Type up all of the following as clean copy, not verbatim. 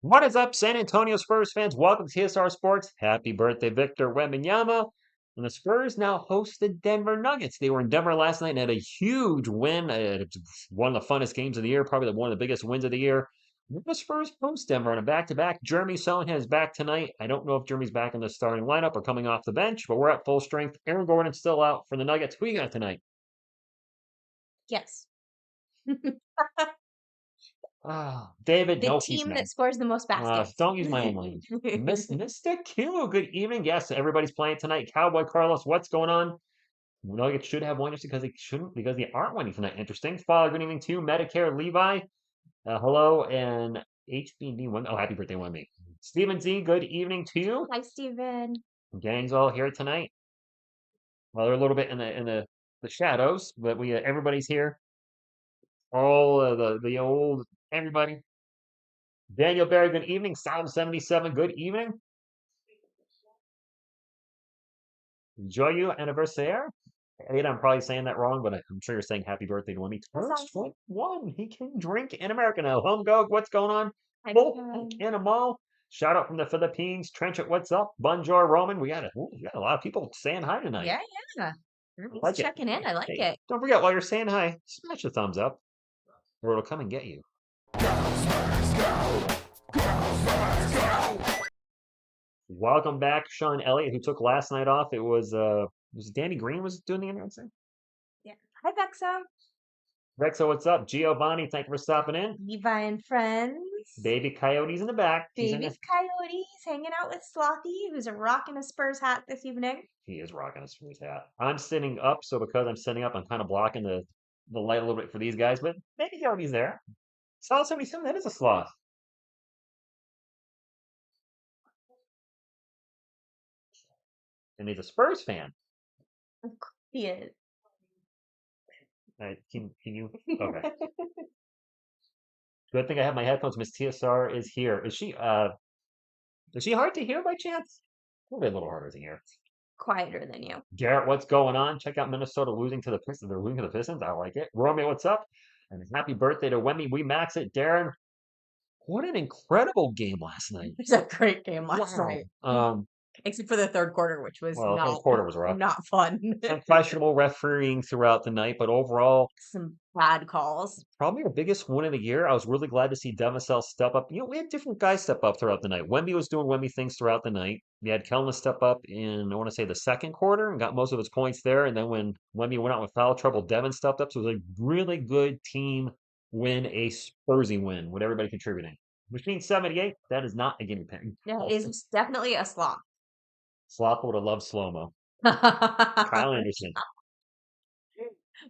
What is up, San Antonio Spurs fans? Welcome to TSR Sports. Happy birthday, Victor Wembanyama. And the Spurs now host the Denver Nuggets. They were in Denver last night and had a huge win. It's one of the funnest games of the year, probably one of the biggest wins of the year. The Spurs host Denver on a back-to-back. Jeremy Sohan is back tonight. I don't know if Jeremy's back in the starting lineup or coming off the bench, but we're at full strength. Aaron Gordon's still out for the Nuggets. Who you got tonight? Yes. David, The no, he's team not. that scores the most baskets. Don't use my own language. Mr. Q, good evening. Yes, everybody's playing tonight. Cowboy Carlos, what's going on? Nuggets should have won just because they shouldn't, because they aren't winning tonight. Interesting. Father, good evening to you. Medicare Levi, hello, and HBD1. Oh, happy birthday, Wemby. Stephen Z, good evening to you. Hi, Steven. Gang's all here tonight. Well, they're a little bit in the shadows, but we everybody's here. All the old everybody. Daniel Berry, good evening. Sound 77, good evening. Enjoy you anniversaire. I'm probably saying that wrong, but I'm sure you're saying happy birthday to Wemby. Turns 21. He can drink in America now. Home go. What's going on? Full in a mall. Shout out from the Philippines. Trenchant, what's up? Bonjour, Roman. We got a lot of people saying hi tonight. Yeah. Everybody's checking in. I like it. Don't forget, while you're saying hi, smash the thumbs up, or it'll come and get you. Welcome back, Sean Elliott, who took last night off. It was Danny Green was doing the announcing? Yeah. Hi, Vexa. Rexo, what's up? Giovanni, thank you for stopping in. Levi and friends. Baby Coyote's in the back. Baby Coyote's hanging out with Slothy, who's rocking a Spurs hat this evening. He is rocking a Spurs hat. I'm sitting up, so because I'm sitting up, I'm kind of blocking the light a little bit for these guys, but Baby Coyote's there. Solid 77, that is a sloth. And he's a Spurs fan. He is. Can you? Okay. Good thing I have my headphones. Miss TSR is here. Is she hard to hear by chance? Probably a little harder to hear. Quieter than you. Garrett, what's going on? Check out Minnesota losing to the Pistons. They're losing to the Pistons. I like it. Romeo, what's up? And happy birthday to Wemby. We max it. Darren, what an incredible game last night. It was a great game last night. Except for the third quarter, which was the third quarter was rough. Not fun. Some questionable refereeing throughout the night, but overall, some bad calls. Probably our biggest win of the year. I was really glad to see Devasel step up. We had different guys step up throughout the night. Wemby was doing Wemby things throughout the night. We had Kellner step up in, I want to say, the second quarter and got most of his points there. And then when Wemby went out with foul trouble, Devin stepped up. So it was a really good team win, a Spursy win with everybody contributing. Machine 78, that is not a guinea pig. Yeah, it is definitely a sloth. Sloth would have loved slow-mo. Kyle Anderson.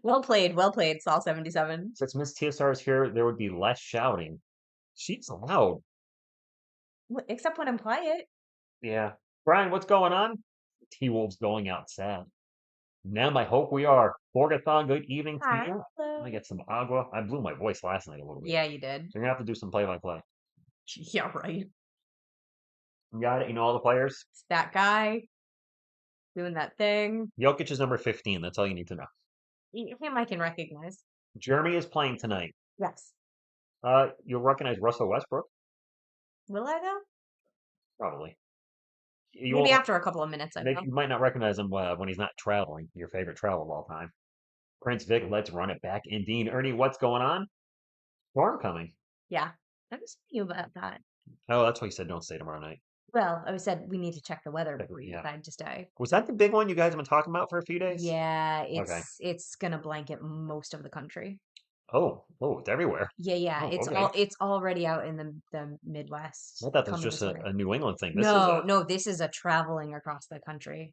Well played, Saul 77. Since Miss TSR is here, there would be less shouting. She's loud. Except when I'm quiet. Yeah. Brian, what's going on? T-Wolves going out sad. Now I hope we are. Borgathon, good evening to you. Let me get some agua. I blew my voice last night a little bit. Yeah, you did. So you're going to have to do some play-by-play. Yeah, right. You got it? You know all the players? It's that guy doing that thing. Jokic is number 15. That's all you need to know. Him I can recognize. Jeremy is playing tonight. Yes. You'll recognize Russell Westbrook. Will I, though? Probably. Maybe after a couple of minutes, I know. You might not recognize him when he's not traveling. Your favorite travel of all time. Prince Vic, let's run it back. And Dean Ernie, what's going on? Storm coming. Yeah. I was thinking you about that. Oh, that's why you said don't stay tomorrow night. Well, I said we need to check the weather before you decide to stay. Was that the big one you guys have been talking about for a few days? Yeah, it's gonna blanket most of the country. Oh, it's everywhere. Yeah. It's already out in the Midwest. I thought that was just a New England thing. No, this is a traveling across the country.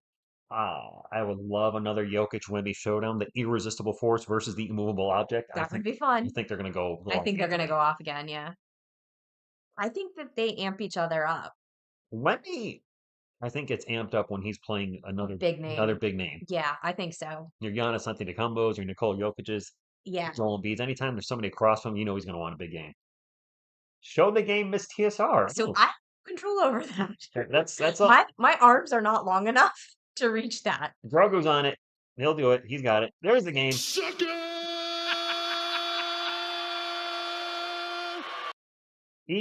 I would love another Jokic Wemby showdown. The irresistible force versus the immovable object. That would be fun. You think they're gonna go? I think they're gonna go off again. Yeah. I think that they amp each other up. Wemby, I think gets amped up when he's playing another big name. Yeah, I think so. Your Giannis Antetokounmpos, your Nicole Jokic's. Yeah. Joel Embiid's. Anytime there's somebody across from him, he's going to want a big game. Show the game, Miss TSR. So control over that. That's all. My arms are not long enough to reach that. Grogu's on it. He'll do it. He's got it. There's the game.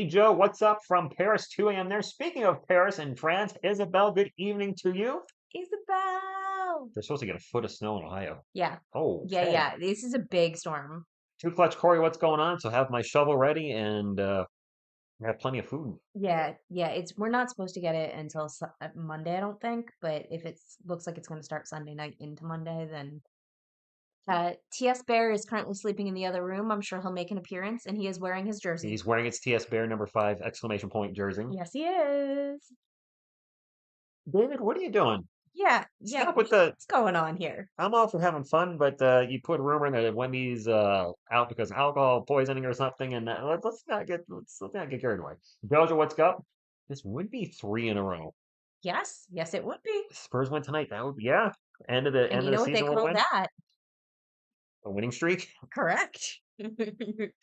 Joe, what's up from Paris, 2 a.m. there? Speaking of Paris and France, Isabel, good evening to you. Isabel. They're supposed to get a foot of snow in Ohio. Yeah. Oh, Yeah, yeah. This is a big storm. Too clutch, Corey. What's going on? So have my shovel ready and we have plenty of food. Yeah, yeah. We're not supposed to get it until Monday, I don't think. But if looks like it's going to start Sunday night into Monday, then TS Bear is currently sleeping in the other room. I'm sure he'll make an appearance, and he is wearing his jersey. He's wearing its TS Bear number 5 exclamation point jersey. Yes, he is. David, what are you doing? Yeah, Stop yeah. with the. What's going on here? I'm all for having fun, but you put a rumor in that Wemby's out because of alcohol poisoning or something, and let's not get carried away. Belgium, what's up? This would be 3 in a row. Yes, yes, it would be. Spurs win tonight. That would be end of And the you know what they season. call that? A winning streak. Correct.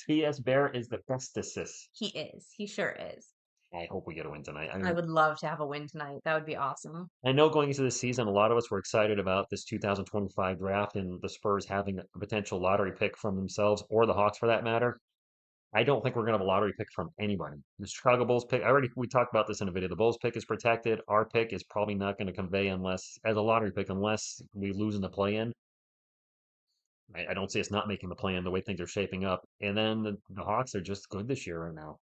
TS Bear is the bestest. He is. He sure is. I hope we get a win tonight. I would love to have a win tonight. That would be awesome. I know going into the season, a lot of us were excited about this 2025 draft and the Spurs having a potential lottery pick from themselves or the Hawks for that matter. I don't think we're going to have a lottery pick from anybody. The Chicago Bulls pick, we talked about this in a video. The Bulls pick is protected. Our pick is probably not going to convey as a lottery pick unless we lose in the play-in. I don't see us not making the play-in the way things are shaping up. And then the Hawks are just good this year right now.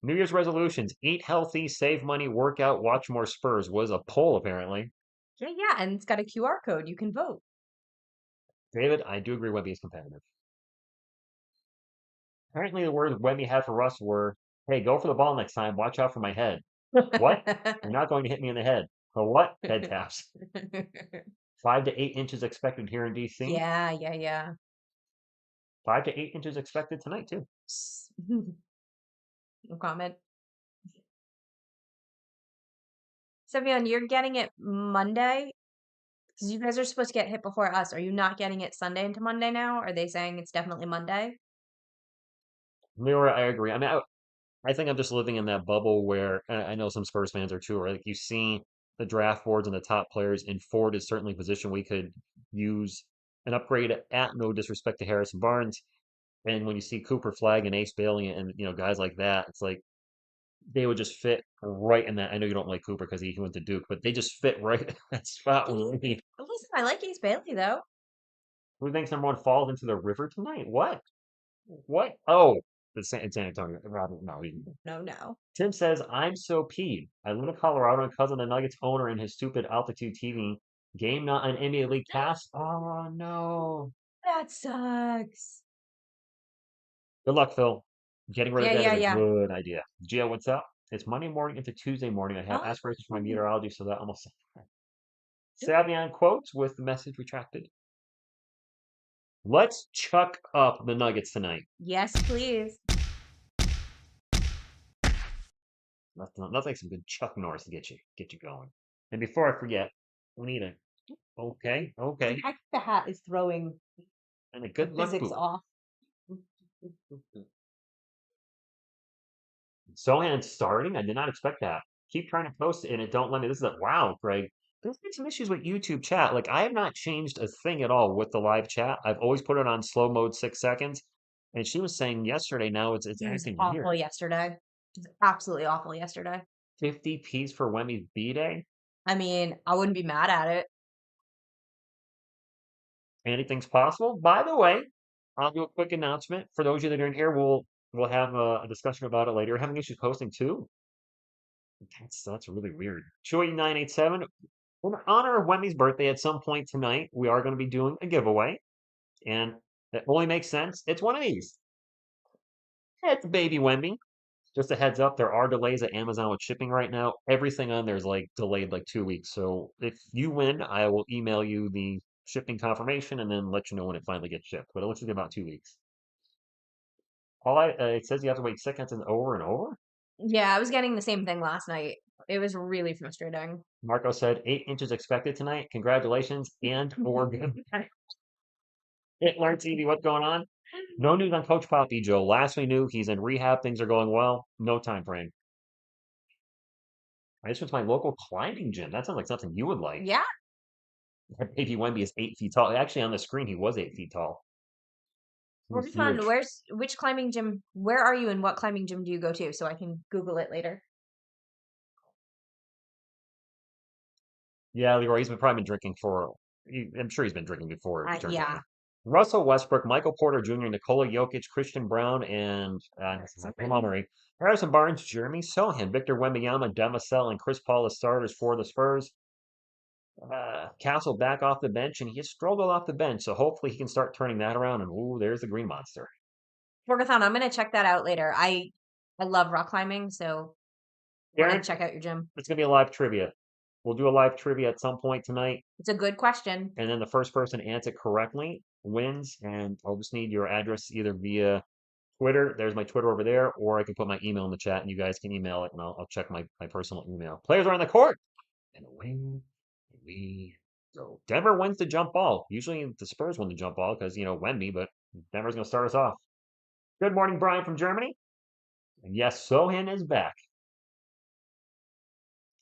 New Year's resolutions: eat healthy, save money, work out, watch more Spurs was a poll apparently. Yeah, yeah, and it's got a QR code. You can vote. David, I do agree Wemby is competitive. Apparently the words Wemby had for Russ were, hey, go for the ball next time, watch out for my head. What? You're not going to hit me in the head. For what? Head taps. 5 to 8 inches expected here in DC. Yeah, yeah, yeah. 5 to 8 inches expected tonight too. No comment. Sevion, you're getting it Monday? Because you guys are supposed to get hit before us. Are you not getting it Sunday into Monday now? Are they saying it's definitely Monday? Mira, I agree. I mean, I think I'm just living in that bubble where I know some Spurs fans are too, right? Like you see the draft boards and the top players, and Ford is certainly a position we could use an upgrade at no disrespect to Harrison Barnes. And when you see Cooper Flag and Ace Bailey and guys like that, it's like they would just fit right in that. I know you don't like Cooper because he went to Duke, but they just fit right in that spot. Listen, I like Ace Bailey though. Who thinks number 1 falls into the river tonight? What? What? Oh, it's San Antonio. No, No. Tim says, I'm so peed. I live in Colorado and cousin the Nuggets owner and his stupid altitude TV. Game not an NBA League pass. Oh, no. That sucks. Good luck, Phil. Getting rid of that is a Yeah. good idea. Gio, what's up? It's Monday morning into Tuesday morning. I have Oh. aspirations for my meteorology, so that almost. Savion quotes with the message retracted. Let's chuck up the Nuggets tonight. Yes, please. Let's like some good Chuck Norris to get you going. And before I forget, we need a okay. Heck, the hat is throwing And a good luck physics boot. off. Sohan starting? I did not expect that. Keep trying to post it and it don't let me. This is wow, Greg. There's been some issues with YouTube chat. Like I have not changed a thing at all with the live chat. I've always put it on slow mode 6 seconds. And she was saying yesterday now it's It was acting awful weird. yesterday. It was absolutely awful yesterday. 50 P's for Wemmy's B-Day? I mean, I wouldn't be mad at it. Anything's possible. By the way, I'll do a quick announcement. For those of you that aren't here, we'll have a discussion about it later. We're having issues posting too. That's really weird. Choi987. In honor of Wemmy's birthday at some point tonight, we are going to be doing a giveaway. And it only makes sense. It's one of these. It's baby Wemby. Just a heads up, there are delays at Amazon with shipping right now. Everything on there is like delayed like 2 weeks. So if you win, I will email you the shipping confirmation and then let you know when it finally gets shipped. But it looks like about 2 weeks. It says you have to wait seconds and over. Yeah, I was getting the same thing last night. It was really frustrating. Marco said 8 inches expected tonight. Congratulations and or good. Hitler TV, what's going on? No news on Coach Poppy, Joe. Last we knew, he's in rehab. Things are going well. No time frame. I just went to my local climbing gym. That sounds like something you would like. Yeah. Baby Wemby is 8 feet tall. Actually, on the screen, he was 8 feet tall. Will He's be fun. huge. Which climbing gym? Where are you and what climbing gym do you go to? So I can Google it later. Yeah, Leroy, probably been drinking for. I'm sure he's been drinking before he turned Yeah. 20. Russell Westbrook, Michael Porter Jr., Nikola Jokic, Christian Brown, and Jamal Murray. Harrison Barnes, Jeremy Sohan, Victor Wembanyama, Demasel, and Chris Paul as starters for the Spurs. Castle back off the bench, and he struggled off the bench, so hopefully he can start turning that around. And ooh, there's the Green Monster. Workathon, I'm gonna check that out later. I love rock climbing, so I want Darren, to check out your gym. it's gonna be a live trivia. We'll do a live trivia at some point tonight, It's a good question. and then the first person to answer correctly wins. And I'll just need your address either via Twitter. There's my Twitter over there, or I can put my email in the chat, and you guys can email it, and I'll check my personal email. Players are on the court, and away we go. Denver wins the jump ball. Usually the Spurs win the jump ball because Wemby, but Denver's gonna start us off. Good morning, Brian from Germany. And yes, Sohan is back.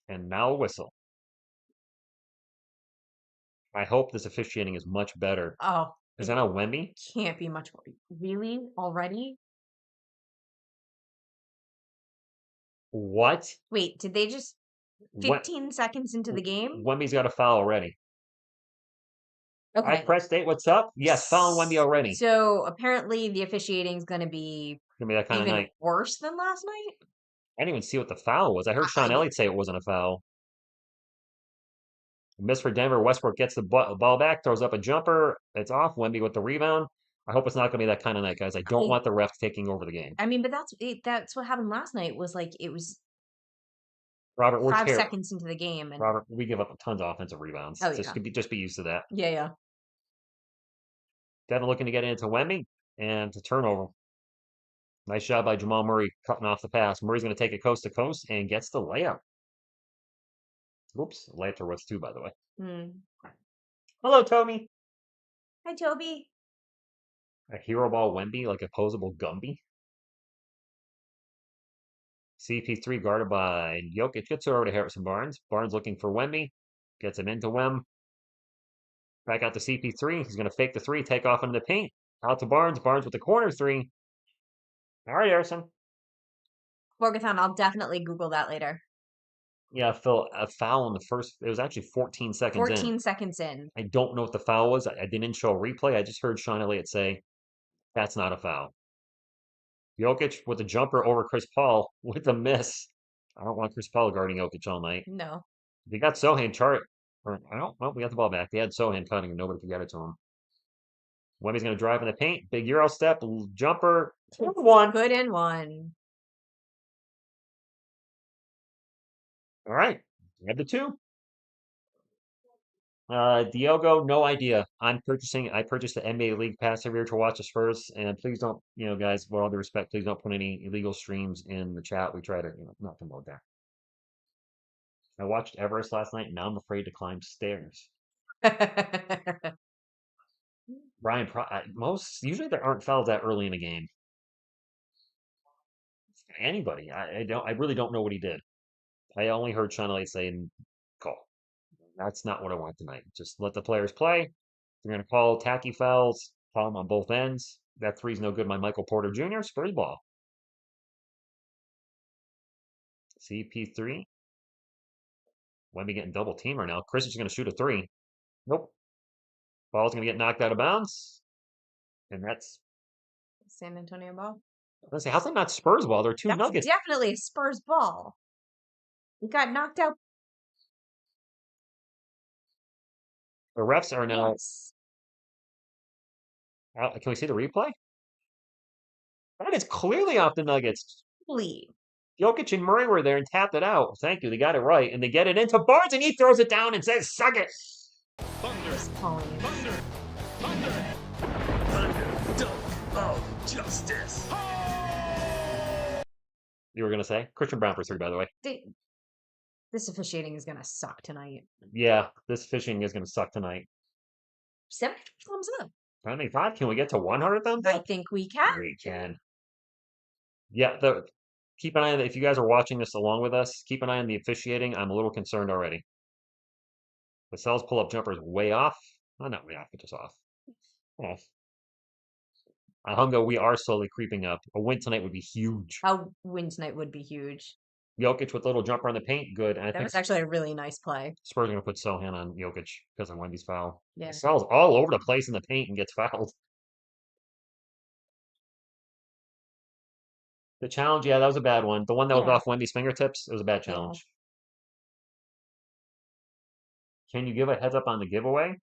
And now a whistle. I hope this officiating is much better. Oh, Is that a Wemby? can't be much more. Really? Already? What? Wait, did they just 15 seconds into the game? Wemby's got a foul already. I Okay. pressed 8. What's up? Yes, foul on Wemby already. So apparently the officiating is going to be Gonna be that kind of even night. worse than last night. I didn't even see what the foul was. I heard Sean Elliott say it wasn't a foul. Miss for Denver. Westbrook gets the ball back, throws up a jumper. It's off. Wemby with the rebound. I hope it's not going to be that kind of night, guys. I don't want the ref taking over the game. I mean, but that's what happened last night. Was like it was Robert, we're 5 seconds into the game, and Robert, we give up tons of offensive rebounds. Oh, yeah. Just be used to that. Yeah. Devin looking to get into Wemby, and it's a turnover. Nice job by Jamal Murray cutting off the pass. Murray's going to take it coast to coast and gets the layup. Oops, layup was 2, by the way. Hello, Toby. Hi, Toby. A hero ball Wemby, like opposable Gumby. CP3 guarded by Jokic. Gets it over to Harrison Barnes. Barnes looking for Wemby. Gets him into Wem. Back out to CP3. He's going to fake the 3, take off into the paint. Out to Barnes. Barnes with the corner 3. All right, Harrison. Borgathon, I'll definitely Google that later. Yeah, Phil, a foul in the first. It was actually 14 seconds 14 seconds in. I don't know what the foul was. I didn't show a replay. I just heard Sean Elliott say, that's not a foul. Jokic with a jumper over Chris Paul with a miss. I don't want Chris Paul guarding Jokic all night. No. They got Sohan chart. Or, I don't know. We got the ball back. They had Sohan cutting and nobody could get it to him. Wemby's going to drive in the paint. Big Euro step. Jumper. 1. Good and 1. All right. We have the 2. Diogo, no idea. I purchased the NBA League Pass every year to watch the Spurs. And please don't, guys, with all due respect, please don't put any illegal streams in the chat. We try to, not promote that. I watched Everest last night, and now I'm afraid to climb stairs. Brian, usually there aren't fouls that early in a game. Anybody, I really don't know what he did. I only heard Sean Elliott say call. That's not what I want tonight. Just let the players play. They're going to call tacky fouls, call them on both ends. That 3's no good. My Michael Porter Jr. Spurs ball. CP3. Wemby getting double team right now. Chris is going to shoot a 3. Nope. Ball's going to get knocked out of bounds. And that's San Antonio ball. Let's say, how's that not Spurs ball? There are 2 Nuggets. Definitely a Spurs ball. We got knocked out. The refs are now. Yes. Can we see the replay? That is clearly off the Nuggets. Jokic and Murray were there and tapped it out. Thank you. They got it right. And they get it into Barnes, and he throws it down and says, suck it. Thunder. Dunk of justice. You were going to say? Christian Brown for 3, by the way. This officiating is going to suck tonight. Yeah, this fishing is going to suck tonight. 70 thumbs up. 95. Can we get to 100 thumbs I up? think we can. We can. Yeah, keep an eye on if you guys are watching this along with us, keep an eye on the officiating. I'm a little concerned already. Vassell's pull-up jumper is way off. Oh, not way off, but just off. Off. Hungo, we are slowly creeping up. A win tonight would be huge. A win tonight would be huge. Jokic with a little jumper on the paint, good. And I That think was actually a really nice play. Spurs are going to put Sohan on Jokic because of Wemby's foul. Yeah. Vassell's all over the place in the paint and gets fouled. The challenge, yeah, that was a bad one. The one that was Yeah. off Wemby's fingertips, it was a bad Yeah. challenge. Can you give a heads up on the giveaway?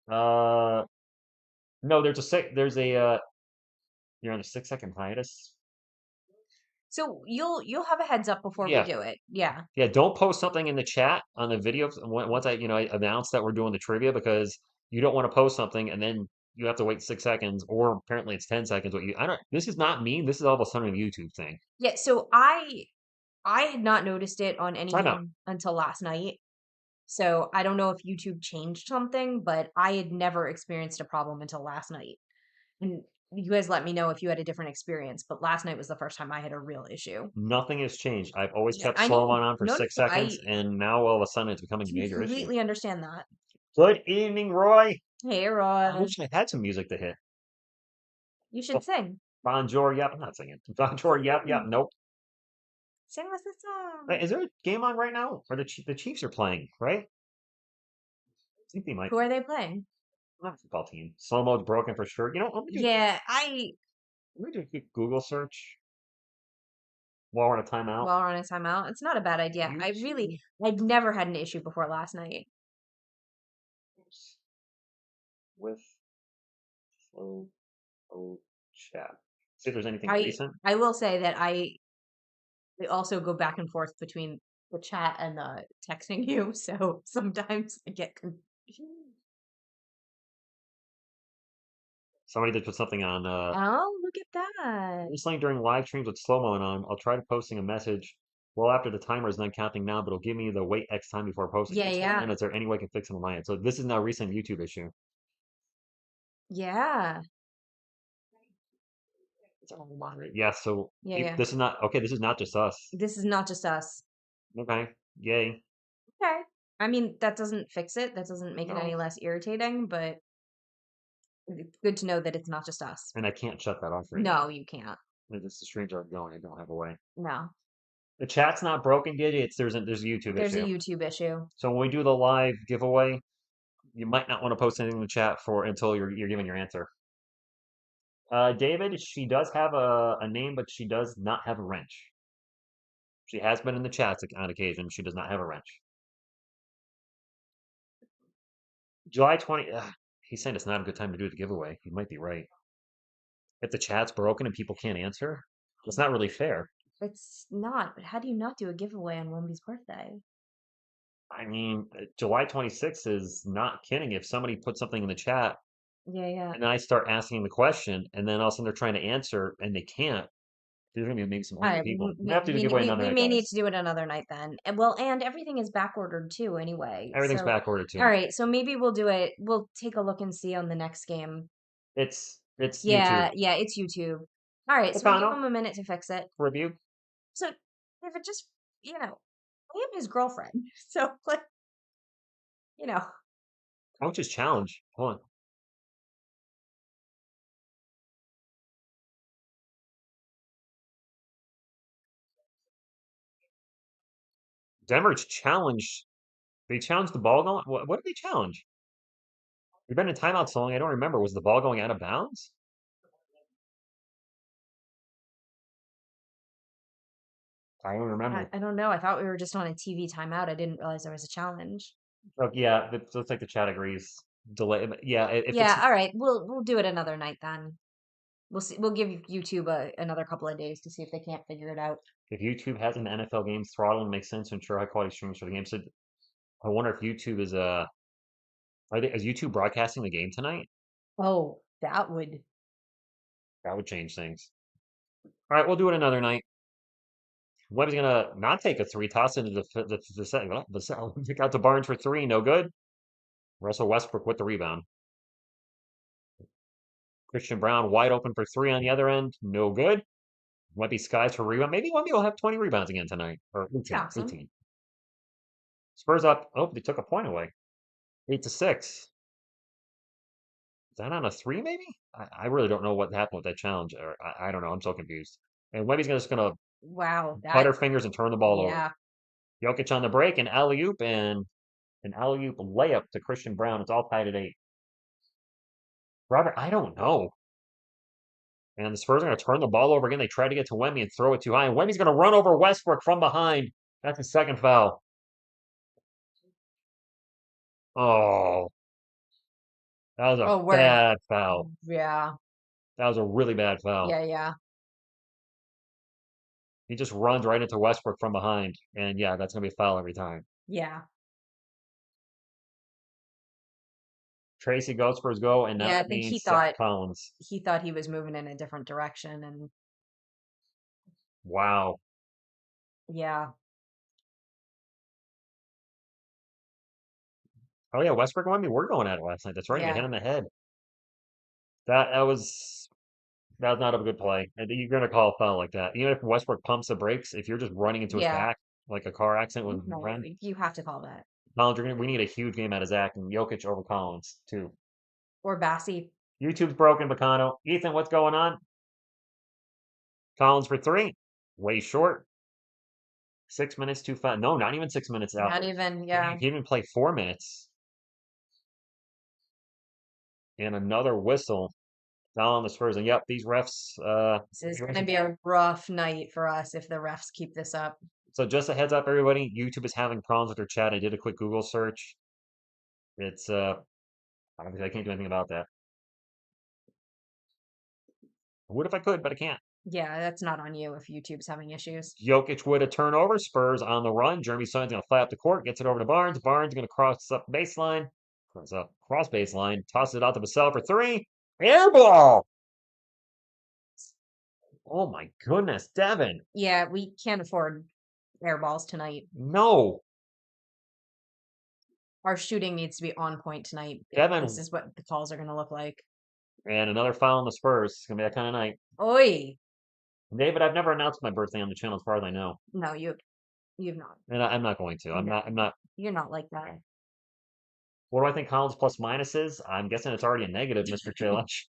No, you're on a 6 second hiatus. So you'll have a heads up before we Yeah. do it. Yeah. Yeah, don't post something in the chat on the video once I announce that we're doing the trivia, because you don't want to post something and then you have to wait 6 seconds, or apparently it's 10 seconds. This is not me. This is all of a sudden a YouTube thing. Yeah, so I had not noticed it on Time out. anything until last night. So I don't know if YouTube changed something, but I had never experienced a problem until last night. And you guys let me know if you had a different experience, but last night was the first time I had a real issue. Nothing has changed. I've always Yeah, kept I slow know. on for No, 6 seconds, and now all of a sudden it's becoming a major issue. Completely understand that. Good evening, Roy. Hey, I Rod. wish I had some music to hit. You should sing. Bonjour, yep. I'm not singing. Bonjour, yep. Nope. Sing us a song. Wait, is there a game on right now? Or the Chiefs are playing, right? I think they might. Who are they playing? Not a football team. Slow mode's broken for sure. I'm gonna Yeah, let me do a quick Google search while we're on a timeout. while we're on a timeout. It's not a bad idea. I've never had an issue before last night. With slow chat. See if there's anything I recent. I will say that I also go back and forth between the chat and the texting you, so sometimes I get confused. Somebody did put something on Oh, look at that. recently during live streams with slow mo on. I'll try to posting a message well after the timer is done counting now, but it'll give me the wait X time before posting. Yeah. And is there any way I can fix it on my end? So this is now a recent YouTube issue. Yeah. Yeah, so Yeah. this is not okay. This is not just us. This is not just us. Okay, yay. Okay. I mean, that doesn't fix it. That doesn't make it No. any less irritating, but it's good to know that it's not just us. And I can't shut that off right No, you can't. now. The streams aren't going. I don't have a way. No. The chat's not broken, did it? There's a YouTube There's issue. a YouTube issue. So when we do the live giveaway, you might not want to post anything in the chat until you're giving your answer. David, she does have a name, but she does not have a wrench. She has been in the chats on occasion. She does not have a wrench. July 20. He's saying it's not a good time to do the giveaway. He might be right. If the chat's broken and people can't answer, it's not really fair. It's not, but how do you not do a giveaway on Wemby's birthday? I mean, July 26th is not kidding. If somebody puts something in the chat Yeah. and I start asking the question, and then all of a sudden they're trying to answer and they can't, there's going to be maybe some All hungry right, people. We have to give away another we night, may need guys. to do it another night then. And everything is back ordered too anyway. Everything's So, back ordered too. all right, so maybe we'll do it. We'll take a look and see on the next game. It's Yeah, YouTube yeah, it's YouTube. All right, so we'll give him a minute to fix it. review. So if it just, I am his girlfriend. So like, Coach's challenge. Hold on. Denver's challenged. They challenged the ball going. What did they challenge? We've been in timeout so long. I don't remember. Was the ball going out of bounds? I don't remember. I don't know. I thought we were just on a TV timeout. I didn't realize there was a challenge. Oh, yeah, it looks like the chat agrees. Delay. Yeah, if Yeah, it's, all right. We'll do it another night then. We'll see. We'll give YouTube another couple of days to see if they can't figure it out. if YouTube has an NFL game throttle, it makes sense to ensure high quality streams for the game. So I wonder if YouTube is is YouTube broadcasting the game tonight? Oh, that would. That would change things. All right, we'll do it another night. Webb's gonna not take a three, toss into the kick out to Barnes for three, no good. Russell Westbrook with the rebound. Christian Brown wide open for 3 on the other end. No good. Wemby skies for rebound. Maybe Wemby will have 20 rebounds again tonight. Or 18. Awesome. 18. Spurs up. Oh, they took a point away. 8-6. Is that on a 3, maybe? I really don't know what happened with that challenge. Or I don't know. I'm so confused. And Wemby's just going to Wow. cut her fingers and turn the ball over. Yeah. Jokic on the break, and alley-oop, and an alley-oop layup to Christian Brown. It's all tied at 8. Robert, I don't know. And the Spurs are going to turn the ball over again. They try to get to Wemby and throw it too high. And Wemby's going to run over Westbrook from behind. That's his second foul. Oh, that was a bad foul. Yeah. That was a really bad foul. Yeah. He just runs right into Westbrook from behind. And yeah, that's going to be a foul every time. Yeah. Tracy go, Spurs go, and Yeah, that I think means Seth Collins. he thought he was moving in a different direction, and Wow. yeah. Oh yeah, Westbrook and Wemby were going at it last night. That's right. They Yeah. hit him in the head. That was not a good play. And you're going to call a foul like that. Even if Westbrook pumps the brakes, if you're just running into his back like a car accident with No, Ren, you have to call that. Collins, we need a huge game out of Zach and Jokic over Collins too. Or Bassi. YouTube's broken, Bacano. Ethan, what's going on? Collins for 3. Way short. 6 minutes too fast. No, not even 6 minutes out. Not even, yeah. He didn't even play 4 minutes. And another whistle down on the Spurs. And yep, these refs. This is going to be a rough night for us if the refs keep this up. So just a heads up, everybody. YouTube is having problems with their chat. I did a quick Google search. It's obviously I can't do anything about that. I would if I could, but I can't. Yeah, that's not on you if YouTube's having issues. Jokic with a turnover. Spurs on the run. Jeremy Sohan's going to fly up the court. Gets it over to Barnes. Barnes going to cross up baseline. Cross baseline. Tosses it out to Vassell for 3. Air ball. Oh my goodness, Devin. Yeah, we can't afford air balls tonight. No. Our shooting needs to be on point tonight. Devin. This is what the calls are going to look like. And another foul on the Spurs. It's going to be that kind of night. Oi. David, I've never announced my birthday on the channel as far as I know. No, you've not. And I'm not going to. I'm not. You're not like that. What do I think Collins plus minus is? I'm guessing it's already a negative, Mr. Challenge.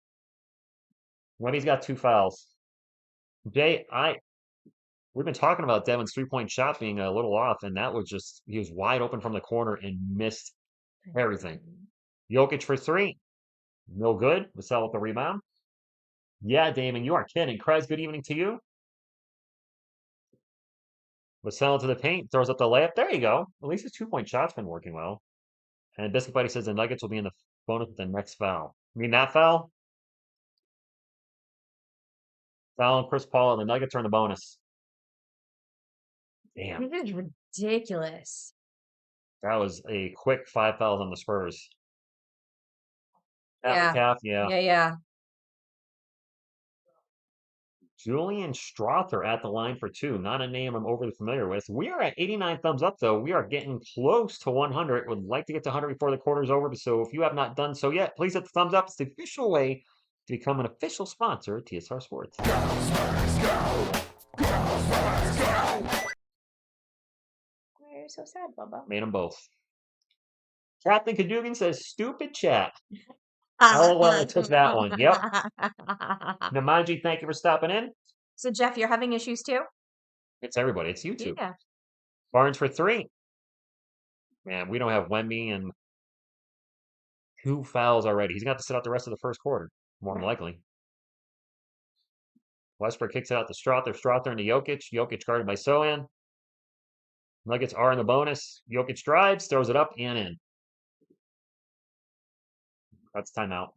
Wemby's got 2 fouls. Jay, we've been talking about Devin's 3-point shot being a little off, and that was just, he was wide open from the corner and missed everything. Jokic for 3. No good. Vassell with the rebound. Yeah, Damon, you are kidding. Krez, good evening to you. Vassell to the paint, throws up the layup. There you go. At least his 2-point shot's been working well. And Biscuit Buddy says the Nuggets will be in the bonus with the next foul. I mean, that foul? Foul on Chris Paul, and the Nuggets are in the bonus. Damn. This is ridiculous. That was a quick 5 fouls on the Spurs. Yeah. Yeah. Julian Strother at the line for 2. Not a name I'm overly familiar with. We are at 89 thumbs up, though. We are getting close to 100. Would like to get to 100 before the quarter's over. So if you have not done so yet, please hit the thumbs up. It's the official way to become an official sponsor of TSR Sports. Why are you so sad, Bubba? Made them both. Captain Kadugan says, stupid chat. LOL, I took that one. Yep. Namaji, thank you for stopping in. So, Jeff, you're having issues too? It's everybody. It's YouTube. Yeah. Barnes for 3. Man, we don't have Wemby, and 2 fouls already. He's going to have to sit out the rest of the first quarter, more than likely. Westbrook kicks it out to Strother. Strother into Jokic. Jokic guarded by Sohan. Nuggets are in the bonus. Jokic drives, throws it up and in. That's timeout.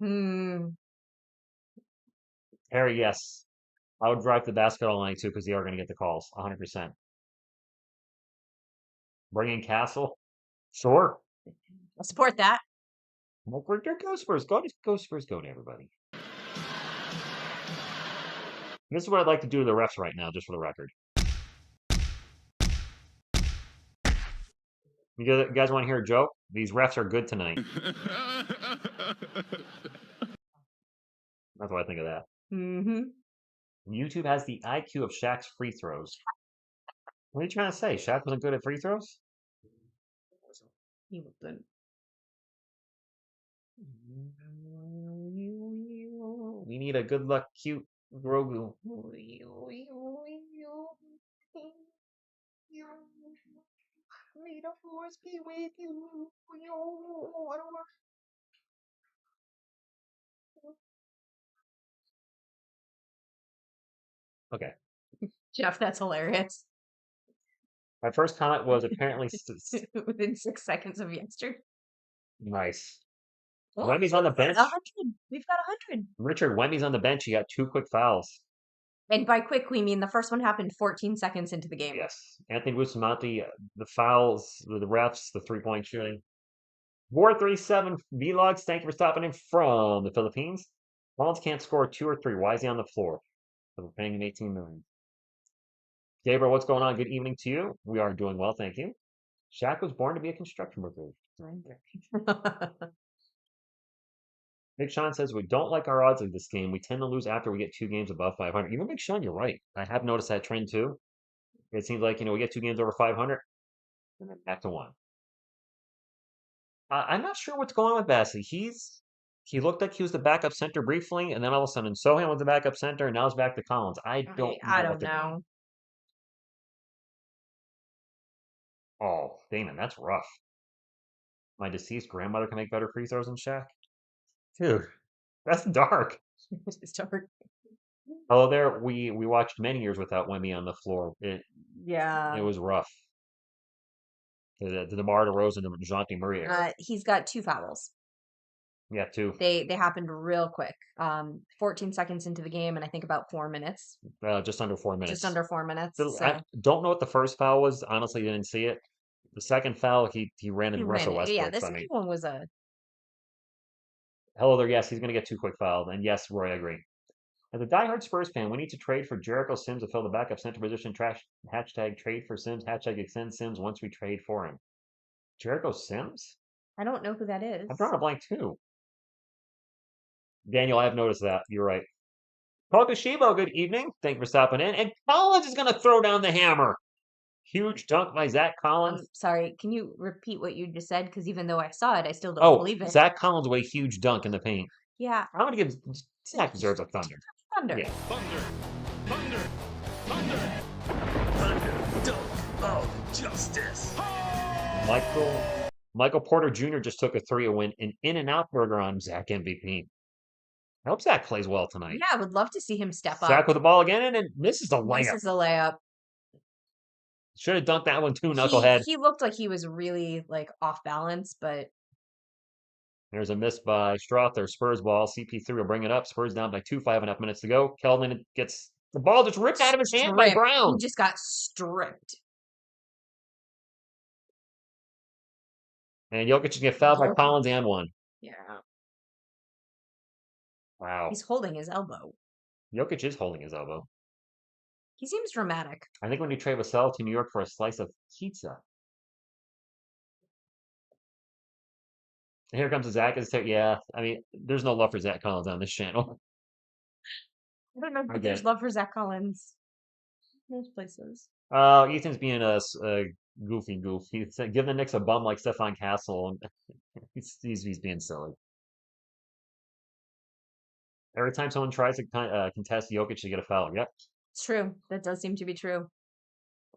Harry, yes. I would drive to the basketball line too because they are going to get the calls. 100%. Bring in Castle. Sure. I'll support that. Well, go Spurs. Go Spurs. Go to everybody. This is what I'd like to do to the refs right now, just for the record. You guys want to hear a joke? These refs are good tonight. That's what I think of that. Mm-hmm. YouTube has the IQ of Shaq's free throws. What are you trying to say? Shaq wasn't good at free throws? He wasn't. We need a good luck, cute Grogu. May the force be with you. Okay. Jeff, that's hilarious. My first comment was apparently Within 6 seconds of yesterday. nice. Oh, Wemby's on the bench. 100. We've got 100. Richard, Wemby's on the bench. He got 2 quick fouls. And by quick, we mean the first one happened 14 seconds into the game. Yes. Anthony Bustamante, the fouls, the refs, the 3-point shooting. 437 Vlogs, thank you for stopping in from the Philippines. Collins can't score 2 or 3. Why is he on the floor? So we're paying him $18 million. Gabriel, what's going on? Good evening to you. We are doing well, thank you. Shaq was born to be a construction worker. Big Sean says we don't like our odds of this game. We tend to lose after we get 2 games above 500. Even Big Sean, you're right. I have noticed that trend too. It seems like, we get 2 games over 500 and then back to 1. I'm not sure what's going on with Bassey. He looked like he was the backup center briefly, and then all of a sudden Sohan was the backup center, and now it's back to Collins. I don't know. Oh, Damon, that's rough. My deceased grandmother can make better free throws than Shaq. Dude, that's dark. It's dark. Hello there. We watched many years without Wemby on the floor. It was rough. The DeMar DeRozan and DeJounte Murray era. He's got 2 fouls. Yeah, 2. They happened real quick. 14 seconds into the game, and I think about 4 minutes. Just under 4 minutes. Just under 4 minutes. I don't know what the first foul was. Honestly, didn't see it. The second foul, he ran into Russell Westbrook. Yeah, the second one was a... Hello there. Yes, he's going to get 2 quick fouls. And yes, Roy, I agree. As a diehard Spurs fan, we need to trade for Jericho Sims to fill the backup center position. Hashtag trade for Sims. Hashtag extend Sims once we trade for him. Jericho Sims? I don't know who that is. I'm drawing a blank too. Daniel, I have noticed that. You're right. Kokoshibo, good evening. Thank you for stopping in. And Collins is going to throw down the hammer. Huge dunk by Zach Collins. Sorry, can you repeat what you just said? Because even though I saw it, I still don't believe it. Zach Collins with a huge dunk in the paint. Yeah. I'm going to give Zach deserves a thunder. Thunder. Yeah. Thunder. Thunder. Dunk of justice. Michael Porter Jr. just took a 3 to win an In-N-Out burger on Zach MVP. I hope Zach plays well tonight. Yeah, I would love to see him step up. Zach with the ball again, and misses the layup. Misses the layup. Should have dunked that one too, knucklehead. He looked like he was really off balance, but there's a miss by Strother. Spurs ball. CP3 will bring it up. Spurs down by 2, 5.5 minutes to go. Keldon gets the ball just ripped out of his hand by Brown. He just got stripped. And Jokic can get fouled by Collins and 1. Yeah. Wow. He's holding his elbow. Jokic is holding his elbow. He seems dramatic. I think when you trade Vassell to New York for a slice of pizza. And here comes Zach. Yeah, I mean, there's no love for Zach Collins on this channel. I don't know if there's love for Zach Collins. Most places. Ethan's being a goofy goof. He's giving the Knicks a bum like Stefan Castle. He's being silly. Every time someone tries to contest Jokic to get a foul. Yep. It's true. That does seem to be true.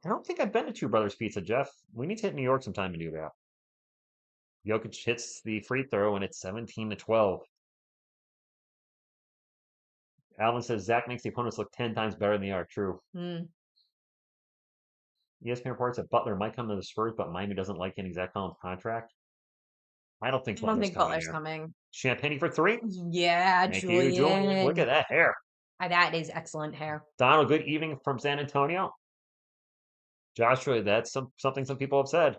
I don't think I've been to Two Brothers Pizza, Jeff. We need to hit New York sometime to do that. Jokic hits the free throw, and it's 17-12. Alvin says Zach makes the opponents look 10 times better than they are. True. ESPN reports that Butler might come to the Spurs, but Miami doesn't like any Zach Collins contract. I don't think Butler's coming. Champagne for 3? Yeah, Julian. Look at that hair. That is excellent hair. Donald, good evening from San Antonio. Joshua, that's something some people have said.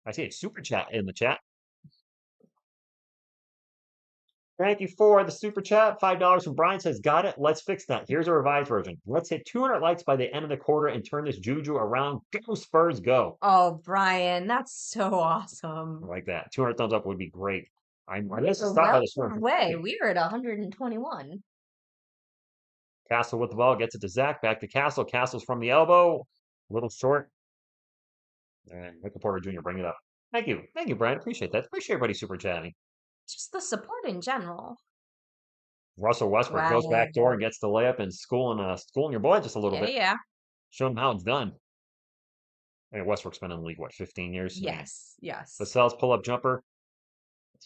I see a super chat in the chat. Thank you for the super chat. $5 from Brian says, got it. Let's fix that. Here's a revised version. Let's hit 200 likes by the end of the quarter and turn this juju around. Go Spurs, go. Oh, Brian, that's so awesome. I like that. 200 thumbs up would be great. I guess stop by the Spurs. Way. We were at 121. Castle with the ball, gets it to Zach, back to Castle. Castle's from the elbow, a little short. And Michael Porter Jr. bring it up. Thank you. Thank you, Brian. Appreciate that. Appreciate everybody super chatting. Just the support in general. Russell Westbrook goes back door and gets the layup and schooling your boy just a little bit. Yeah. Show him how it's done. And Westbrook's been in the league, what, 15 years? Yes. Vassell's pull-up jumper.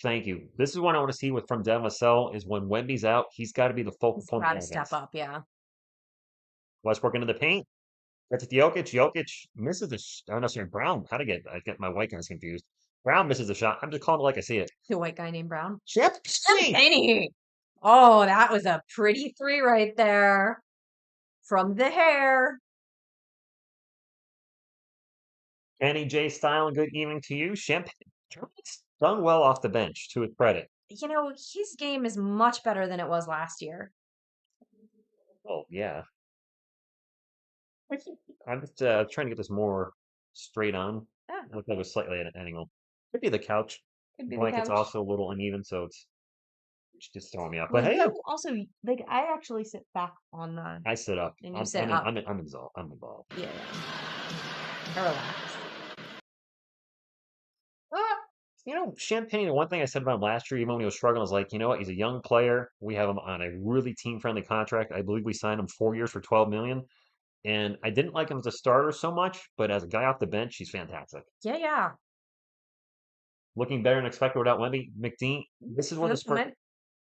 Thank you. This is what I want to see from Devin Vassell is when Wemby's out, he's got to be the focal point. Got to step up, yeah. Westbrook into the paint. Gets it to Jokic. Jokic misses the shot. Oh, no, sorry, Brown. I get my white guys confused. Brown misses the shot. I'm just calling it like I see it. The white guy named Brown. Champagne. Oh, that was a pretty three right there. From the hair. Kenny J. Style, good evening to you. Champagne done well off the bench, to his credit. You know, his game is much better than it was last year. Oh, yeah. I'm just trying to get this more straight on. Yeah. It looks like it was slightly at an angle. Could be the couch. Blanket's also a little uneven, so it's just throwing me off. But hey, also, like, I actually sit back on the. I sit up. And you sit up. I'm involved. Yeah. I relax. You know, Champagne, the one thing I said about him last year, even when he was struggling, was like, you know what? He's a young player. We have him on a really team-friendly contract. I believe we signed him 4 years for $12 million. And I didn't like him as a starter so much, but as a guy off the bench, he's fantastic. Yeah. Looking better than expected without Wemby. McDean, this is one of the Spurs.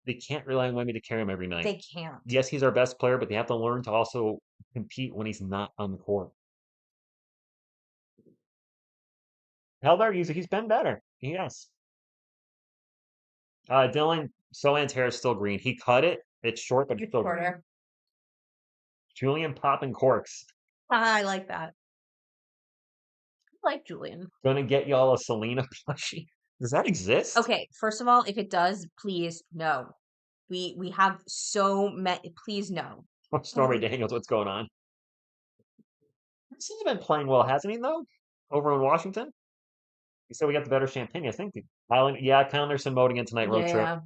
They can't rely on Wemby to carry him every night. They can't. Yes, he's our best player, but they have to learn to also compete when he's not on the court. Heldar, he's been better. Yes. Dylan, Sohan's hair is still green. He cut it. It's short, but it's still green. Julian popping corks. I like that. I like Julian. Gonna get y'all a Selena plushie. Does that exist? Okay, first of all, if it does, please no. We have so many. Please no. Stormy Daniels, what's going on? He's been playing well, hasn't he? Though over in Washington. He said we got the better Champagne. I think. Yeah, Kyle Anderson mowed again tonight. Road trip.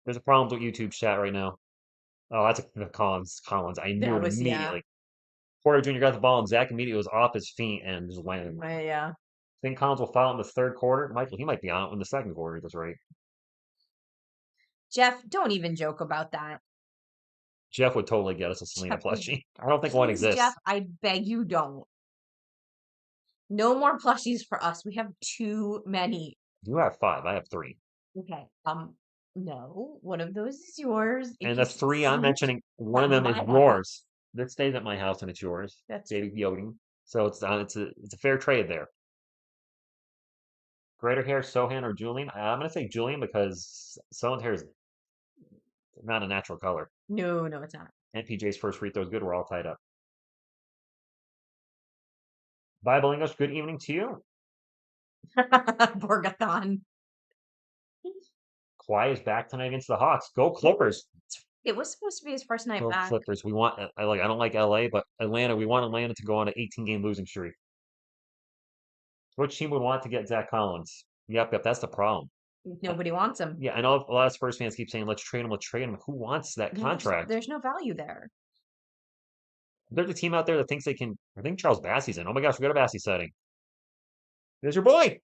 There's a problem with YouTube chat right now. Oh, that's Collins. I knew it immediately. Yeah. Porter Jr. got the ball, and Zach immediately was off his feet and just landed. Yeah. I think Collins will foul in the third quarter. Michael, he might be out in the second quarter. That's right. Jeff, don't even joke about that. Jeff would totally get us a Selena plushie. I don't think one exists. Jeff, I beg you don't. No more plushies for us. We have too many. You have 5. I have 3. Okay. No. One of those is yours. And the 3 I'm mentioning, one of them is yours. That stays at my house and it's yours. That's David Yoting. So it's a fair trade there. Greater hair, Sohan or Julian? I'm gonna say Julian because Sohan's hair is not a natural color. No, it's not. NPJ's first free throw is good. We're all tied up. Bible English, good evening to you. Borgathon. Kawhi is back tonight against the Hawks. Go Clippers. It was supposed to be his first night back. Clippers. We want. I don't like LA, but Atlanta. We want Atlanta to go on an 18-game losing streak. Which team would want to get Zach Collins? Yep. That's the problem. Nobody wants him. Yeah, I know a lot of Spurs fans keep saying, let's trade him. Who wants that contract? There's no value there. There's a team out there that thinks they can. I think Charles Bassey's in. Oh my gosh, we got a Bassey setting. There's your boy.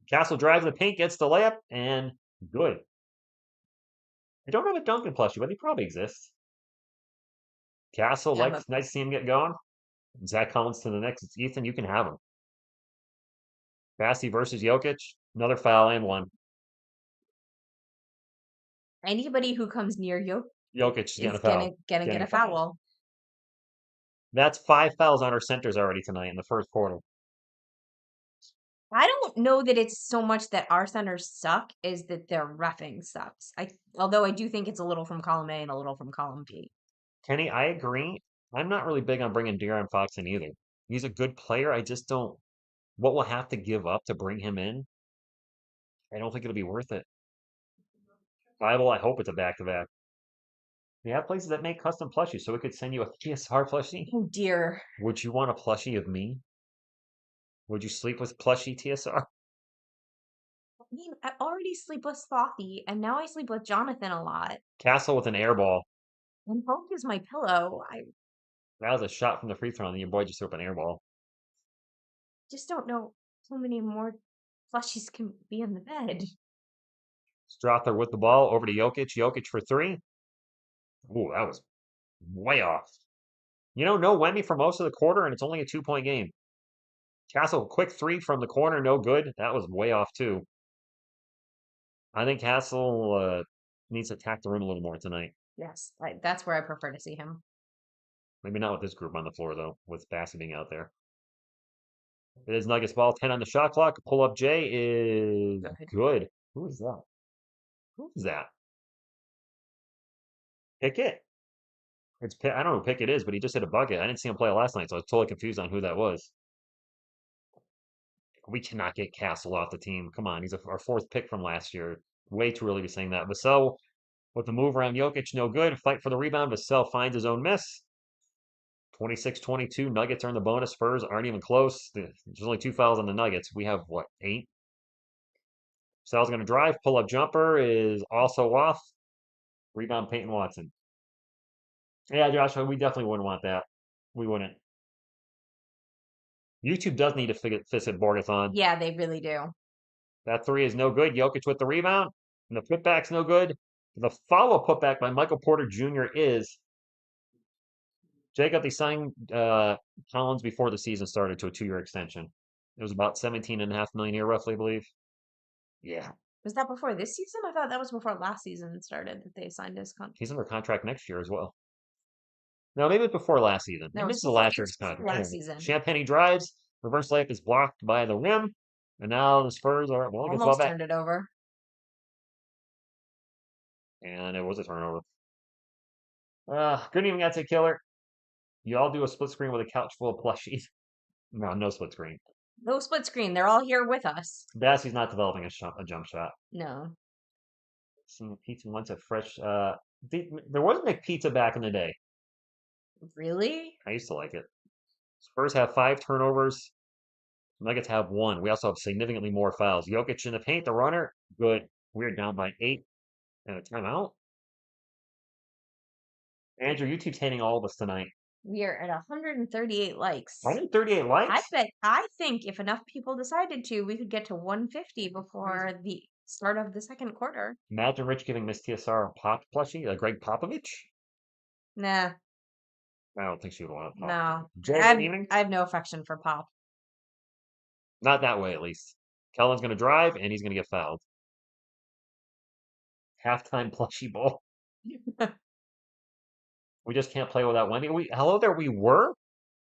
Castle drives the paint, gets the layup, and good. I don't have a Duncan plushie, but he probably exists. Castle, nice to see him get going. Zach Collins to the next. It's Ethan. You can have him. Bassey versus Jokic. Another foul and 1. Anybody who comes near Jokic is gonna get a foul. That's 5 fouls on our centers already tonight in the first quarter. I don't know that it's so much that our centers suck, is that their reffing sucks. Although I do think it's a little from column A and a little from column B. Kenny, I agree. I'm not really big on bringing De'Aaron Fox in either. He's a good player. I just don't. What we'll have to give up to bring him in, I don't think it'll be worth it. Bible, I hope it's a back-to-back. We have places that make custom plushies, so we could send you a TSR plushie. Oh, dear. Would you want a plushie of me? Would you sleep with plushie TSR? I mean, I already sleep with Slothy, and now I sleep with Jonathan a lot. Castle with an air ball. And home is my pillow. I That was a shot from the free throw, and your boy just threw up an air ball. just don't know how many more plushies can be in the bed. Strother with the ball over to Jokic. Jokic for three. Ooh, that was way off. No Wemby for most of the quarter, and it's only a 2-point game. Castle, quick three from the corner, no good. That was way off, too. I think Castle needs to attack the rim a little more tonight. Yes, that's where I prefer to see him. Maybe not with this group on the floor, though, with Bassey being out there. It is Nuggets ball, 10 on the shot clock. Pull up J is good. Who is that? Who is that? Pickett. I don't know who Pickett is, but he just hit a bucket. I didn't see him play last night, so I was totally confused on who that was. We cannot get Castle off the team. Come on, he's our fourth pick from last year. Way too early to be saying that. Vassell with the move around Jokic, no good. Fight for the rebound. Vassell finds his own miss. 26-22. Nuggets are in the bonus. Spurs aren't even close. There's only 2 fouls on the Nuggets. We have, what, 8? Vassell's going to drive. Pull-up jumper is also off. Rebound Peyton Watson. Yeah, Josh, we definitely wouldn't want that. We wouldn't. YouTube does need to fix it, Borgathon. Yeah, they really do. That three is no good. Jokic with the rebound. And the putback's no good. The follow putback by Michael Porter Jr. is Jacob. They signed Collins before the season started to a 2-year extension. It was about 17.5 million a year, roughly, I believe. Yeah. Was that before this season? I thought that was before last season started that they signed his contract. He's under contract next year as well. No, maybe it was before last season. No, Maybe it's it's the before- last year's it's before contract. last season. Champagne drives. Reverse layup is blocked by the rim. And now the Spurs are, well, it gets well Almost back. turned it over. And it was a turnover. Good evening, that's a killer. You all do a split screen with a couch full of plushies. No split screen. No split screen. They're all here with us. Bassey's not developing a jump shot. No. Seeing pizza wants a fresh. There was McPizza back in the day. Really? I used to like it. Spurs have 5 turnovers. Nuggets have 1. We also have significantly more fouls. Jokic in the paint, the runner, good. We're down by 8 and a timeout. Andrew, you keep hitting all of us tonight. We are at 138 likes. 138 likes? I think if enough people decided to, we could get to 150 before the start of the second quarter. Imagine Rich giving Miss TSR a pop plushie, a Greg Popovich. Nah. I don't think she would want a pop. No. Jay, good evening. I have no affection for Pop. Not that way, at least. Kellen's going to drive, and he's going to get fouled. Halftime plushie ball. We just can't play without Wemby. We were.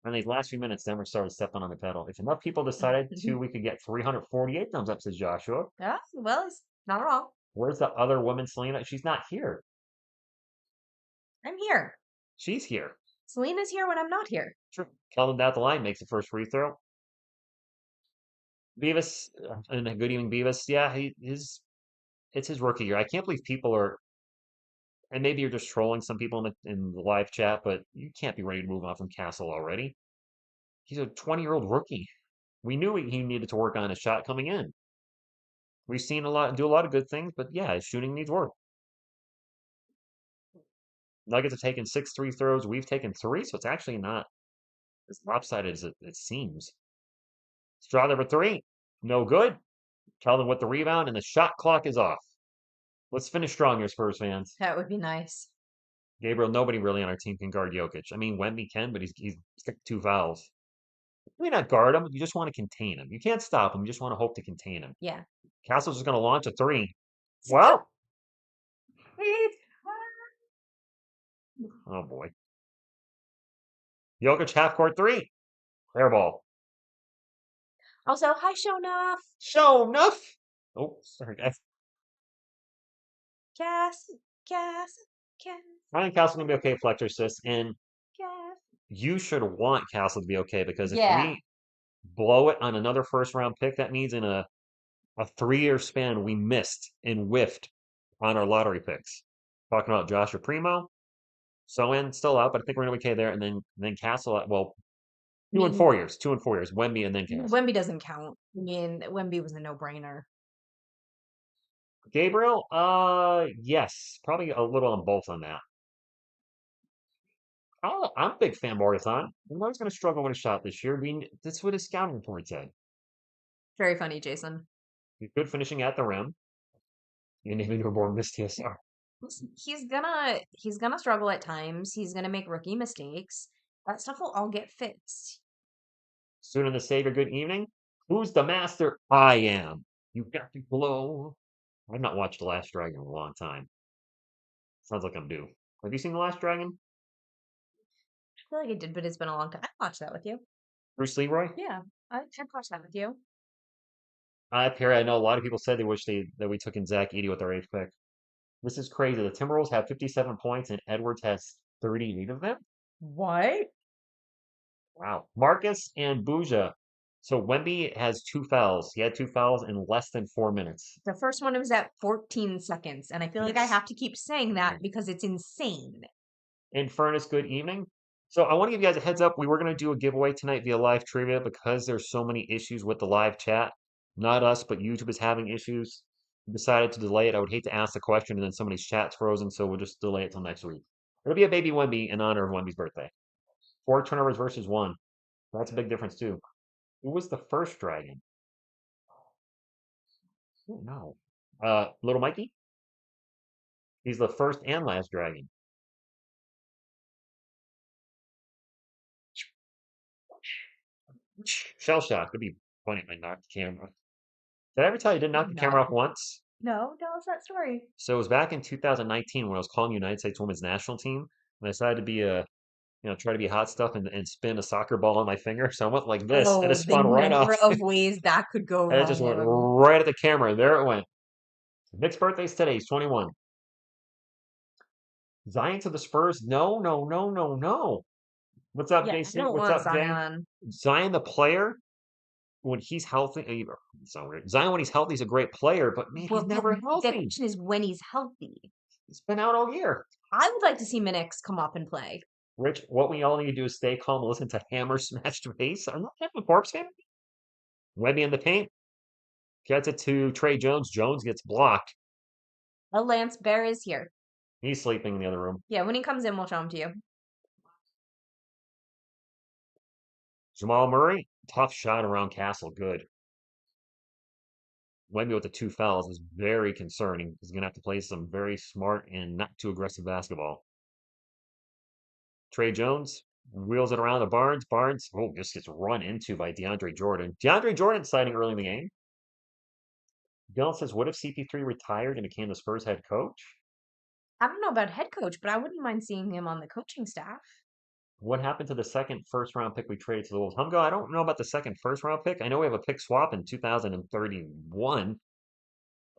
And these last few minutes, Denver started stepping on the pedal. If enough people decided to, we could get 348 thumbs up, says Joshua. Yeah, well, it's not wrong. Where's the other woman, Selena? She's not here. I'm here. She's here. Selena's here when I'm not here. True. Kellen down the line makes the first free throw. Beavis, and good evening, Beavis. Yeah, it's his rookie year. I can't believe people are, and maybe you're just trolling some people in the live chat, but you can't be ready to move on from Castle already. He's a 20-year-old rookie. We knew he needed to work on his shot coming in. We've seen do a lot of good things, but yeah, his shooting needs work. Nuggets have taken 6 free throws. We've taken 3, so it's actually not as lopsided as it seems. Straw number 3, no good. Calvin with the rebound, and the shot clock is off. Let's finish strong here, Spurs fans. That would be nice. Gabriel, nobody really on our team can guard Jokic. I mean, Wemby can, but he's got 2 fouls. You may not guard him. You just want to contain him. You can't stop him. You just want to hope to contain him. Yeah. Castle's just going to launch a 3. Well. Oh, boy. Jokic half-court 3. Air ball. Also, hi, Shonuff. Shonuff. Oh, sorry, guys. Cass. I think Castle's going to be okay, Fletcher, sis. And Cass. you should want Castle to be okay, because if Yeah. we blow it on another first-round pick, that means in a 3-year span we missed and whiffed on our lottery picks. Talking about Joshua Primo. So still out, but I think we're going to be okay there. And then Castle, well, 2 and 4 years. 2 and 4 years. Wemby and then Castle. Wemby doesn't count. I mean, Wemby was a no-brainer. Gabriel, yes. Probably a little on both on that. Oh, I'm a big fan of Marathon. I know he's going to struggle with a shot this year. That's what his scouting report said. Very funny, Jason. He's good finishing at the rim. You name it, born Miss TSR. Listen, he's gonna struggle at times. He's gonna make rookie mistakes. That stuff will all get fixed. Student of the Savior, good evening. Who's the master? I am. You got to glow. I've not watched The Last Dragon in a long time. Sounds like I'm due. Have you seen The Last Dragon? I feel like I did, but it's been a long time. I watched that with you. Bruce Leroy? Yeah, I watched that with you. Perry, I know a lot of people said they wish that we took in Zach Edey with our 8th pick. This is crazy. The Timberwolves have 57 points and Edwards has 38 of them. What? Wow. Marcus and Buja. So Wemby has 2 fouls. He had 2 fouls in less than 4 minutes. The first one was at 14 seconds, and I feel like I Yes. have to keep saying that because it's insane. In Furnace, good evening. So I want to give you guys a heads up. We were going to do a giveaway tonight via live trivia because there's so many issues with the live chat. Not us, but YouTube is having issues. We decided to delay it. I would hate to ask the question and then somebody's chat's frozen, so we'll just delay it till next week. It'll be a baby Wemby in honor of Wemby's birthday. 4 turnovers versus 1. That's a big difference too. Who was the first Dragon? Oh, no. Little Mikey? He's the first and last Dragon. Shell shock. Could be funny if I knocked the camera. Did I ever tell you I did knock the camera off once? No, tell us that story. So it was back in 2019 when I was calling United States Women's National Team, and I decided to be try to be hot stuff and spin a soccer ball on my finger. So I went like this, and it The spun right off. number of ways that could go And it just went wrong. right at the camera. There it went. Nick's birthday's today. He's 21. Zion to the Spurs? No, no, no, no, no. What's up, Yeah, I JC? don't What's want up, Jay? Zion. Zion, the player, when he's healthy, so weird. Zion, when he's healthy, he's a great player, but man, Well, he's never the healthy. question is when he's healthy. He's been out all year. I would like to see Minix come up and play. Rich, what we all need to do is stay calm and listen to Hammer smash the face. I'm not a Corpse fan. Wemby in the paint. Gets it to Trey Jones. Jones gets blocked. Oh, Lance Bear is here. He's sleeping in the other room. Yeah, when he comes in, we'll show him to you. Jamal Murray. Tough shot around Castle. Good. Wemby with the 2 fouls is very concerning. He's going to have to play some very smart and not too aggressive basketball. Trey Jones wheels it around to Barnes. Barnes, just gets run into by DeAndre Jordan. DeAndre Jordan sighting early in the game. Dylan says, what if CP3 retired and became the Spurs head coach? I don't know about head coach, but I wouldn't mind seeing him on the coaching staff. What happened to the second first-round pick we traded to the Wolves? Humgo, I don't know about the second first-round pick. I know we have a pick swap in 2031.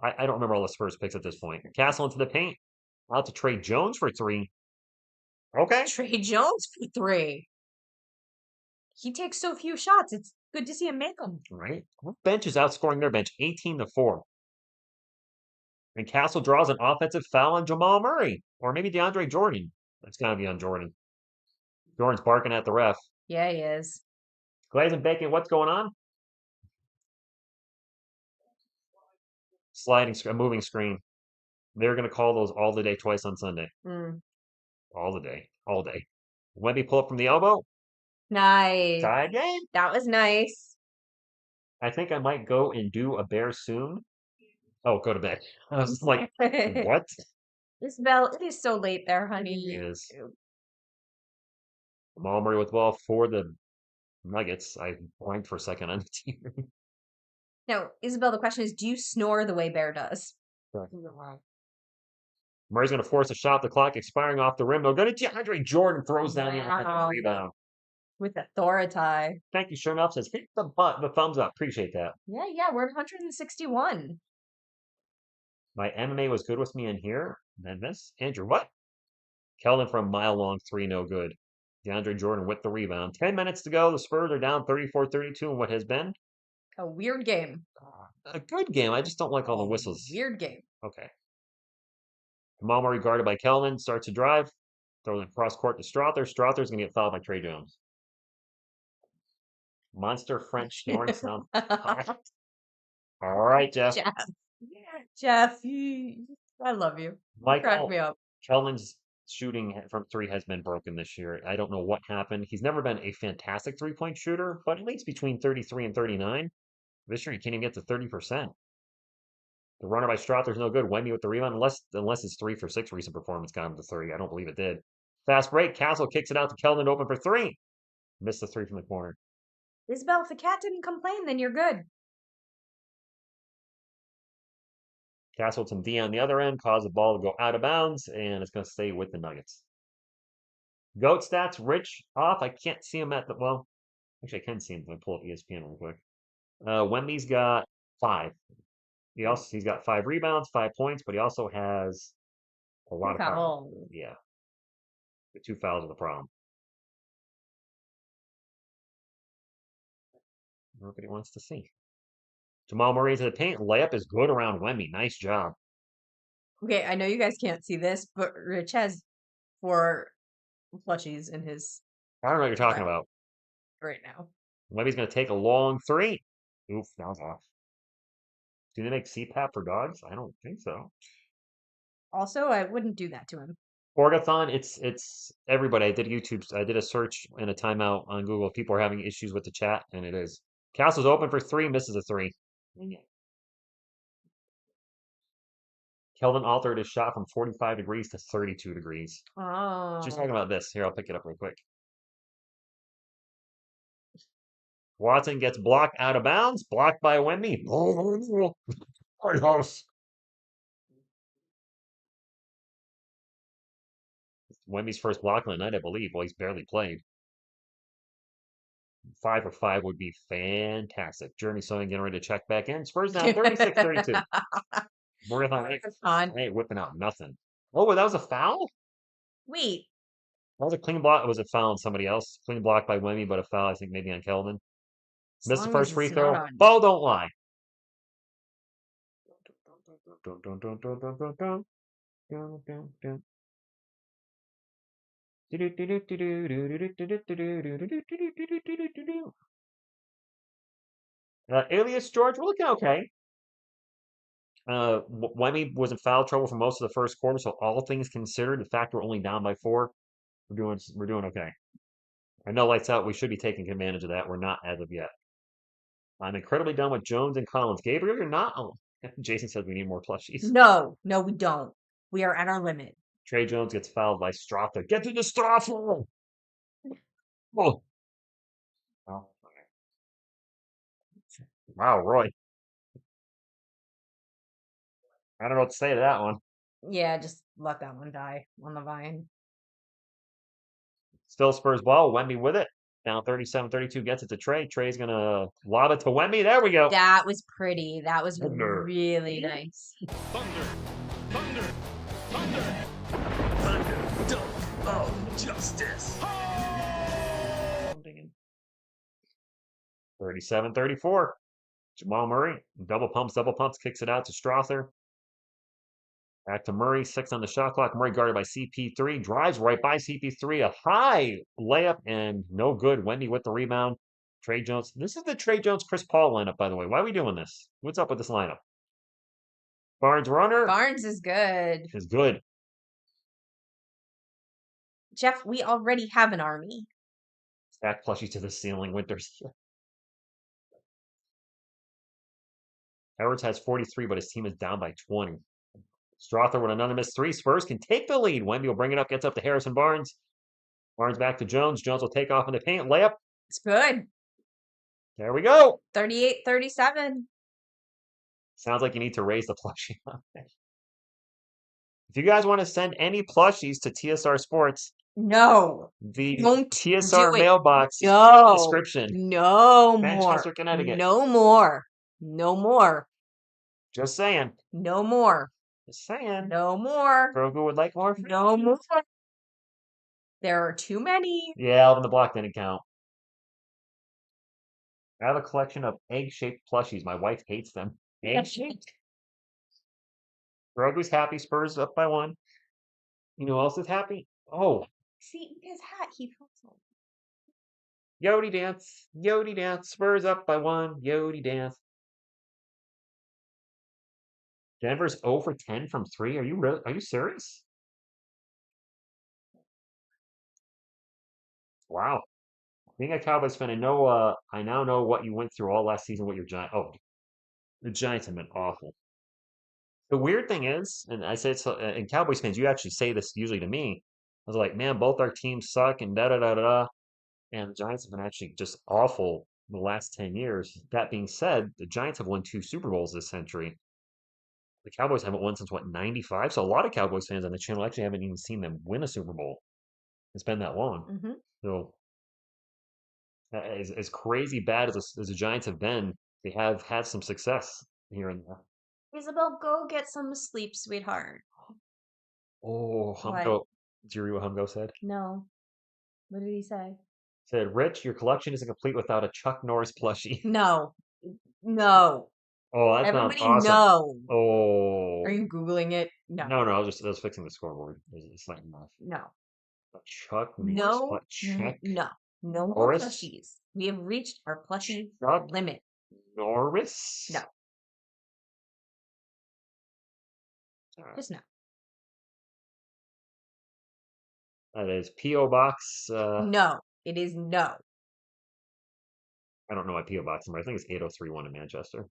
I don't remember all the Spurs picks at this point. Castle into the paint. Out to Trey Jones for 3. Okay. Trey Jones for 3. He takes so few shots. It's good to see him make them. Right. Our bench is outscoring their bench 18-4. And Castle draws an offensive foul on Jamal Murray. Or maybe DeAndre Jordan. That's got to be on Jordan. Jordan's barking at the ref. Yeah, he is. Glaze and Bacon, what's going on? Sliding screen, moving screen. They're going to call those all the day, twice on Sunday. All the day, all day. Wemby pull up from the elbow. Nice. Tied game. That was nice. I think I might go and do a bear soon. Oh, go to bed. I was like, what? Isabel, it is so late there, honey. It is. Jamal Murray with ball for the Nuggets. I blanked for a second on the team. Now, Isabel, the question is, do you snore the way Bear does? Murray's going to force a shot. The clock expiring off the rim. They'll go to DeAndre Jordan. Throws down the Wow. rebound. With authority. Thank you, sure enough. Says, hit the thumbs up. Appreciate that. Yeah, we're at 161. My MMA was good with me in here. Then this. Andrew, what? Keldon from mile long 3, no good. DeAndre Jordan with the rebound. 10 minutes to go. The Spurs are down 34-32 in what has been A weird game. a good game. I just don't like all the whistles. Weird game. Okay. Jamal Murray guarded by Keldon. Starts to drive. Throws it cross court to Strother. Strother's going to get fouled by Trey Jones. Monster French snoring sound. All right, Jeff. Jeff, I love you. Crack Michael me up. Keldon's shooting from three has been broken this year. I don't know what happened. He's never been a fantastic three-point shooter, but at least between 33 and 39. This year, he can't even get to 30%. The runner by Strother's no good. Wemby with the rebound, unless his 3 for 6 recent performance got him to 3. I don't believe it did. Fast break. Castle kicks it out to Keldon open for 3. Missed the 3 from the corner. Isabel, if the cat didn't complain, then you're good. Castleton D on the other end caused the ball to go out of bounds, and it's going to stay with the Nuggets. GOAT stats, Rich off. I can't see him at the, well, actually I can see him. Let me pull up ESPN real quick. Wemby's got 5. He's got 5 rebounds, 5 points, but he also has a lot of fouls. Yeah. The 2 fouls are the problem. Nobody wants to see. Jamal Murray to the paint. Layup is good around Wemby. Nice job. Okay, I know you guys can't see this, but Rich has 4 plushies in his I don't know what you're talking about. right now. Wemby's going to take a long 3. Oof, that was off. Do they make CPAP for dogs? I don't think so. Also, I wouldn't do that to him. Orgathon, it's everybody. I did a search and a timeout on Google. People are having issues with the chat, and it is. Castle's open for 3, misses a 3. Keldon altered his shot from 45 degrees to 32 degrees. Oh. Just talking about this. Here, I'll pick it up real quick. Watson gets blocked out of bounds. Blocked by Wemby. Wemby's first block of the night, I believe. Well, he's barely played. 5 for 5 would be fantastic. Jeremy Sonnen getting ready to check back in. Spurs now 36-32. Morgathon ain't whipping out nothing. Oh, that was a foul? Wait. That was a clean block. It was a foul on somebody else. Clean block by Wemby, but a foul, I think, maybe on Keldon. Missed the first free throw. Ball don't lie. Alias George, we're looking okay. Wemby was in foul trouble for most of the first quarter, so all things considered, the fact we're only down by 4, we're doing okay. I know lights out. We should be taking advantage of that. We're not as of yet. I'm incredibly done with Jones and Collins. Gabriel, you're not. Oh, Jason says we need more plushies. No, we don't. We are at our limit. Trey Jones gets fouled by Strother. Get to the Strother! Oh. Oh. Wow, Roy. I don't know what to say to that one. Yeah, just let that one die on the vine. Still Spurs ball. Wemby with it. Down 37-32. Gets it to Trey. Trey's going to lob it to Wemby. There we go. That was pretty. That was really nice. Thunder. Dome of justice. 37-34. Jamal Murray. Double pumps, kicks it out to Strother. Back to Murray, 6 on the shot clock. Murray guarded by CP3, drives right by CP3, a high layup, and no good. Wemby with the rebound. Trey Jones. This is the Trey Jones Chris Paul lineup, by the way. Why are we doing this? What's up with this lineup? Barnes runner. Barnes is good. Is good. Jeff, we already have an army. Stack plushie to the ceiling. Winters. Edwards has 43, but his team is down by 20. Strother with another missed 3. Spurs can take the lead. Wemby will bring it up, gets up to Harrison Barnes. Barnes back to Jones. Jones will take off in the paint. Layup. It's good. There we go. 38-37. Sounds like you need to raise the plushie. If you guys want to send any plushies to TSR Sports, no, the don't TSR mailbox description. No more. Manchester, Connecticut. No more. No more. Just saying. No more. Just saying. No more. Grogu would like more. No more. There are too many. Yeah, Alvin the Block didn't count. I have a collection of egg-shaped plushies. My wife hates them. Egg-shaped? Grogu's happy. Spurs up by 1. You know who else is happy? Oh. See, his hat, he feels so. Yodi dance. Yodi dance. Spurs up by 1. Yodi dance. Denver's 0 for 10 from 3. Are you serious? Wow. Being a Cowboys fan, I now know what you went through all last season. What your Giant? Oh, the Giants have been awful. The weird thing is, and I say it's and Cowboys fans, you actually say this usually to me. I was like, man, both our teams suck and da da da da. Da. And the Giants have been actually just awful the last 10 years. That being said, the Giants have won 2 Super Bowls this century. The Cowboys haven't won since what, 95? So a lot of Cowboys fans on the channel actually haven't even seen them win a Super Bowl. It's been that long. Mm-hmm. So as crazy bad as the Giants have been, they have had some success here and there. Isabel, go get some sleep, sweetheart. Oh, What? Humgo. Did you read what Humgo said? No. What did he say? Said, Rich, your collection isn't complete without a Chuck Norris plushie. No. No. Oh, that sounds Everybody awesome. no. Oh. Are you Googling it? No. No, I was fixing the scoreboard. It's not enough. No. A Chuck Norris No. check No. No more Norris? plushies. We have reached our plushie Chuck limit. Norris? No. Uh, Just no. That is P.O. Box. No. It is no. I don't know my P.O. Box number. I think it's 8031 in Manchester.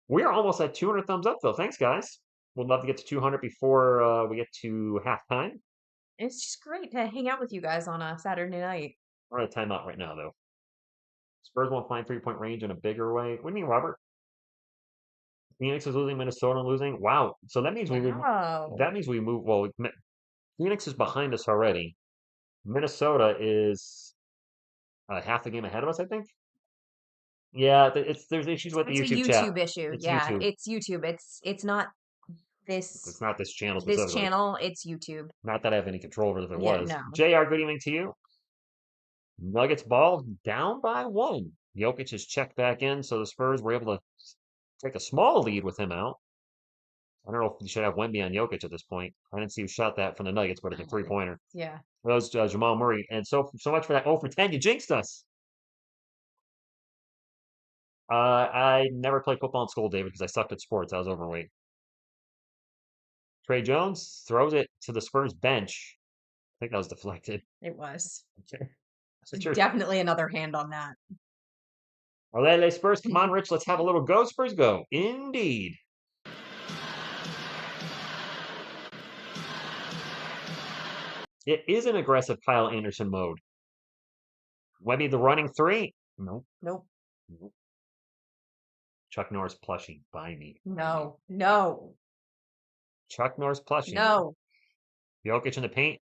We are almost at 200 thumbs up, though. Thanks, guys. We'd love to get to 200 before we get to halftime. It's just great to hang out with you guys on a Saturday night. We're at a timeout right now, though. Spurs won't find 3-point range in a bigger way. What do you mean, Robert? Phoenix is losing, Minnesota losing. Wow. So that means Wow. we move. Well, Phoenix is behind us already. Minnesota is half a game ahead of us, I think. Yeah, there's issues with the It's a YouTube chat. YouTube issue. It's Yeah, YouTube. it's YouTube. It's not It's this not this channel this specifically. channel. It's YouTube. Not that I have any control over it if it Yeah, was. no. JR, good evening to you. Nuggets ball down by 1. Jokic is checked back in, so the Spurs were able to take a small lead with him out. I don't know if you should have Wemby on Jokic at this point. I didn't see who shot that from the Nuggets, but it's a 3-pointer. Yeah. That was Jamal Murray. And so much for that 0 for 10. You jinxed us. I never played football in school, David, because I sucked at sports. I was overweight. Trey Jones throws it to the Spurs bench. I think that was deflected. It was. Okay. Definitely another hand on that. Olele Spurs, come on, Rich, let's have a little go. Spurs go. Indeed. It is an aggressive Kyle Anderson mode. Wemby the running 3? Nope. Nope. Chuck Norris plushie. Buy me. No. No. Chuck Norris plushie. No. Jokic in the paint.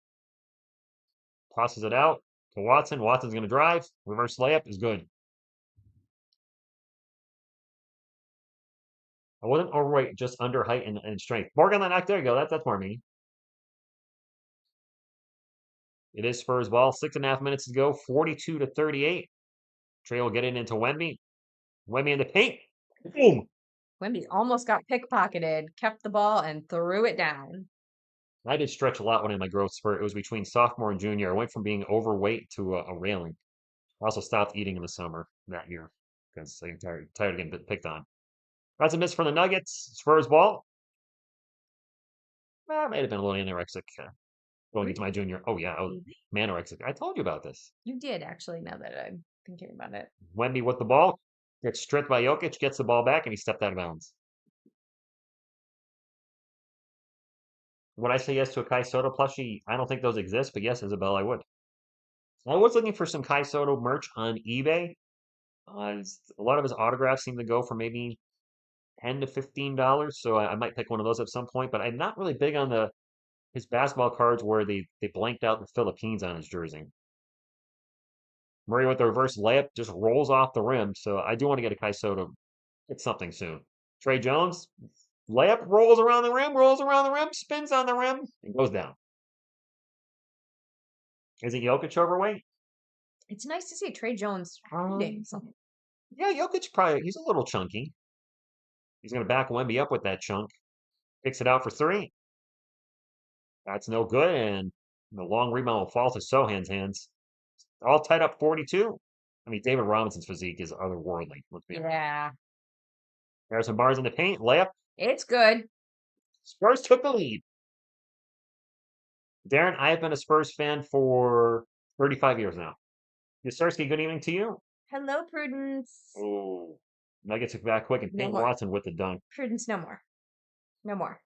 Tosses it out to Watson. Watson's going to drive. Reverse layup is good. I wasn't overweight, just under height and strength. Morgan Lennox, there you go. That's more me. It is Spurs ball. 6.5 minutes to go. 42-38. Trey will get it into Wemby. Wemby in the paint. Boom. Wemby almost got pickpocketed, kept the ball, and threw it down. I did stretch a lot when in my growth spurt. It was between sophomore and junior. I went from being overweight to a railing. I also stopped eating in the summer that year because I'm tired of getting picked on. That's a miss from the Nuggets. Spurs ball. Well, I might have been a little anorexic going into my junior. Oh, yeah. I was manorexic. I told you about this. You did, actually, now that I'm thinking about it. Wemby with the ball. Gets stripped by Jokic. Gets the ball back, and he stepped out of bounds. Would I say yes to a Kai Soto plushie? I don't think those exist, but yes, Isabel, I would. I was looking for some Kai Soto merch on eBay. A lot of his autographs seem to go for maybe $10 to $15, so I might pick one of those at some point. But I'm not really big on his basketball cards where they blanked out the Philippines on his jersey. Murray with the reverse layup just rolls off the rim, so I do want to get a Kai Soto. Get something soon. Trey Jones, layup, rolls around the rim, spins on the rim, and goes down. Is it Jokic overweight? It's nice to see Trey Jones doing something. Yeah, Jokic he's a little chunky. He's going to back Wemby up with that chunk. Kicks it out for 3. That's no good, and the long rebound will fall to Sohan's hands. All tied up 42. I mean, David Robinson's physique is otherworldly. Let's be honest. Yeah. Harrison Barnes in the paint. Layup. It's good. Spurs took the lead. Darren, I have been a Spurs fan for 35 years now. Yasarski, good evening to you. Hello, Prudence. Oh, Nuggets took back quick, and No Peyton more. Watson with the dunk. Prudence, no more. No more.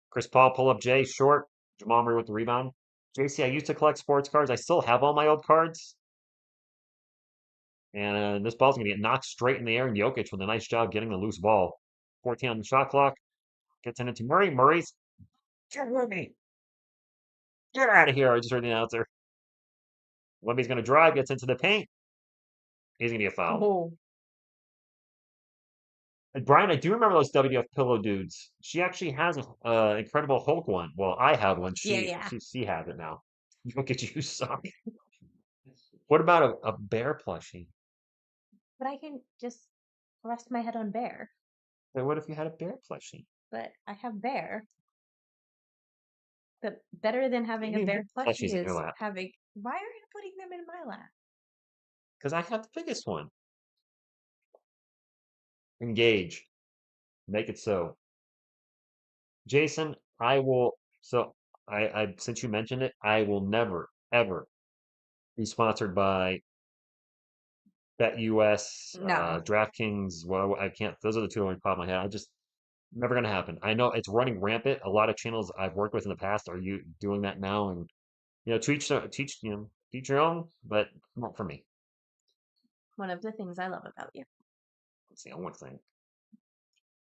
Chris Paul pull up Jay short. Jamal Murray with the rebound. JC, I used to collect sports cards. I still have all my old cards. And this ball's going to get knocked straight in the air, and Jokic with a nice job getting the loose ball. 14 on the shot clock. Gets it into Murray. Murray's, get with me. Get out of here. I just heard the announcer. Wemby's going to drive, gets into the paint. He's going to get fouled. Oh, And Brian, I do remember those WWF pillow dudes. She actually has an Incredible Hulk one. Well, I have one. yeah. She has it now. Jokic, you suck. What about a bear plushie? But I can just rest my head on Bear. But what if you had a bear plushie? But I have Bear. But better than having a You Bear have plushies plushie in your is lap. having. Why are you putting them in my lap? Because I have the biggest one. Engage. Make it so. Jason, I will. So I since you mentioned it, I will never ever be sponsored by BetUS, No. DraftKings. Well, I can't. Those are the two on the top of my head. I just never gonna happen. I know it's running rampant. A lot of channels I've worked with in the past are you doing that now, and teach teach your own, but not for me. One of the things I love about you. That's the only thing.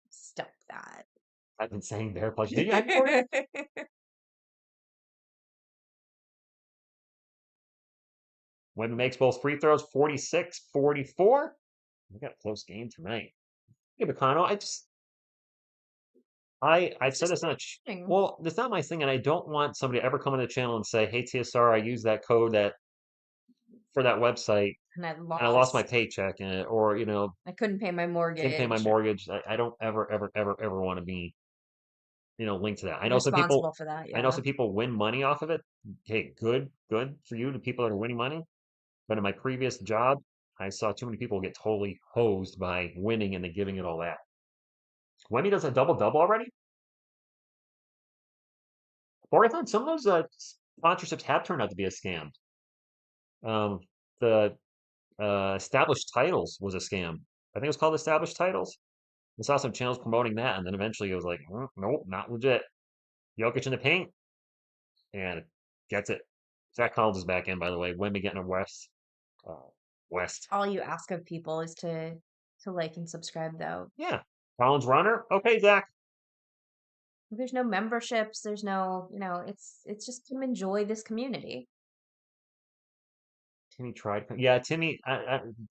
Stop that. I've been saying bear plushie. Did you have it? When makes both free throws, 46-44. We got a close game tonight. Hey, Bacano, I've said just this not thing. well, that's not my thing, and I don't want somebody to ever come on the channel and say, "Hey TSR, I used that code that for that website And I and I lost my lost. paycheck in it," or I couldn't pay my mortgage. can't pay my mortgage. I don't ever want to be linked to that. I know some responsible people. for that. I know Yeah. some people win money off of it. Hey, good for you, the people that are winning money. But in my previous job, I saw too many people get totally hosed by winning and then giving it all that. Wemby does a double-double already? Or I thought some of those sponsorships have turned out to be a scam. The established titles was a scam. I think it was called established titles. I saw some channels promoting that, and then eventually it was like, nope, not legit. Jokic in the paint, and gets it. Zach Collins is back in, by the way. Wemby getting a uh, West. All you ask of people is to like and subscribe, though. Yeah. Collins runner. Okay, Zach. There's no memberships. There's no, it's just to enjoy this community. Timmy tried. Yeah, Timmy.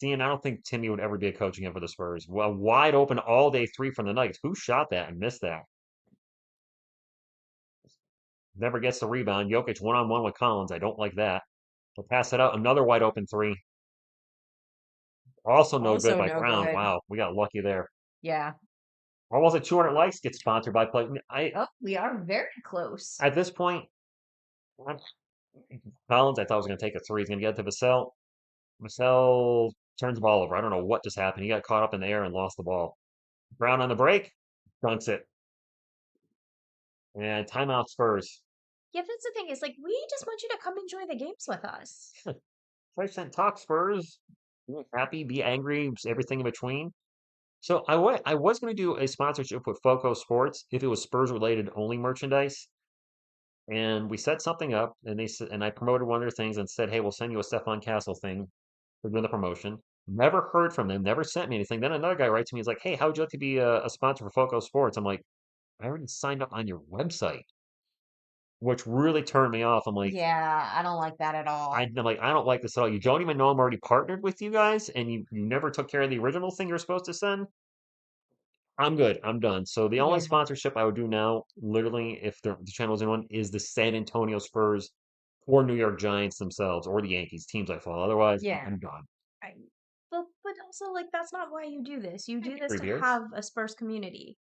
Dean, I don't think Timmy would ever be a coaching him for the Spurs. Well, wide open all day three from the Nuggets. Who shot that and missed that? Never gets the rebound. Jokic one-on-one with Collins. I don't like that. He'll pass it out. Another wide open three. Also no good Also by no Brown. good. Wow, we got lucky there. Yeah. Almost at 200 likes. Gets sponsored by Play. Oh, we are very close. At this point, Collins, I thought was going to take a three. He's going to get to Vassell. Vassell turns the ball over. I don't know what just happened. He got caught up in the air and lost the ball. Brown on the break, dunks it. And timeout Spurs. Yeah, that's the thing. Is like we just want you to come enjoy the games with us. 5 cent talk Spurs. Be happy, be angry, everything in between. So I was going to do a sponsorship with Foco Sports if it was Spurs related only merchandise. And we set something up, and I promoted one of their things and said, "Hey, we'll send you a Stephon Castle thing for doing the promotion." Never heard from them, never sent me anything. Then another guy writes to me, he's like, "Hey, how would you like to be a sponsor for Foco Sports?" I'm like, "I already signed up on your website," which really turned me off. I'm like, Yeah, I don't like that at all. I'm like, I don't like this at all. You don't even know I'm already partnered with you guys, and you never took care of the original thing you're supposed to send. I'm good. I'm done. So the only Yeah. sponsorship I would do now, literally, if the channel's in one, is the San Antonio Spurs or New York Giants themselves or the Yankees teams I follow. Otherwise, Yeah. I'm done. But also, like, that's not why you do this. You do this 3 to beers. have a Spurs community.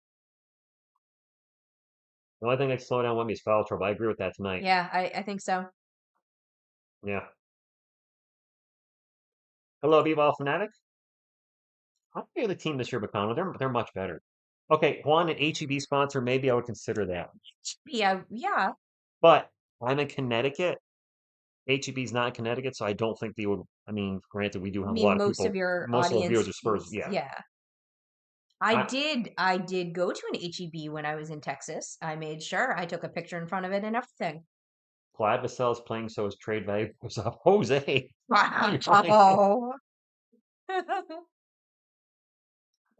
The only thing that can slow down Wemby is foul trouble. I agree with that tonight. Yeah, I think so. Yeah. Hello, Viva Fanatic. I'll be the team this year, Bacano. They're much better. Okay, Juan, an HEB sponsor, maybe I would consider that. Yeah. But I'm in Connecticut. HEB's not in Connecticut, so I don't think they would. I mean, granted, we do I have a mean, lot of most people. of your Most of our audience viewers are Spurs. is, Yeah. yeah. I, I did go to an HEB when I was in Texas. I made sure I took a picture in front of it and everything. Vlad Vassell's playing, so his trade value goes up. Jose. Wow.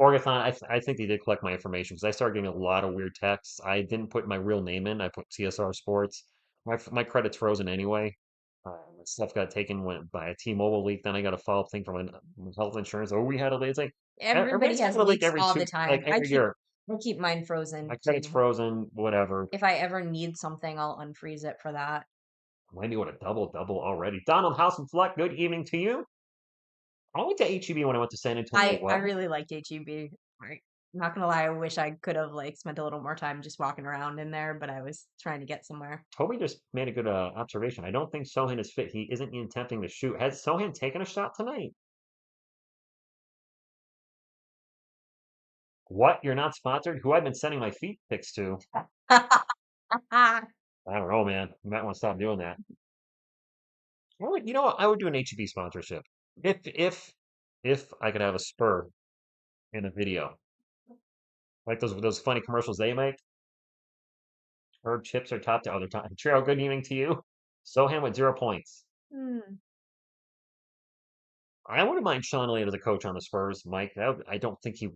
Orgathon, I think they did collect my information because I started getting a lot of weird texts. I didn't put my real name in. I put TSR Sports. My credit's frozen anyway. My stuff got taken by a T-Mobile leak. Then I got a follow-up thing from my health insurance. Oh, we had a leak. It's like Everybody everybody's has having a leak leaks every all the two, like time. every year. I keep mine My frozen credit's too. frozen. Whatever. If I ever need something, I'll unfreeze it for that. Wendy with a double already. Donald House and Fleck. Good evening to you. I went to HEB when I went to San Antonio. I really liked HEB. I'm not gonna lie, I wish I could have like spent a little more time just walking around in there, but I was trying to get somewhere. Toby just made a good observation. I don't think Sohan is fit. He isn't even attempting to shoot. Has Sohan taken a shot tonight? What? You're not sponsored? Who I've been sending my feet pics to? I don't know, man. You might want to stop doing that. You know what? I would do an HEB sponsorship if I could have a Spur in a video, like those funny commercials they make. Herb chips are top to other time. Cheryl, good evening to you. Sohan with 0 points. Hmm. I wouldn't mind Sean Elliott as a coach on the Spurs, Mike. I don't think he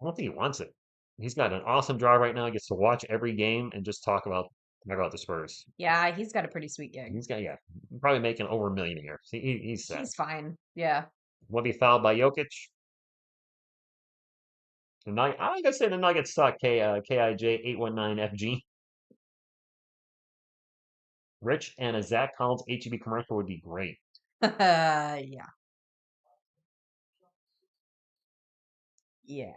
wants it. He's got an awesome job right now. He gets to watch every game and just talk about the Spurs. Yeah, he's got a pretty sweet gig. He's got probably making over $1 million a year. See, he's set. He's fine. Yeah. Will be fouled by Jokic. I'm gonna say the Nuggets suck. KIJ819FG. Rich and a Zach Collins HEB commercial would be great. Yeah. Yeah.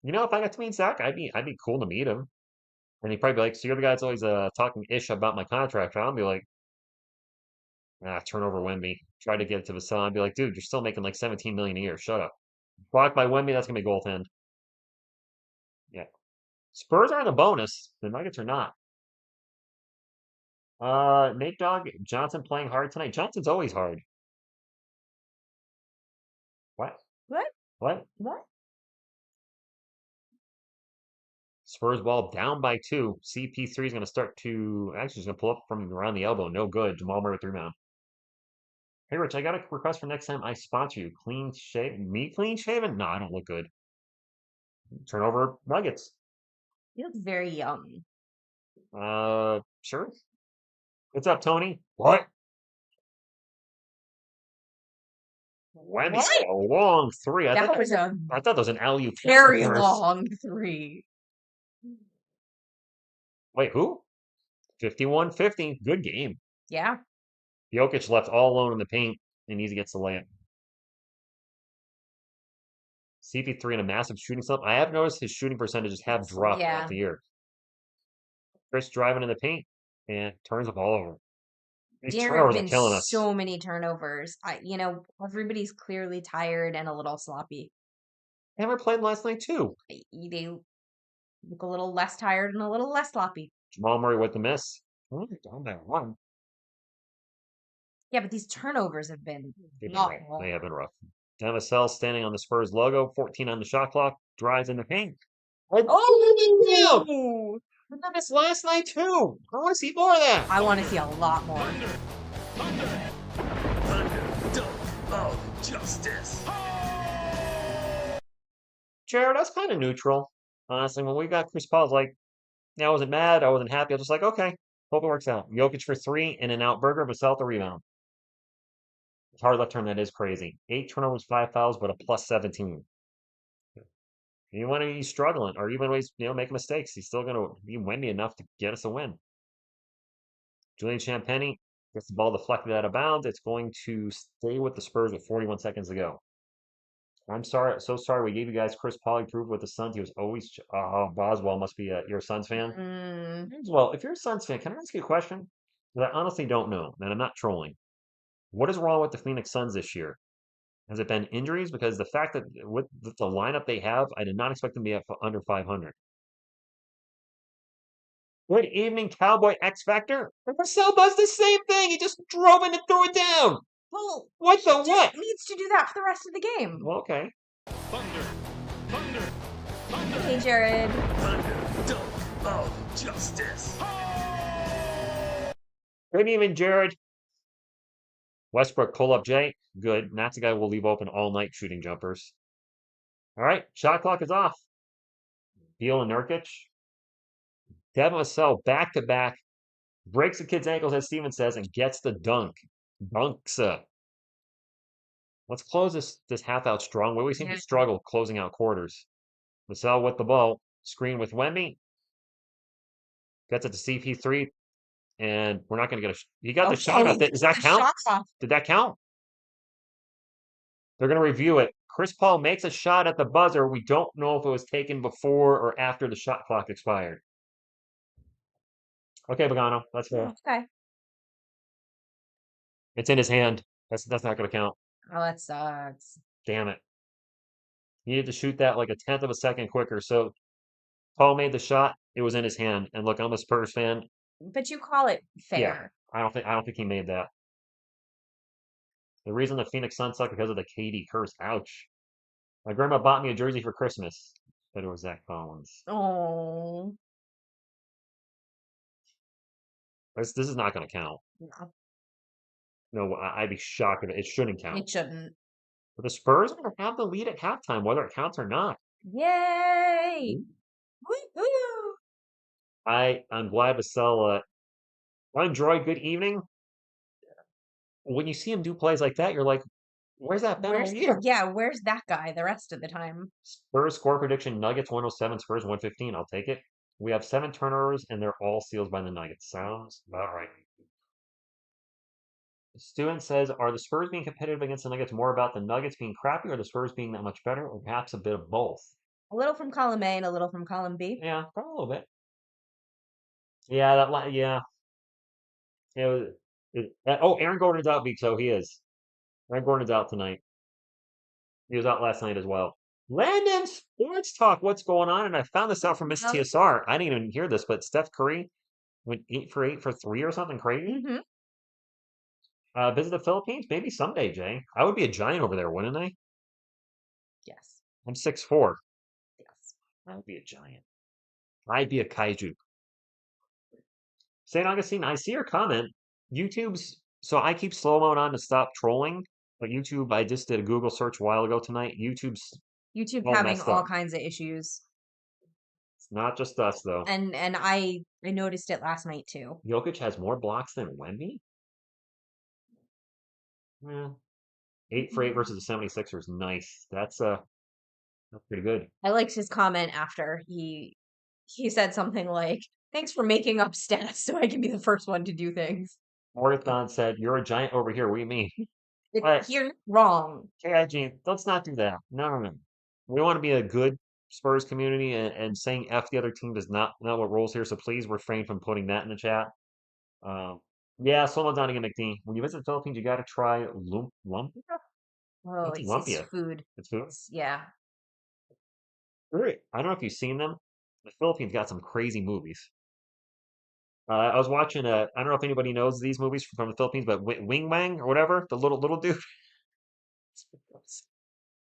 You know, if I got to meet Zach, I'd be cool to meet him. And he'd probably be like, "So you're the guy that's always talking ish about my contract." I'll be like, turnover Wemby. Try to get it to Vassell. I'd be like, "Dude, you're still making like 17 million a year. Shut up." Blocked by Wemby, that's gonna be goaltend. Yeah. Spurs are in the bonus. The Nuggets are not. Nate Dogg Johnson playing hard tonight. Johnson's always hard. What? What? What? What? Spurs ball down by 2. CP3 is going to start to actually he's going to pull up from around the elbow. No good. Jamal Murray with the rebound. Hey Rich, I got a request for next time I sponsor you. Clean shave, me clean shaven? No, I don't look good. Turnover Nuggets. He looks very young. Sure. What's up, Tony? What? Wemby, What? a long three. I That was a thought that was an alley-oop. very long three. Wait, who? 51-50. Good game. Yeah. Jokic left all alone in the paint, and easy gets the layup. CP3 in a massive shooting slump. I have noticed his shooting percentages have dropped throughout the year. Chris driving in the paint and turns the ball over. These There turnovers have are been killing us. so many turnovers. Everybody's clearly tired and a little sloppy. And we played last night too. They look a little less tired and a little less sloppy. Jamal Murray with the miss. Oh, down by 1. Yeah, but these turnovers have been They awful. have been rough. Vassell standing on the Spurs logo, 14 on the shot clock, drives in the paint. Oh! We did this last night too. I want to see more of that. I want to see a lot more. Underdog of justice. Jared, that's kind of neutral. Honestly, when we got Chris Paul, I was like, I wasn't mad. I wasn't happy. I was just like, okay, hope it works out. Jokic for 3, in and out burger, Vassell the rebound. Hard left turn, that is crazy. 8 turnovers, 5 fouls, but a plus 17. Even when he's struggling, or even when he's making mistakes, he's still going to be windy enough to get us a win. Julian Champagny gets the ball deflected out of bounds. It's going to stay with the Spurs with 41 seconds to go. I'm sorry, so sorry we gave you guys Chris Paul. He proved with the Suns he was always. Boswell must be you're a Suns fan. Well, if you're a Suns fan, can I ask you a question? Because I honestly don't know, and I'm not trolling. What is wrong with the Phoenix Suns this year? Has it been injuries? Because the fact that with the lineup they have, I did not expect them to be under 500. Good evening, Cowboy X Factor. Marcel does the same thing. He just drove in and threw it down. Well, What he the just what? needs to do that for the rest of the game. Well, okay. Thunder, thunder, thunder, Hey, Jared. thunder, dunk of justice. Good evening, Jared. Westbrook pull up Jay. Good. And that's a guy we'll leave open all night shooting jumpers. All right. Shot clock is off. Beal and Nurkic. Devin Vassell back to back. Breaks the kid's ankles, as Steven says, and gets the dunk. Dunks. Let's close this half out strong. We always seem to struggle closing out quarters. Vassell with the ball. Screen with Wemby. Gets it to CP3. And we're not going to get he got the shot off. Does that count? Did that count? They're going to review it. Chris Paul makes a shot at the buzzer. We don't know if it was taken before or after the shot clock expired. Okay, Pagano, let's go. Okay. It's in his hand. That's not going to count. Oh, that sucks. Damn it. He needed to shoot that like a tenth of a second quicker. So Paul made the shot. It was in his hand. And look, I'm a Spurs fan. But you call it fair. Yeah, I don't think he made that. The reason the Phoenix Suns suck because of the KD curse. Ouch. My grandma bought me a jersey for Christmas. But it was Zach Collins. Oh. This is not going to count. No, I'd be shocked if it shouldn't count. It shouldn't. But the Spurs are going to have the lead at halftime, whether it counts or not. Yay! Woo-hoo! I'm glad Vassell. Android, good evening. When you see him do plays like that, you're like, where's that been all year? Yeah, where's that guy the rest of the time? Spurs score prediction, Nuggets 107, Spurs 115. I'll take it. We have 7 turnovers, and they're all steals by the Nuggets. Sounds about right. The student says, are the Spurs being competitive against the Nuggets more about the Nuggets being crappy or the Spurs being that much better, or perhaps a bit of both? A little from column A and a little from column B. Yeah, probably a little bit. Yeah, yeah. Aaron Gordon's out, Beak, so he is. Aaron Gordon's out tonight. He was out last night as well. Landon Sports Talk, what's going on? And I found this out from Miss TSR. I didn't even hear this, but Steph Curry went 8 for 8 for 3 or something crazy. Visit the Philippines? Maybe someday, Jay. I would be a giant over there, wouldn't I? Yes. I'm 6'4". Yes. I would be a giant. I'd be a kaiju. St. Augustine, I see your comment. So I keep slow mode on to stop trolling, but YouTube, I just did a Google search a while ago tonight. YouTube having all kinds of issues. It's not just us though. And I noticed it last night too. Jokic has more blocks than Wemby? Yeah. 8 for 8 versus the 76ers. Nice. That's pretty good. I liked his comment after he said something like, thanks for making up stats so I can be the first one to do things. Morgathon said, you're a giant over here. What do you mean? You're wrong. KIG, let's not do that. No. We want to be a good Spurs community, and saying F the other team is not what rolls here, so please refrain from putting that in the chat. Yeah, Solo Donegan McD. When you visit the Philippines, you got to try lumpia. Oh, it's food. It's food? Yeah. Great. I don't know if you've seen them. The Philippines got some crazy movies. I was watching I don't know if anybody knows these movies from the Philippines, but Wing Wang or whatever, the little dude.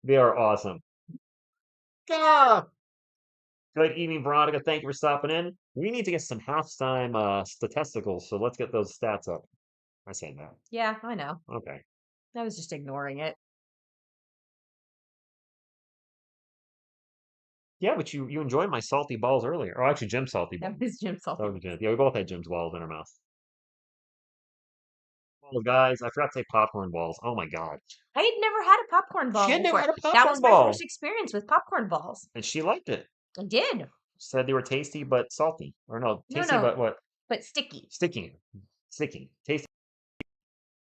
They are awesome. Ah! Good evening, Veronica. Thank you for stopping in. We need to get some halftime statisticals, so let's get those stats up. I said that. Yeah, I know. Okay. I was just ignoring it. Yeah, but you enjoyed my salty balls earlier. Oh, actually, Jim's salty balls. That was Jim's salty. That was Jim. Yeah, we both had Jim's balls in our mouth. Oh, guys, I forgot to say popcorn balls. Oh my god. I had never had a popcorn ball. She had never had a popcorn ball. That was ball. my first experience with popcorn balls. And she liked it. I did. Said they were tasty but salty. Or no, tasty but what? But sticky. Sticky. Tasty.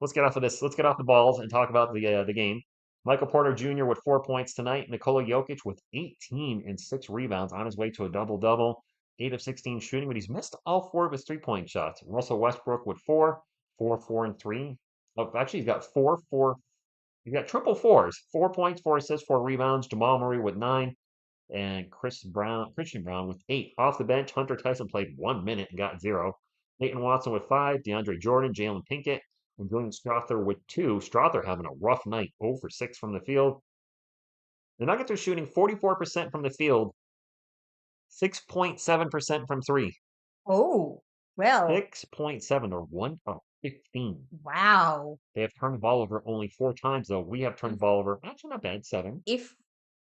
Let's get off of this. Let's get off the balls and talk about the game. Michael Porter Jr. with 4 points tonight. Nikola Jokic with 18 and 6 rebounds on his way to a double-double. 8 of 16 shooting, but he's missed all 4 of his 3-point shots. Russell Westbrook with 4, and 3. Oh, actually, he's got 4. He's got triple fours. 4 points, 4 assists, 4 rebounds. Jamal Murray with 9. And Christian Brown with 8. Off the bench, Hunter Tyson played 1 minute and got 0. Peyton Watson with 5. DeAndre Jordan, Jalen Pinkett, and Julian Strother with 2. Strother having a rough night, 0 for 6 from the field. The Nuggets are shooting 44% from the field, 6.7% from 3. Oh, well, 6.7 or 1 of 15. wow. They have turned the ball over only 4 times, though. We have turned the ball over, actually not bad, 7. If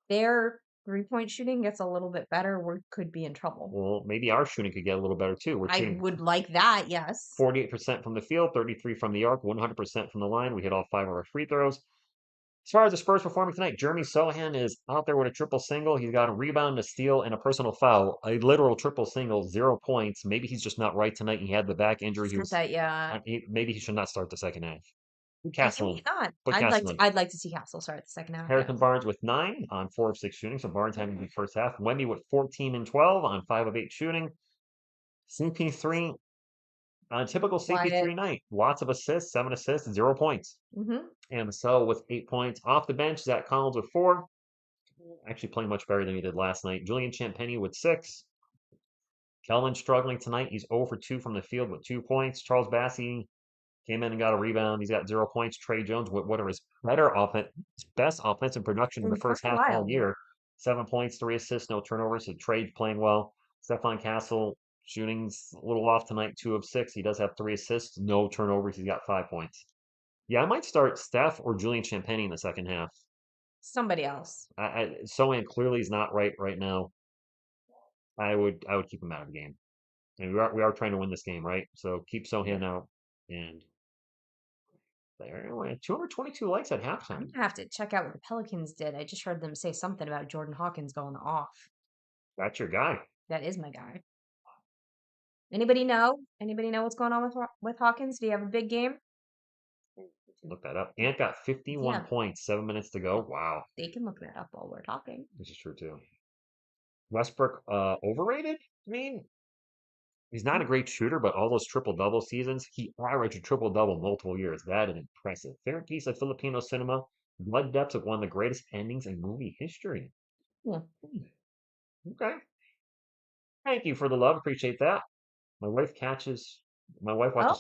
their 3-point shooting gets a little bit better, we could be in trouble. Well, maybe our shooting could get a little better, too. We're I shooting would like that, yes. 48% from the field, 33 from the arc, 100% from the line. We hit all 5 of our free throws. As far as the Spurs performing tonight, Jeremy Sohan is out there with a triple single. He's got a rebound, a steal, and a personal foul. A literal triple single, 0 points. Maybe he's just not right tonight. He had the back injury. Just that, yeah. Maybe he should not start the second half. Put Why Castle can't in. we not? Put Castle in. I'd like to see Castle start the second half. Harrison Yeah. Barnes with 9 on 4 of 6 shooting. So Barnes having the first half. Wemby with 14 and 12 on 5 of 8 shooting. CP3 on typical CP3 night. Lots of assists, 7 assists, 0 points. Mm-hmm. And Vassell with 8 points. Off the bench, Zach Collins with 4. Actually playing much better than he did last night. Julian Champagny with 6. Kelvin struggling tonight. He's 0 for 2 from the field with 2 points. Charles Bassey came in and got a rebound. He's got 0 points. Trey Jones with what are his best offensive production in the first half all year. 7 points, 3 assists, no turnovers. So Trey's playing well. Stephon Castle shooting's a little off tonight, 2 of 6. He does have 3 assists, no turnovers. He's got 5 points. Yeah, I might start Steph or Julian Champagny in the second half. Somebody else. Sohan clearly is not right now. I would keep him out of the game. And we are trying to win this game, right? So keep Sohan out. And there, 222 likes at I'm halftime. gonna have to check out what the Pelicans did. I just heard them say something about Jordan Hawkins going off. That's your guy. That is my guy. Anybody know? Anybody know what's going on with Hawkins? Do you have a big game? Look that up. Ant got 51 points, 7 minutes to go. Wow. They can look that up while we're talking. This is true too. Westbrook, overrated? I mean, he's not a great shooter, but all those triple-double seasons, he averaged a triple-double multiple years. That is impressive. Favorite piece of Filipino cinema, Blood Depths of one of the greatest endings in movie history. Yeah. Okay. Thank you for the love. Appreciate that. My wife watches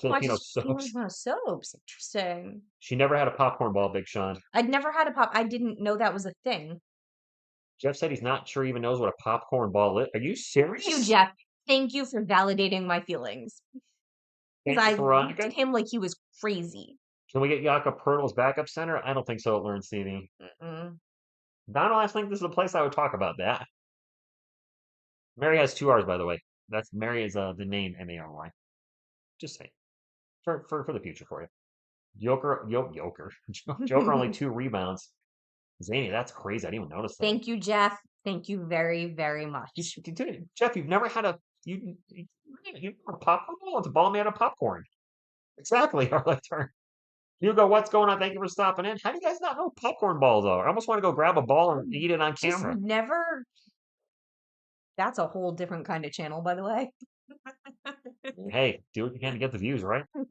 Filipino soaps. Filipino soaps. Interesting. She never had a popcorn ball, Big Sean. I'd never had I didn't know that was a thing. Jeff said he's not sure he even knows what a popcorn ball is. Are you serious? Thank you, Jeff. Thank you for validating my feelings. Because I looked at him like he was crazy. Can we get Jakob Pertl's backup center? I don't think so at Lawrence TV. Donald, I think this is a place I would talk about that. Mary has 2 R's, by the way. That's Mary is the name Mary. Just saying. For the future for you. Joker only 2 rebounds. Zany, that's crazy. I didn't even notice that. Thank you, Jeff. Thank you very, very much. Jeff, you've never had a popcorn ball? It's a ball made of popcorn. Exactly. Our left turn. Hugo, what's going on? Thank you for stopping in. How do you guys not know what popcorn balls are? I almost want to go grab a ball and eat it on camera. Just never. That's a whole different kind of channel, by the way. Hey, do what you can to get the views, right? No,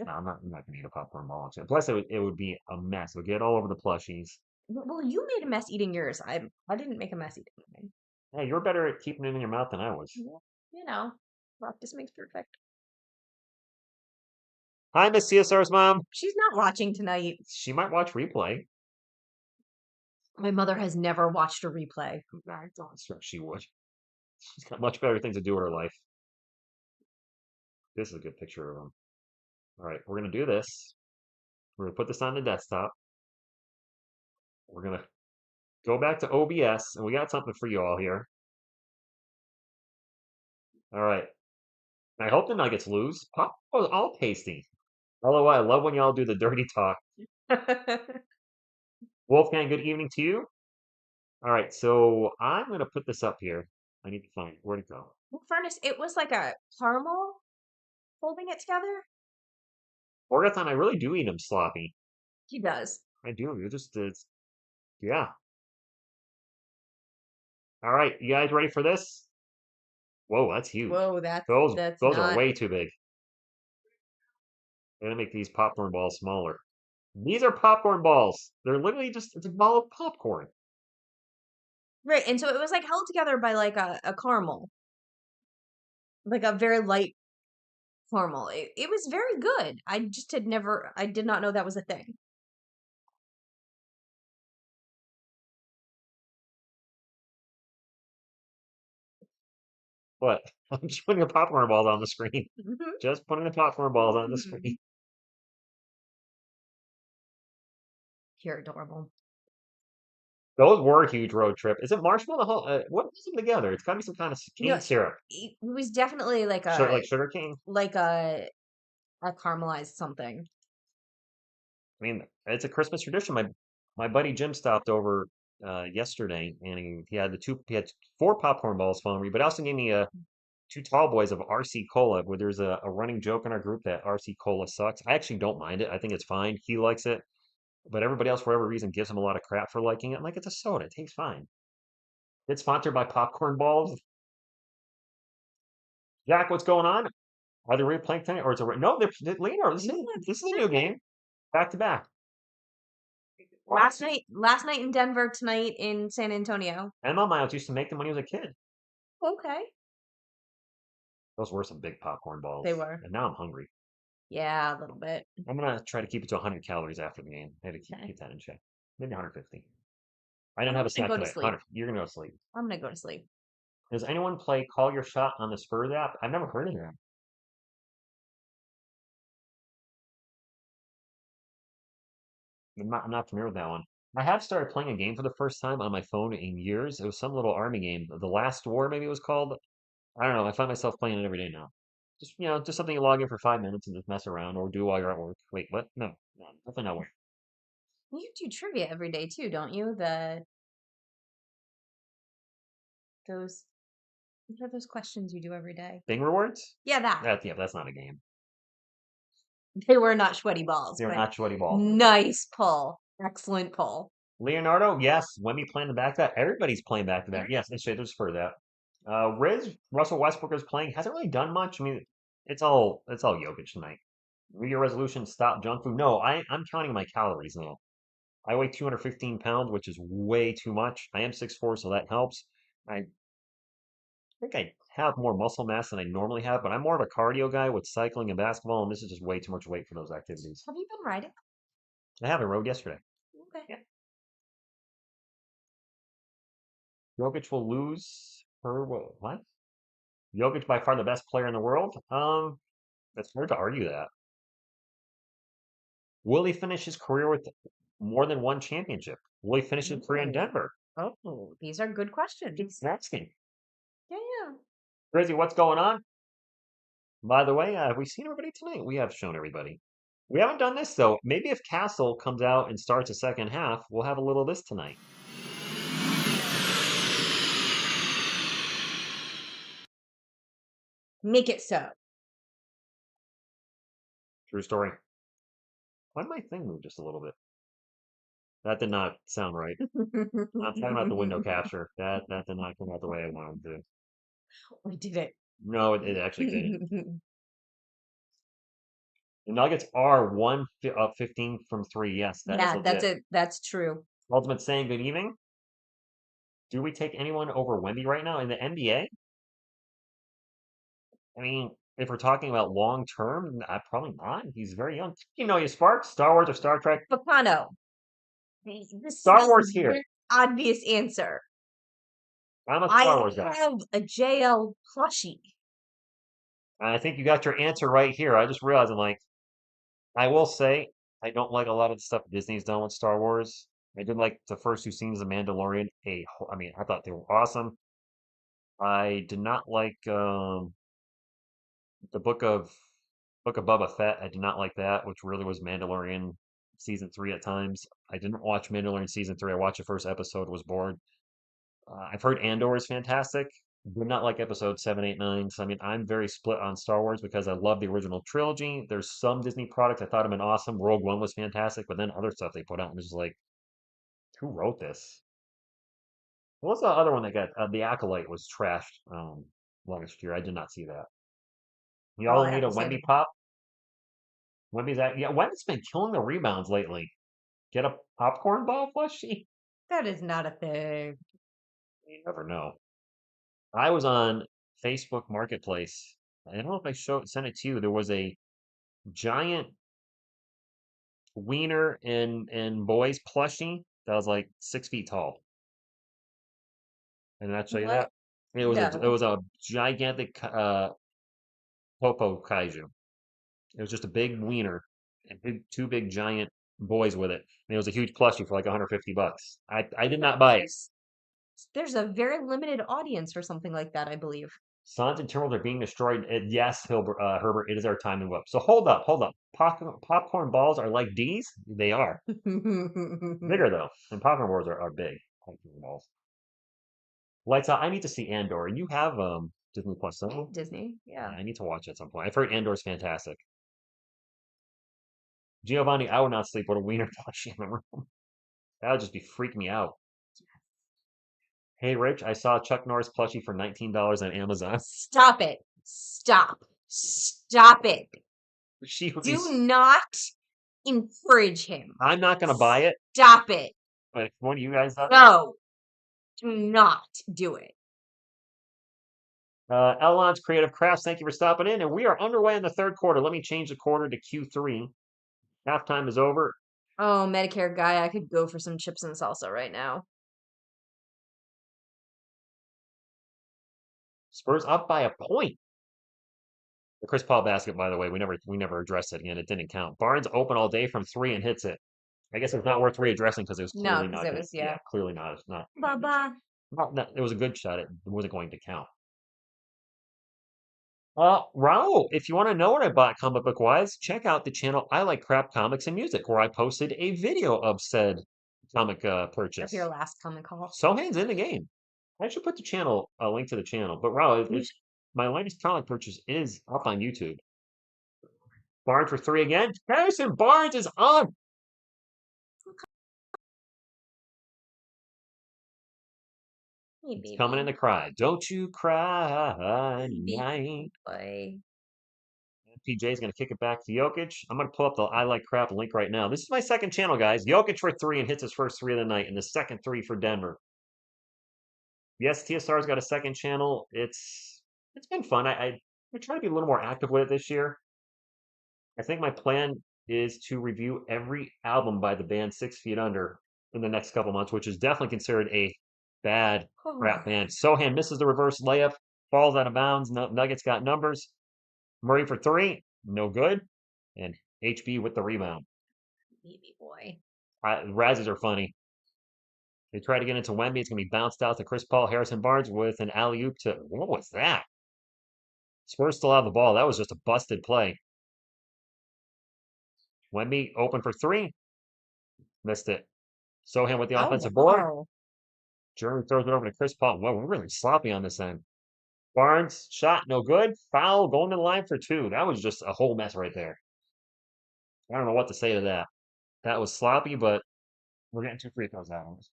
I'm not going to eat a popcorn ball. Plus, it would be a mess. It would get all over the plushies. Well, you made a mess eating yours. I didn't make a mess eating mine. Hey, you're better at keeping it in your mouth than I was. You know, practice makes perfect. Hi, Miss CSR's mom. She's not watching tonight. She might watch replay. My mother has never watched a replay. I don't expect she would. She's got much better things to do with her life. This is a good picture of him. All right, we're going to do this. We're going to put this on the desktop. We're going to go back to OBS, and we got something for you all here. All right. I hope the Nuggets lose. Pop was all tasty. LOL, I love when y'all do the dirty talk. Wolfgang, good evening to you. All right, so I'm going to put this up here. I need to find it. Where'd it go? Well, Furnace, it was like a caramel holding it together. Orgathon, I really do eat them sloppy. He does. I do. You're just, yeah. All right, you guys ready for this? Whoa, that's huge. Whoa, those not... are way too big. I'm gonna make these popcorn balls smaller. These are popcorn balls. They're literally just, it's a ball of popcorn. Right, and so it was, like, held together by, like, a caramel, like, a very light caramel. It was very good. I did not know that was a thing. What? I'm just putting the popcorn balls on the screen. Mhm. Just putting the popcorn balls on the screen. You're adorable. Those were a huge road trip. Is it marshmallow? What was them together? It's got to be some kind of No, cane syrup. it was definitely like Like sugar cane? like a a caramelized something. I mean, it's a Christmas tradition. My buddy Jim stopped over yesterday, and he had 4 popcorn balls for me, but also gave me 2 tall boys of RC Cola. Where there's a running joke in our group that RC Cola sucks. I actually don't mind it. I think it's fine. He likes it, but everybody else, for whatever reason, gives him a lot of crap for liking it. I'm like, it's a soda. It tastes fine. It's sponsored by Popcorn Balls. Jack, what's going on? Are they replaying tonight, or is it no? They're later. This is a new game. Back to back. Last night in Denver, tonight in San Antonio. Emma Miles used to make them when he was a kid. Okay. Those were some big popcorn balls. They were. And now I'm hungry. Yeah, a little bit. I'm gonna try to keep it to 100 calories after the game. I had to Okay. keep that in check. Maybe 150. I don't I'm have a gonna snack go to today. sleep. 100. You're gonna go to sleep. I'm gonna go to sleep. Does anyone play Call Your Shot on the Spurs app? I've never heard of that. I'm not familiar with that one. I have started playing a game for the first time on my phone in years. It was some little army game. The Last War, maybe it was called. I don't know. I find myself playing it every day now. Just something you log in for 5 minutes and just mess around or do while you're at work. Wait, what? No, definitely not work. You do trivia every day too, don't you? Those what are those questions you do every day? Thing rewards? Yeah, that. That's not a game. They were not sweaty balls, They're but not sweaty balls. nice pull. Excellent pull. Leonardo, yes. Wemby playing the back to back. Everybody's playing back to back. Yes, they say there's for that. Russell Westbrook is playing. Hasn't really done much. I mean, it's all Jokic tonight. New Year resolution: stop junk food. No, I'm counting my calories now. I weigh 215 pounds, which is way too much. I am 6'4", so that helps. I think I have more muscle mass than I normally have, but I'm more of a cardio guy with cycling and basketball, and this is just way too much weight for those activities. Have you been riding? I have a rode yesterday. Okay. Yeah. Jokic will lose her what? Jokic by far the best player in the world. It's hard to argue that. Will he finish his career with more than one championship? Will he finish his career in Ooh. Denver? Oh, these are good questions. Just asking. Yeah. Grizzy, what's going on? By the way, have we seen everybody tonight? We have shown everybody. We haven't done this though. Maybe if Castle comes out and starts a second half, we'll have a little of this tonight. Make it so. True story. Why did my thing move just a little bit? That did not sound right. I'm talking about the window capture. That did not come out the way I wanted to. We did it. No, it actually didn't. The Nuggets are 15 from 3. Yes, that is Yeah, that's legit. it. That's true. Ultimate saying good evening. Do we take anyone over Wemby right now in the NBA? I mean, if we're talking about long term, probably not. He's very young. You Sparks, Star Wars or Star Trek? Bacano. This Star is Wars a here. very obvious answer. I'm a Star Wars I guy. have a JL plushie. And I think you got your answer right here. I just realized I will say I don't like a lot of the stuff Disney's done with Star Wars. I did like the first 2 seasons of Mandalorian. I thought they were awesome. I did not like the Book of Boba Fett. I did not like that, which really was Mandalorian season 3 at times. I didn't watch Mandalorian season 3. I watched the first episode, was bored. I've heard Andor is fantastic. Did not like episode 7, 8, 9. So I mean, I'm very split on Star Wars because I love the original trilogy. There's some Disney products I thought have been awesome. Rogue One was fantastic, but then other stuff they put out was just like, who wrote this? What was the other one that got The Acolyte was trashed last year? I did not see that. Y'all I need a haven't seen Wemby it. pop? Wemby's been killing the rebounds lately. Get a popcorn ball plushie? That is not a thing. You never know. I was on Facebook Marketplace. I don't know if I sent it to you. There was a giant wiener in boys plushie that was like 6 feet tall. And I'll show you What? that. It No. was a gigantic Popo kaiju. It was just a big wiener and two big giant boys with it. And it was a huge plushie for like $150. I did not buy it. There's a very limited audience for something like that, I believe. Suns and Timberwolves are being destroyed. Yes, Herbert, it is our time and whip. So hold up. Popcorn balls are like D's? They are. Bigger though. And popcorn balls are big. Popcorn balls. Lights out. I need to see Andor. You have Disney Plus, don't you? Disney, Yeah, yeah. I need to watch it at some point. I've heard Andor's fantastic. Giovanni, I would not sleep with a wiener plushie in the room. That would just be freak me out. Hey, Rich, I saw a Chuck Norris plushie for $19 on Amazon. Stop it. Stop. Stop it. She would be. Do not encourage him. I'm not going to buy it. Stop it. But if one of you guys does. No. Do not do it. Elon's Creative Crafts, thank you for stopping in. And we are underway in the third quarter. Let me change the quarter to Q3. Halftime is over. Oh, Medicare guy, I could go for some chips and salsa right now. Spurs up by a point. The Chris Paul basket, by the way, we never addressed it again. It didn't count. Barnes open all day from 3 and hits it. I guess it's not worth readdressing because it was clearly not. It was, yeah. Clearly not. It's not. Bye-bye. It was a good shot. It wasn't going to count. Raul, if you want to know what I bought comic book wise, check out the channel I Like Crap Comics and Music, where I posted a video of said comic purchase. That's your last comic call. Sohan's in the game. I should put a link to the channel. But Raul, my latest comic purchase is up on YouTube. Barnes for 3 again. Harrison Barnes is on. Hey, It's coming in to cry. Don't you cry Baby. tonight. Boy. PJ is going to kick it back to Jokic. I'm going to pull up the I Like Crap link right now. This is my second channel, guys. Jokic for 3 and hits his first 3 of the night, and the second 3 for Denver. Yes, TSR's got a second channel. It's been fun. I try to be a little more active with it this year. I think my plan is to review every album by the band 6 Feet Under in the next couple months, which is definitely considered a bad rap band. Sohan misses the reverse layup, falls out of bounds. Nuggets got numbers. Murray for 3, no good. And HB with the rebound. Baby boy. Razzies are funny. They try to get into Wemby. It's going to be bounced out to Chris Paul. Harrison Barnes with an alley-oop to... What was that? Spurs still have the ball. That was just a busted play. Wemby open for 3. Missed it. Sohan with the offensive board. Jeremy throws it over to Chris Paul. Well, we're really sloppy on this end. Barnes, shot, no good. Foul, going to the line for 2. That was just a whole mess right there. I don't know what to say to that. That was sloppy, but we're getting 2 free throws out of us.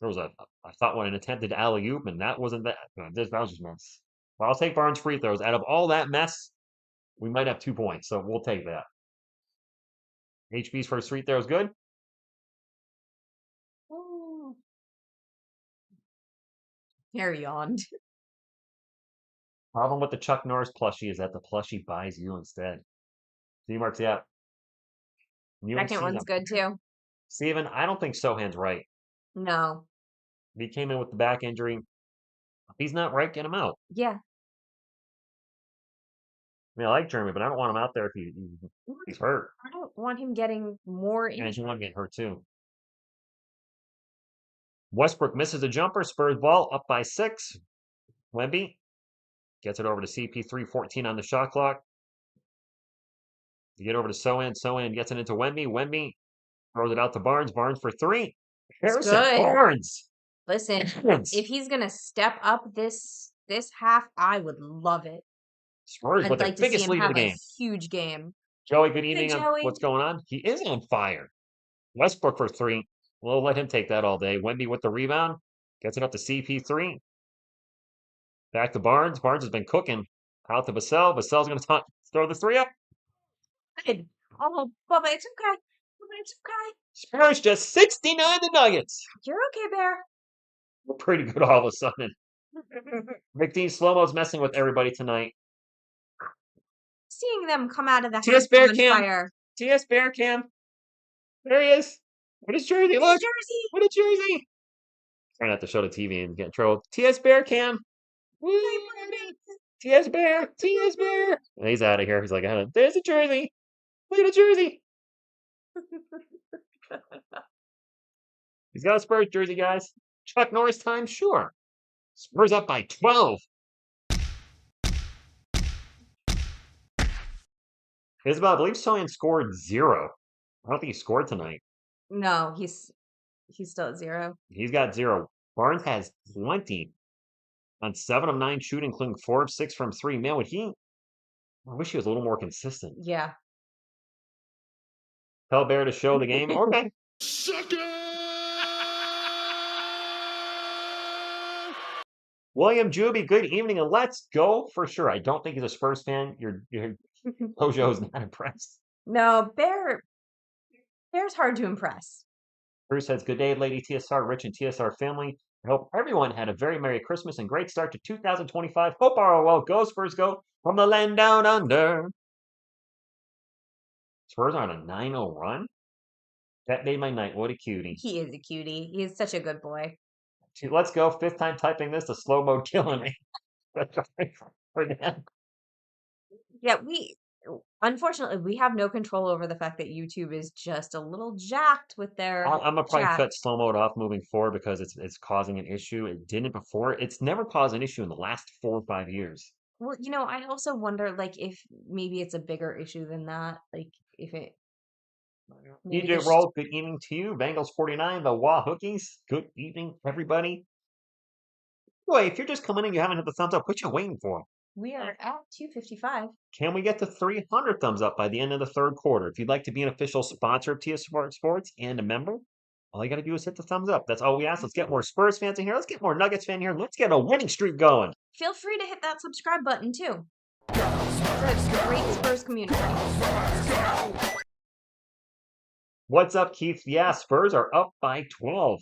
There was I thought an attempted alley-oop, and that wasn't that. That was just mess. Well, I'll take Barnes' free throws. Out of all that mess, we might have 2 points, so we'll take that. HB's first free throw is good. Harry yawned. Problem with the Chuck Norris plushie is that the plushie buys you instead. D-Mark's out. Second one's good too. Steven, I don't think Sohan's right. No. He came in with the back injury. If he's not right, get him out. Yeah. I mean, I like Jeremy, but I don't want him out there if he's hurt. I don't want him getting more injured. And you want to get hurt too. Westbrook misses a jumper. Spurs ball up by 6. Wemby gets it over to CP3, 14 on the shot clock. You get over to Sohan. Sohan gets it into Wemby. Wemby throws it out to Barnes. Barnes for 3. Harrison Barnes. Listen, if he's gonna step up this half, I would love it. Spurs with like the biggest lead of the game. Huge game. Joey, good evening. Hey, Joey. What's going on? He is on fire. Westbrook for 3. We'll let him take that all day. Wemby with the rebound. Gets it up to CP3. Back to Barnes. Barnes has been cooking. Out to Vassell. Vassell's going to throw the 3 up. Good. Oh, Bubba, it's okay. Bubba, it's okay. Spurs just 69 the Nuggets. You're okay, Bear. We're pretty good all of a sudden. Victine Slow-Mo's messing with everybody tonight. Seeing them come out of the TS house Bear on Cam. fire. TS Bear Cam. There he is. What is jersey? His Look. jersey. What a jersey. Trying not to show the TV and get in trouble. TS Bear Cam. Woo. TS Bear. TS Bear. And he's out of here. He's like, there's a jersey. Look at the jersey. He's got a Spurs jersey, guys. Chuck Norris time? Sure. Spurs up by 12. Isabel, I believe Sohan scored 0. I don't think he scored tonight. No, he's still at 0. He's got 0. Barnes has 20 on 7 of 9 shooting, including 4 of 6 from 3. Man, would he? I wish he was a little more consistent. Yeah. Tell Bear to show the game. Okay. William Juby, good evening, and let's go for sure. I don't think he's a Spurs fan. Your Hojo's not impressed. No, Bear's hard to impress. Bruce says, good day, Lady TSR, Rich and TSR family. I hope everyone had a very Merry Christmas and great start to 2025. Hope our well go, Spurs go from the land down under. Spurs are on a 9-0 run. That made my night. What a cutie. He is a cutie. He is such a good boy. Let's go. 5th time typing this. The slow-mo killing me. Yeah, unfortunately, we have no control over the fact that YouTube is just a little jacked with their I'm gonna probably chat. cut slow mode off moving forward because it's causing an issue. It didn't before. It's never caused an issue in the last 4 or 5 years. Well, I also wonder, like, if maybe it's a bigger issue than that. Like, if it. maybe DJ there's- Roll, good evening to you. Bengals 49, the Wahookies. Good evening, everybody. Boy, if you're just coming in, you haven't hit the thumbs up. What you waiting for? We are at 255. Can we get to 300 thumbs up by the end of the 3rd quarter? If you'd like to be an official sponsor of TSR Sports and a member, all you got to do is hit the thumbs up. That's all we ask. Let's get more Spurs fans in here. Let's get more Nuggets fans here. Let's get a winning streak going. Feel free to hit that subscribe button too. It's a great Spurs community. What's up, Keith? Yeah, Spurs are up by 12.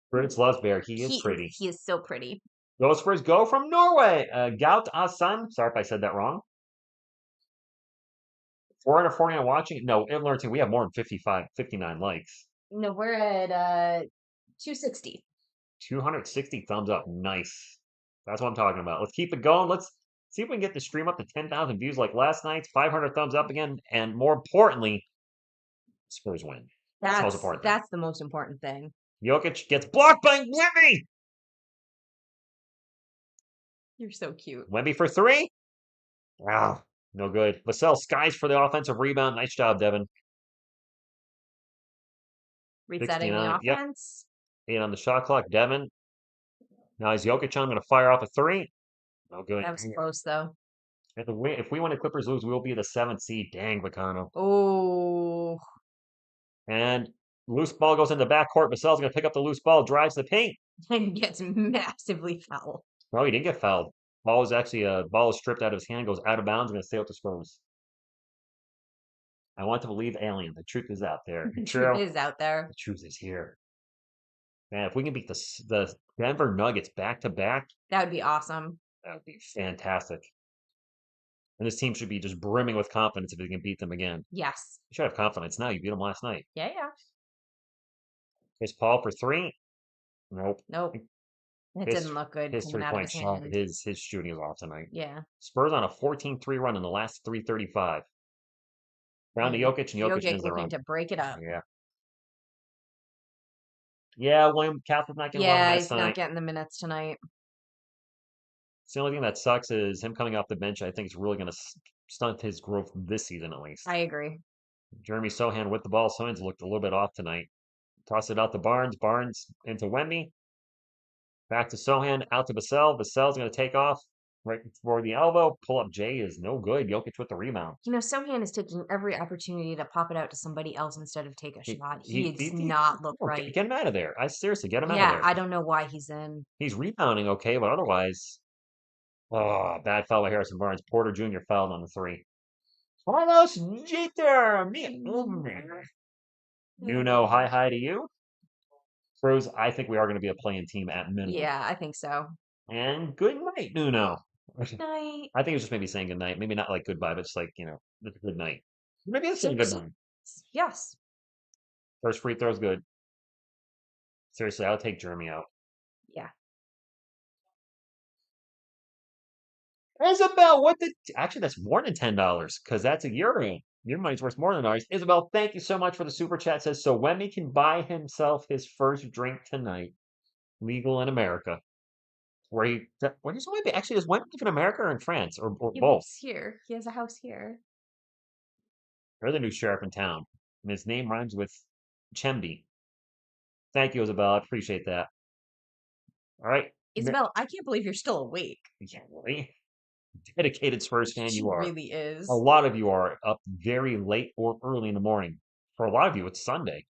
Prince loves Bear. He is pretty. He is so pretty. Go Spurs, go from Norway. Gout Asan. Sorry if I said that wrong. 449 watching. No, it learned we have more than 59 likes. No, we're at 260. 260 thumbs up. Nice. That's what I'm talking about. Let's keep it going. Let's see if we can get the stream up to 10,000 views like last night's. 500 thumbs up again. And more importantly, Spurs win. That's the most important thing. That's the most important thing. Jokic gets blocked by Wemby. You're so cute. Wemby for 3. Wow. No good. Vassell skies for the offensive rebound. Nice job, Devin. Resetting the 69, yep. offense. 8 on the shot clock. Devin. Now he's Jokic on. Going to fire off a 3. No good. That was close, though. If we win the Clippers lose, we'll be the 7th seed. Dang, Vacano. Oh. And loose ball goes in the backcourt. Vassell's going to pick up the loose ball, drives the paint. And gets massively fouled. No, he didn't get fouled. Ball was stripped out of his hand, goes out of bounds, going to stay with the Spurs. I want to believe alien. The truth is out there. The truth is out there. The truth is here. Man, if we can beat the Denver Nuggets back to back, that would be awesome. That would be fantastic. And this team should be just brimming with confidence if we can beat them again. Yes. You should have confidence now. You beat them last night. Yeah. Here's Paul for 3. Nope. It didn't look good. His 3-point shot. His shooting is off tonight. Yeah. Spurs on a 14-3 run in the last 3:35. Round to Jokic, and Jokic wins the run. To break it up. Yeah. Yeah, William Catherine's not getting a lot of minutes he's not getting the minutes tonight. It's the only thing that sucks is him coming off the bench. I think it's really going to stunt his growth this season at least. I agree. Jeremy Sohan with the ball. Sohan's looked a little bit off tonight. Toss it out to Barnes. Barnes into Wemby. Back to Sohan. Out to Vassell. Vassell's going to take off right for the elbow. Pull up J is no good. Jokic with the rebound. Sohan is taking every opportunity to pop it out to somebody else instead of take a shot. He does not look right. Get him out of there. Seriously, get him out of there. Yeah, I don't know why he's in. He's rebounding okay, but otherwise... Oh, bad foul by Harrison Barnes. Porter Jr. fouled on the 3. Carlos Jeter! Nuno, hi to you. Spurs, I think we are going to be a playing team at minimum. Yeah, I think so. And good night, Nuno. Night. I think it's just maybe saying good night. Maybe not like goodbye, but just like, it's a good night. Maybe it's saying good night. Yes. First free throw's good. Seriously, I'll take Jeremy out. Yeah. Isabel, actually that's more than $10 because that's a euro. Your money's worth more than ours. Isabel, thank you so much for the super chat. Says so Wemby can buy himself his first drink tonight. Legal in America. Where does Wemby actually does Wemby live in America or in France or He both? lives here. He has a house here. They're the new sheriff in town. And his name rhymes with Chemby. Thank you, Isabel. I appreciate that. All right. Isabel, I can't believe you're still awake. Yeah, really? Dedicated Spurs fan She you are. really is. A lot of you are up very late or early in the morning. For a lot of you, it's Sunday.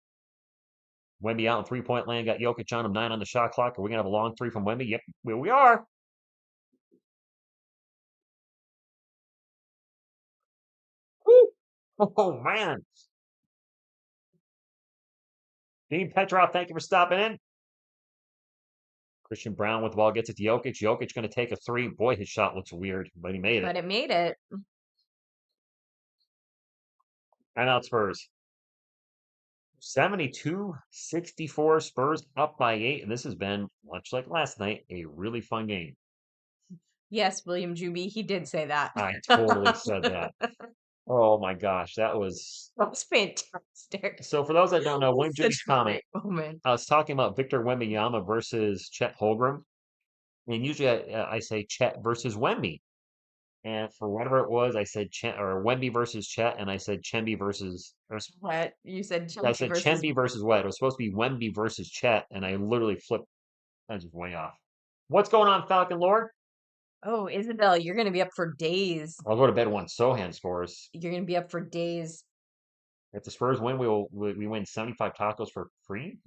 Wemby out in three-point land, got Jokic on him, 9 on the shot clock. Are we going to have a long three from Wemby? Yep, we are. Woo! Oh, man. Dean Petrov, thank you for stopping in. Christian Brown with the ball gets it to Jokic. Jokic going to take a three. Boy, his shot looks weird, but he made it. But it made it. Timeout Spurs. 72-64 Spurs up by 8. And this has been, much like last night, a really fun game. Yes, William Juby, he did say that. I totally said that. Oh my gosh, that was fantastic. So for those that don't know, William Juby's comment, moment. I was talking about Victor Wembanyama versus Chet Holmgren. And usually I say Chet versus Wemby. And for whatever it was, I said Wemby versus Chet, and I said Chemby versus What? You said I said Chemby versus what? It was supposed to be Wemby versus Chet, and I literally flipped. I was just way off. What's going on, Falcon Lord? Oh, Isabel, you're going to be up for days. I'll go to bed once Sohan scores. You're going to be up for days. If the Spurs win, we win 75 tacos for free.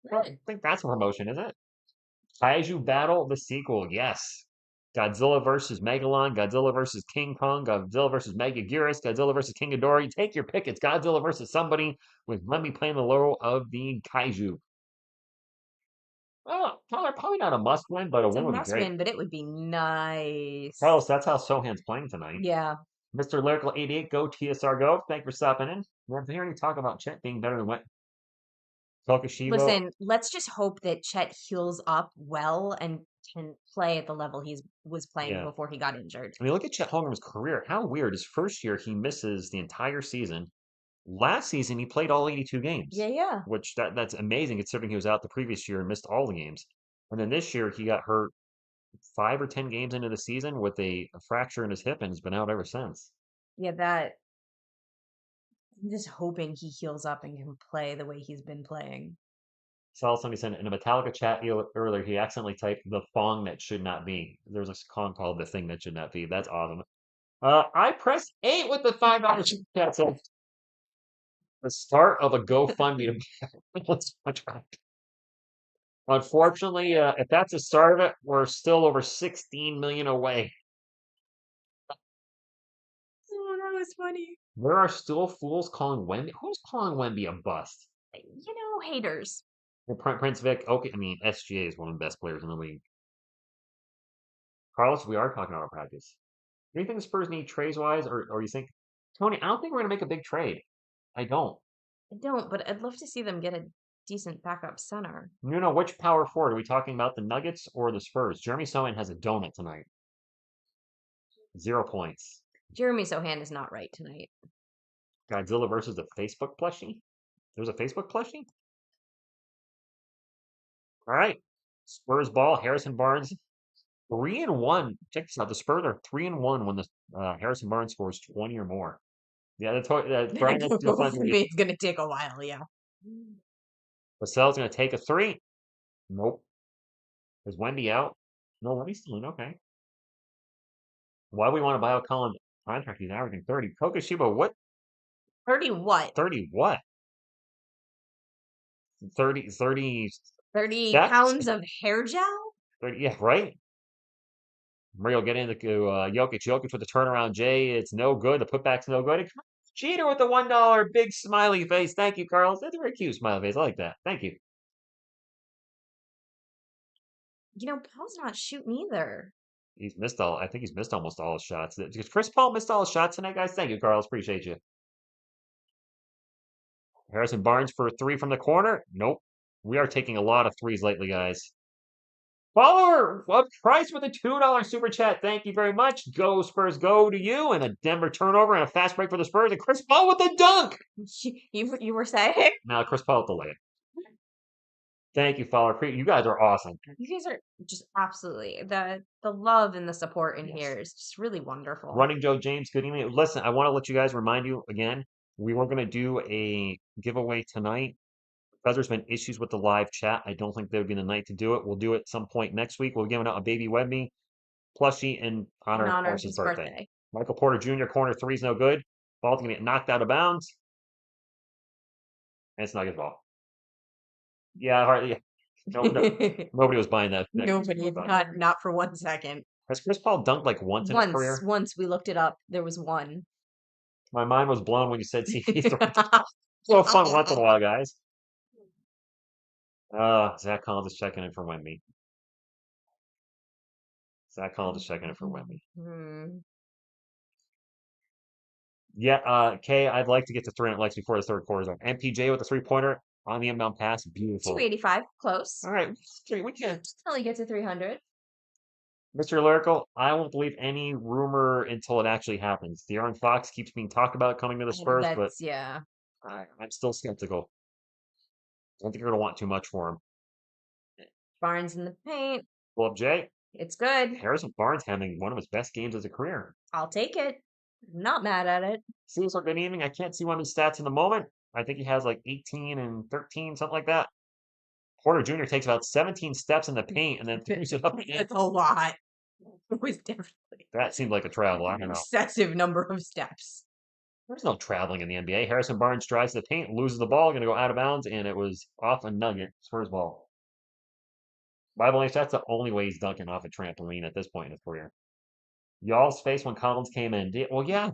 I don't think that's a promotion, is it? Kaiju Battle, the sequel, yes. Godzilla versus Megalon, Godzilla versus King Kong, Godzilla versus Megaguirus, Godzilla versus King Ghidorah. Take your pick. It's Godzilla versus somebody with Lemmy playing the role of the Kaiju. Oh, probably not a must win, but a It's a win would be must great. win, but it would be nice. Carlos, that's how Sohan's playing tonight. Yeah. Mr. Lyrical 88, go TSR go. Thank you for stopping in. We're hearing you talk about Chet being better than what Tokashibo. Listen, let's just hope that Chet heals up well and can play at the level he was playing before he got injured. I mean, look at Chet Holmgren's career. How weird. His first year, he misses the entire season. Last season, he played all 82 games. Yeah. Which that's amazing considering he was out the previous year and missed all the games. And then this year, he got hurt 5 or 10 games into the season with a fracture in his hip and has been out ever since. Yeah, I'm just hoping he heals up and can play the way he's been playing. Saw somebody sent in a Metallica chat earlier. He accidentally typed the thong that should not be. There's a song called The Thing That Should Not Be. That's awesome. I pressed 8 with the $5 chat. So the start of a GoFundMe to Unfortunately, if that's the start of it, we're still over 16 million away. Oh, that was funny. There are still fools calling Wemby. Who's calling Wemby a bust? Haters. Prince Vic. Okay, I mean SGA is one of the best players in the league. Carlos, we are talking about our practice. Do you think the Spurs need trades wise, or you think Tony? I don't think we're gonna make a big trade. I don't. I don't, but I'd love to see them get a decent backup center. Which power forward? Are we talking about the Nuggets or the Spurs? Jeremy Sohan has a donut tonight. 0 points. Jeremy Sohan is not right tonight. Godzilla versus a Facebook plushie? There's a Facebook plushie? All right. Spurs ball. Harrison Barnes 3-1. Check this out. The Spurs are 3-1 when the Harrison Barnes scores 20 or more. Yeah, that's Brian. It's gonna take a while. Yeah. Vassell's gonna take a three. Nope. Is Wemby out? No, Wemby's still in. Okay. Why do we want to buy out Colin contract? He's averaging 30. Kokoshiba, what? 30 what? 30 what? 30 pounds of hair gel? 30, yeah, right? Mario get into Jokic. Jokic with the turnaround J. It's no good. The putback's no good. Cheater with the $1 big smiley face. Thank you, Carlos. That's a very cute smiley face. I like that. Thank you. Paul's not shooting either. I think he's missed almost all his shots. Because Chris Paul missed all his shots tonight, guys. Thank you, Carlos. Appreciate you. Harrison Barnes for a 3 from the corner. Nope. We are taking a lot of threes lately, guys. Follower of Price with a $2 super chat. Thank you very much. Go Spurs, go to you. And a Denver turnover and a fast break for the Spurs. And Chris Paul with the dunk. You were saying? Now Chris Paul with the layup. Thank you, follower. You guys are awesome. You guys are just absolutely the love and the support in here is just really wonderful. Running Joe James, good evening. Listen, I want to let you guys remind you again. We were going to do a giveaway tonight. Because there's been issues with the live chat, I don't think there would be the night to do it. We'll do it some point next week. We're giving out a baby Wemby plushie in honor of Carson's birthday. Michael Porter Jr. corner 3's no good. Ball's gonna get knocked out of bounds. And it's not his ball. Yeah, hardly. Nobody was buying that. Nobody, not for 1 second. Has Chris Paul dunked like once in his career? Once we looked it up, there was one. My mind was blown when you said CP3. So fun once in a while, guys. Zach Collins is checking in for Wemby. Yeah, Kay, I'd like to get to 300 likes before the third quarter's up. MPJ with a 3-pointer on the inbound pass. Beautiful. 285, close. All right, we can't. Until you get to 300. Mr. Lyrical, I won't believe any rumor until it actually happens. De'Aaron Fox keeps being talked about coming to the Spurs, but yeah, I'm still skeptical. I don't think you're going to want too much for him. Barnes in the paint. Pull up Jay. It's good. Harrison Barnes having one of his best games as a career. I'll take it. I'm not mad at it. Seems good evening. I can't see one of his stats in the moment. I think he has like 18 and 13, something like that. Porter Jr. takes about 17 steps in the paint and then throws it up again. That's a lot. It was definitely. That seemed like a travel. I don't know. Excessive number of steps. There's no traveling in the NBA. Harrison Barnes drives to the paint, loses the ball, going to go out of bounds, and it was off a nugget. Spurs ball. Bible H, that's the only way he's dunking off a trampoline at this point in his career. Y'all's face when Collins came in. Well, yeah.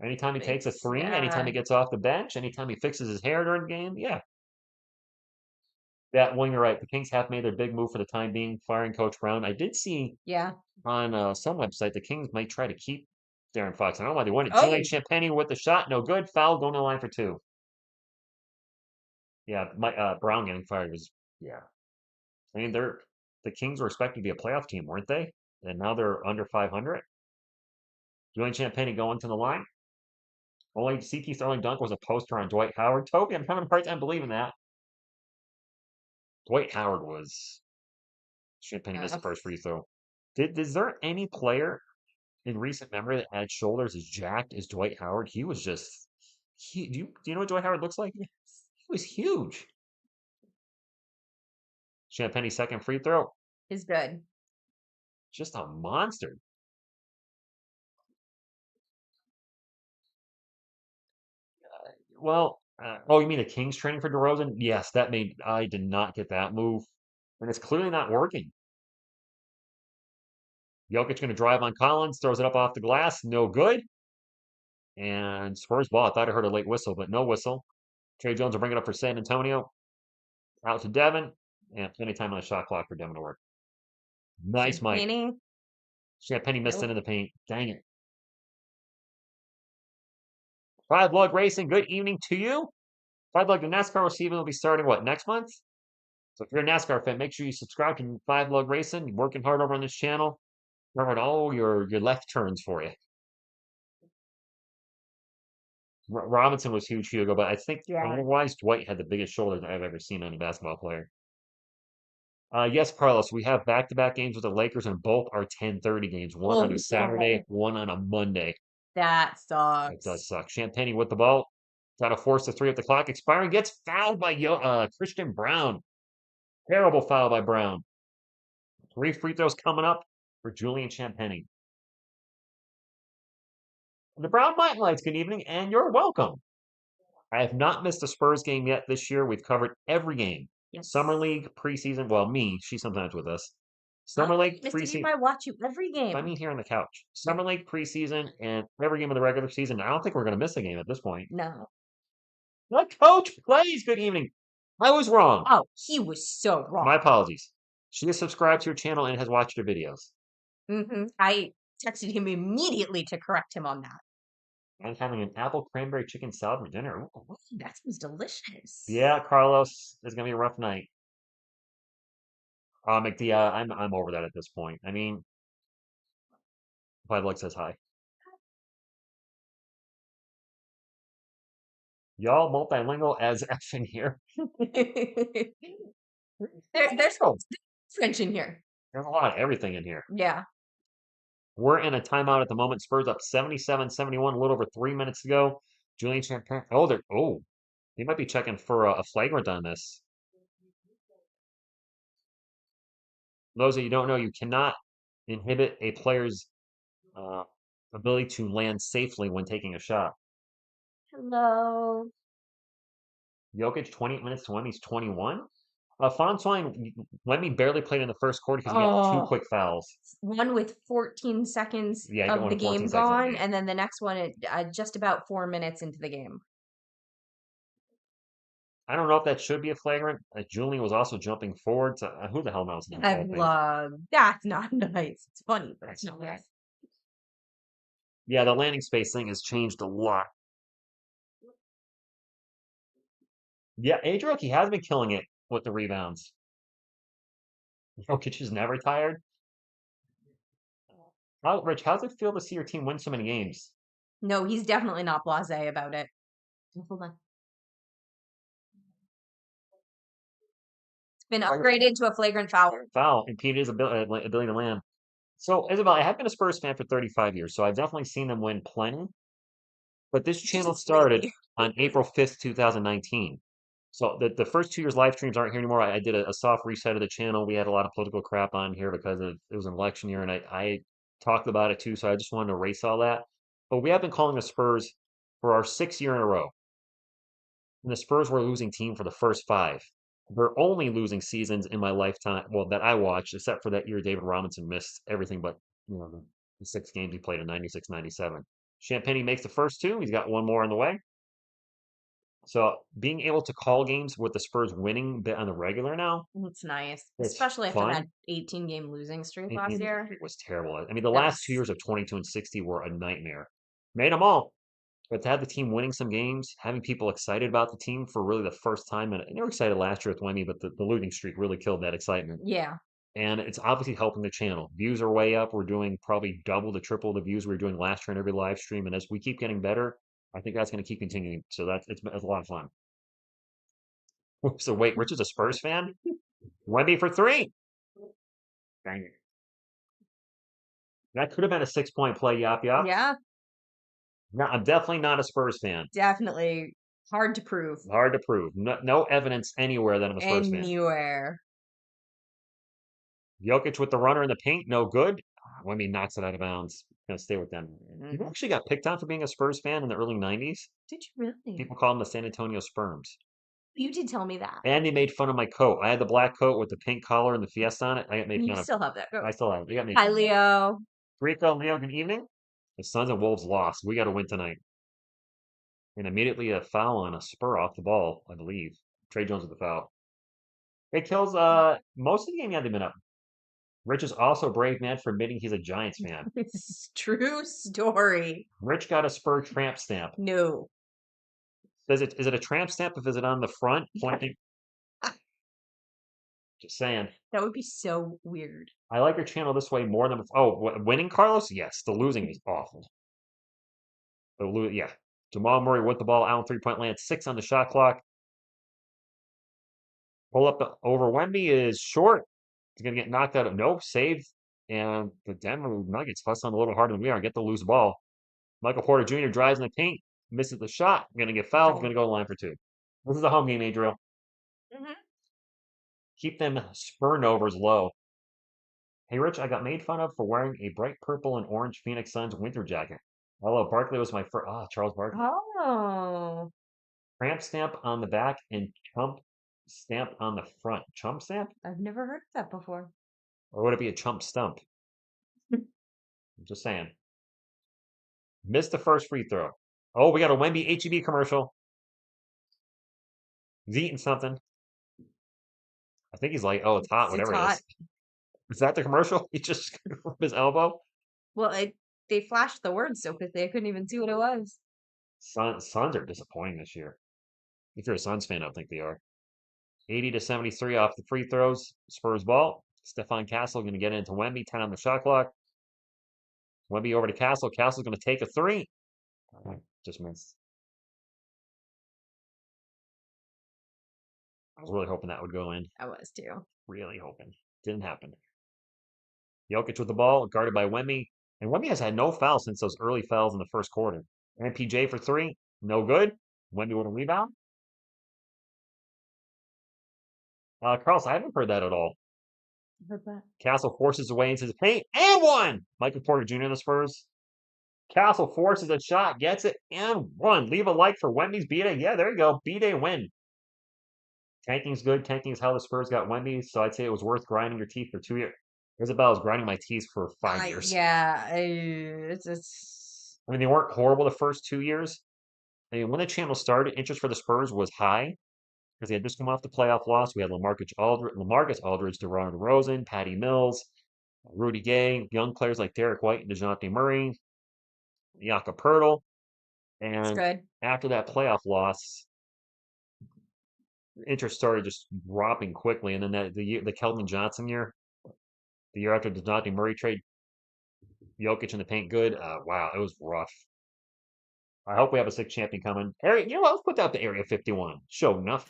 Anytime he takes a 3, anytime he gets off the bench, anytime he fixes his hair during the game, yeah. That one, you're right. The Kings have made their big move for the time being, firing Coach Brown. I did see on some website the Kings might try to keep De'Aaron Fox. I don't know why they wouldn't. Julian Champagnie with the shot, no good. Foul, going to the line for 2. Yeah, Brown getting fired was, yeah. I mean, the Kings were expected to be a playoff team, weren't they? And now they're under 500. Julian Champagnie going to the line. Only CT throwing dunk was a poster on Dwight Howard. Toby, I'm having a hard time believing that. Dwight Howard was. Champagnie missed the first free throw. Is there any player in recent memory that had shoulders as jacked as Dwight Howard? He was just. Do you know what Dwight Howard looks like? Yes. He was huge. Champagnie's second free throw is good. Just a monster. You mean the Kings training for DeRozan? Yes, I did not get that move. And it's clearly not working. Jokic going to drive on Collins, throws it up off the glass, no good. And Spurs ball. I thought I heard a late whistle, but no whistle. Trey Jones will bring it up for San Antonio. Out to Devin. And plenty of time on the shot clock for Devin to work. Nice, Mike. Champagnie missed it in the paint. Dang it. 5 Lug Racing, good evening to you. 5 Lug, the NASCAR receiving will be starting, next month? So if you're a NASCAR fan, make sure you subscribe to 5 Lug Racing. You're working hard over on this channel. Remember all your left turns for you. Robinson was huge, Hugo, but I think otherwise Dwight had the biggest shoulders I've ever seen on a basketball player. Yes, Carlos, we have back-to-back games with the Lakers, and both are 10:30 games. One on a Saturday, one on a Monday. That sucks. It does suck. Champagnie with the ball. Got to force the 3 at the clock. Expiring. Gets fouled by Christian Brown. Terrible foul by Brown. 3 free throws coming up for Julian Champagnie. The Brown Mountain Lights, good evening, and you're welcome. I have not missed a Spurs game yet this year. We've covered every game. Yes. Summer League, preseason. Well, she's sometimes with us. Summer League Mr. Deep, preseason. I watch you every game. I mean, here on the couch. Summer League preseason and every game of the regular season. I don't think we're going to miss a game at this point. No. My coach plays. Good evening. I was wrong. Oh, he was so wrong. My apologies. She has subscribed to your channel and has watched your videos. I texted him immediately to correct him on that. I'm having an apple cranberry chicken salad for dinner. Ooh. That sounds delicious. Yeah, Carlos, it's gonna be a rough night. McD, I'm over that at this point. I mean, Five Luck says hi. Y'all multilingual as F in here. There's French in here. There's a lot of everything in here. Yeah. We're in a timeout at the moment. Spurs up 77-71, a little over 3 minutes to go. Julian Champagne. He might be checking for a flagrant on this. Those of you who don't know, you cannot inhibit a player's ability to land safely when taking a shot. Hello. Jokic 28 minutes to Wemmy's 21. Wemby barely played in the first quarter because he got two quick fouls. One with 14 seconds Yeah, of the game gone, and then the next one at just about 4 minutes into the game. I don't know if that should be a flagrant. Julian was also jumping forward. So who the hell knows? That's not nice. It's funny, but it's not nice. Yeah, the landing space thing has changed a lot. Yeah, Adriel, has been killing it with the rebounds. Jokic is never tired. Rich, how's it feel to see your team win so many games? No, he's definitely not blasé about it. Hold on. It's been upgraded to a flagrant foul. Foul impeded his ability to land. So, Isabel, I have been a Spurs fan for 35 years, so I've definitely seen them win plenty. But this channel started on April 5th, 2019. So the first 2 years live streams aren't here anymore. I did a soft reset of the channel. We had a lot of political crap on here because it was an election year, and I talked about it too. So I just wanted to erase all that. But we have been calling the Spurs for our 6th year in a row. And the Spurs were a losing team for the first 5. They're only losing seasons in my lifetime, well, that I watched, except for that year David Robinson missed everything but the 6 games he played in 96, 97. Champagne makes the first 2. He's got one more on the way. So being able to call games with the Spurs winning bit on the regular now. It's nice. Especially after that 18-game losing streak last year. It was terrible. I mean, the last 2 years of 22 and 60 were a nightmare. Made them all. But to have the team winning some games, having people excited about the team for really the first time, and they were excited last year with Wemby, but the losing streak really killed that excitement. Yeah. And it's obviously helping the channel. Views are way up. We're doing probably double to triple the views we were doing last year in every live stream. And as we keep getting better, I think that's going to keep continuing. So it's a lot of fun. So wait, Rich is a Spurs fan? Wemby for 3. Dang it. That could have been a 6-point play, yop. Yeah. No, I'm definitely not a Spurs fan. Definitely hard to prove. Hard to prove. No evidence anywhere that I'm a Spurs fan. Anywhere. Jokic with the runner in the paint, no good. Wemby knocks it out of bounds. Gonna stay with them. You actually got picked on for being a Spurs fan in the early 90s. Did you really? People call them the San Antonio Sperms. You did tell me that. And they made fun of my coat. I had the black coat with the pink collar and the Fiesta on it. I got made fun of. You still have that coat. I still have it. They got made Hi, Leo. Rico, Leo, good evening. The Suns and Wolves lost. We got to win tonight. And immediately a foul on a Spur off the ball, I believe. Trey Jones with the foul. It kills most of the game. Yeah, they've been up. Rich is also a brave man for admitting he's a Giants fan. It's true story. Rich got a Spur tramp stamp. No. Is it a tramp stamp if is it on the front pointing? Just saying. That would be so weird. I like your channel this way more than winning, Carlos. Yes, the losing is awful. Yeah. Jamal Murray with the ball out, 3-point land, 6 on the shot clock. Pull up over Wemby is short. He's gonna get knocked out of save. And the Denver Nuggets hustling a little harder than we are. Get the loose ball. Michael Porter Jr. drives in the paint, misses the shot. Gonna get fouled. Gonna go to the line for 2. This is a home game, Adriel. Keep them Spurnovers low. Hey, Rich, I got made fun of for wearing a bright purple and orange Phoenix Suns winter jacket. Hello, Barkley was my first. Charles Barkley. Oh. Tramp stamp on the back and chump stamp on the front. Chump stamp? I've never heard of that before. Or would it be a chump stump? I'm just saying. Missed the first free throw. Oh, we got a Wemby HEB commercial. He's eating something. I think he's like, oh, it's hot, whatever it is. Is that the commercial? He just screwed from his elbow? Well, they flashed the words so quickly I couldn't even see what it was. Suns are disappointing this year. If you're a Suns fan, I don't think they are. 80 to 73 off the free throws. Spurs ball. Stefan Castle going to get into Wemby. 10 on the shot clock. Wemby over to Castle. Castle's going to take a three. Just missed. I was really hoping that would go in. I was too. Really hoping. Didn't happen. Jokic with the ball, guarded by Wemby. And Wemby has had no fouls since those early fouls in the first quarter. MPJ for three. No good. Wemby with a rebound. Carlson, I haven't heard that at all. Heard that. Castle forces away into the paint and one. Michael Porter Jr. in the Spurs. Castle forces a shot, gets it, and one. Leave a like for Wemby's B-Day. Yeah, there you go. B-Day win. Tanking's good. Tanking's how the Spurs got Wemby, so I'd say it was worth grinding your teeth for 2 years. Isabel was grinding my teeth for 5 years. Yeah, it's I mean, they weren't horrible the first 2 years. I mean, when the channel started, interest for the Spurs was high because they had just come off the playoff loss. We had Lamarcus Aldridge, DeRozan DeRozan, Patty Mills, Rudy Gay, young players like Derek White and DeJounte Murray, Jakob Poeltl. And good. after that playoff loss, interest started just dropping quickly. And then the Keldon Johnson year, the year after the DeJounte Murray trade, Jokic in the paint good. Wow, it was rough. I hope we have a sixth champion coming. Area, let's put that to Area 51. Show enough.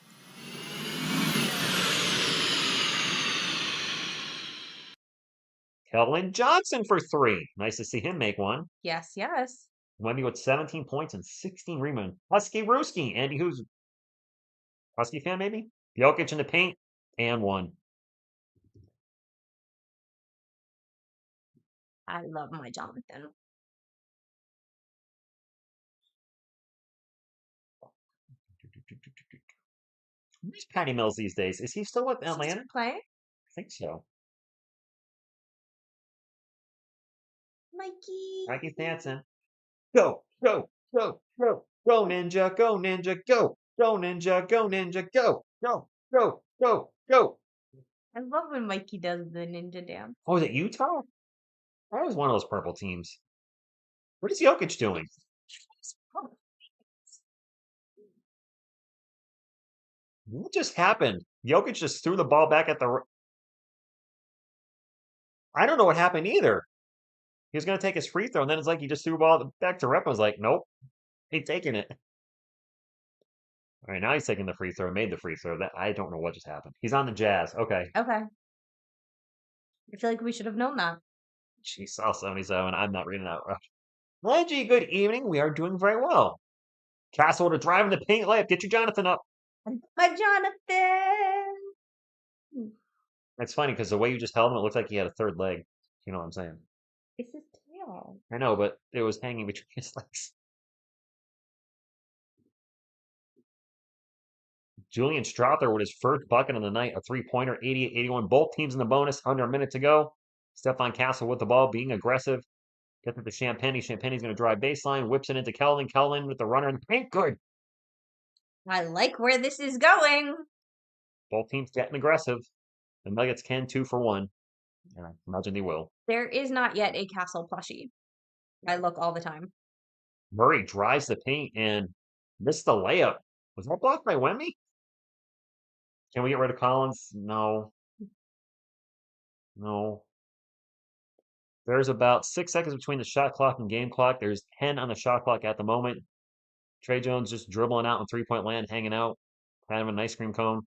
Keldon Johnson for three. Nice to see him make one. Yes, yes. Wemby with 17 points and 16 rebounds. Husky Rooski. Andy, who's Husky fan, maybe? Jokic in the paint and one. I love my Jonathan. Where's Patty Mills these days? Is he still with Is he Atlanta? still playing? I think so. Mikey dancing. Go, go, go, go, go, ninja, go, ninja, go, go, ninja, go, ninja, go, go, go, go, go. I love when Mikey does the ninja dance. Oh, is it Utah? That was one of those purple teams. What is Jokic doing? What just happened? Jokic just threw the ball back at the. I don't know what happened either. He was going to take his free throw, and then it's like he just threw the ball back to Rep and was like, nope, ain't taking it. All right, now he's taking the free throw, made the free throw. That I don't know what just happened. He's on the Jazz. Okay. Okay. I feel like we should have known that. She's saw 77. I'm not reading that. Reggie, good evening. We are doing very well. Castle to drive in the paint layup. Get your Jonathan up. My Jonathan! It's funny because the way you just held him, it looked like he had a third leg. You know what I'm saying? It's his tail. I know, but it was hanging between his legs. Julian Strother with his first bucket of the night, a three-pointer, 88-81. Both teams in the bonus, under a minute to go. Stefan Castle with the ball, being aggressive. Gets it to Champagny. Champagny's going to drive baseline, whips it into Keldon. Keldon with the runner in the paint. Good. I like where this is going. Both teams getting aggressive. The Nuggets can 2 for 1. And I imagine they will. There is not yet a Castle plushie. I look all the time. Murray drives the paint and missed the layup. Was that blocked by Wemby? Can we get rid of Collins? No. No. There's about 6 seconds between the shot clock and game clock. There's 10 on the shot clock at the moment. Trey Jones just dribbling out in three-point land, hanging out. Kind of an ice cream cone.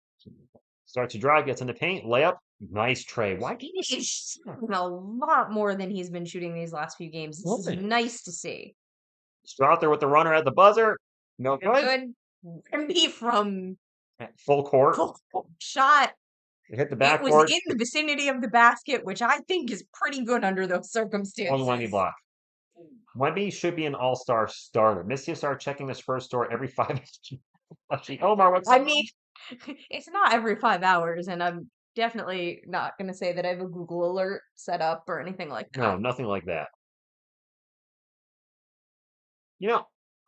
Starts to drive, gets in the paint, layup. Nice Trey. Why can't you He's shooting a lot more than he's been shooting these last few games. This is nice to see. Strother with the runner at the buzzer. No good. Good. Wemby from Full court. Shot. It hit the It was backboard. in the vicinity of the basket, which I think is pretty good under those circumstances. On Wemby block. Wemby should be an all-star starter. Missy start checking the Spurs store every 5 minutes. Omar, what's I mean, it's not every 5 hours, and I'm definitely not going to say that I have a Google alert set up or anything like No, that. nothing like that.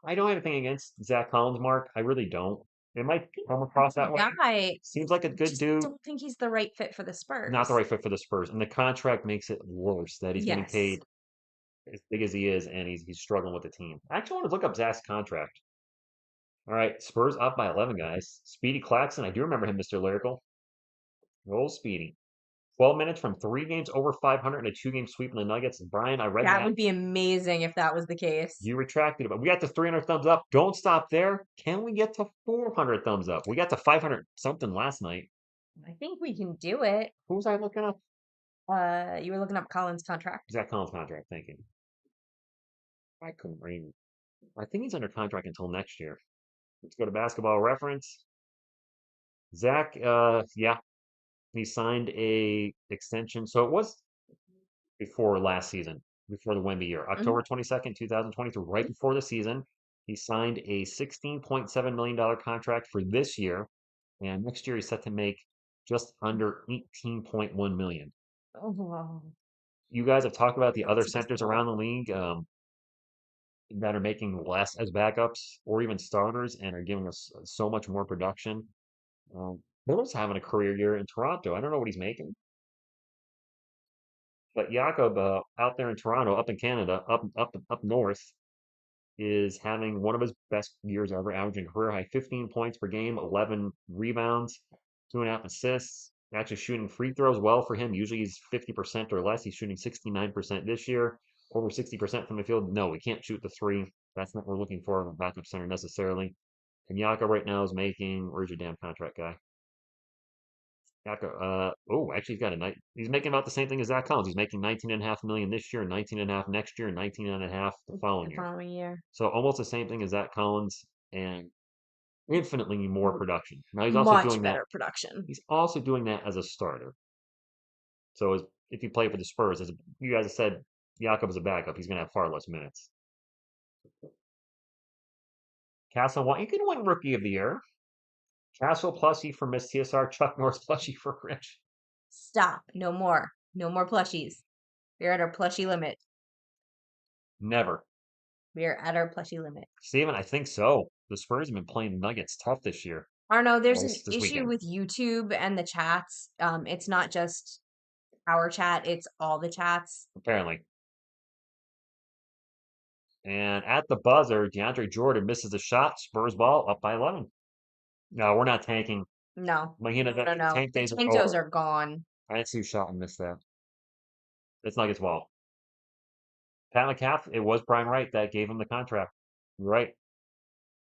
I don't have anything against Zach Collins, Mark. I really don't. It might come across that way. Guy, Seems like a good just dude. don't think he's the right fit for the Spurs. Not the right fit for the Spurs. And the contract makes it worse that he's getting Yes. paid as big as he is, and he's struggling with the team. I actually want to look up Zach's contract. All right, Spurs up by 11, guys. Speedy Claxton, I do remember him, Mr. Lyrical. Roll Speedy. 12 minutes from 3 games over 500 and a 2-game sweep in the Nuggets. Brian, I read That would be amazing if that was the case. You retracted it, but we got to 300 thumbs up. Don't stop there. Can we get to 400 thumbs up? We got to 500 something last night. I think we can do it. Who was I looking up? You were looking up Collins' contract. Zach Collins' contract. Thank you. I couldn't read. I think he's under contract until next year. Let's go to Basketball Reference. Zach, yeah, he signed a extension. So it was before last season, before the Wemby year, October 22nd, 2023, right before the season. He signed a $16.7 million contract for this year, and next year he's set to make just under $18.1 million. Oh, wow. You guys have talked about the other That's centers cool. around the league that are making less as backups or even starters and are giving us so much more production. Miller's having a career year in Toronto. I don't know what he's making. But Jakob out there in Toronto, up in Canada, up north, is having one of his best years ever, averaging career high 15 points per game, 11 rebounds, 2.5 assists. Actually shooting free throws well for him. Usually he's 50% or less. He's shooting 69% this year, over 60% from the field. No, we can't shoot the three. That's not what we're looking for in a backup center necessarily. And Jakob right now is making, where's your damn contract guy? Actually, he's making about the same thing as Zach Collins. He's making 19.5 million this year, 19.5 next year, and 19.5 the following year. So almost the same thing as Zach Collins, and infinitely more production. Now he's also doing better that. production. He's also doing that as a starter. So if you play for the Spurs, as you guys have said, Jakob is a backup. He's going to have far less minutes. Castle, you can win Rookie of the Year. Castle plushie for Miss TSR. Chuck Norris plushie for Rich. Stop. No more. No more plushies. We're at our plushie limit. Never. We are at our plushie limit. Steven, I think so. The Spurs have been playing Nuggets tough this year. Arno, there's This an issue weekend. with YouTube and the chats. It's not just our chat, it's all the chats. Apparently. And at the buzzer, DeAndre Jordan misses a shot. Spurs ball up by 11. No, we're not tanking. No. Mahina, No. tank days Tank toes are gone. I didn't see a shot and missed that. It's Nuggets ball. Pat McCaff, it was Brian Wright that gave him the contract. You're right.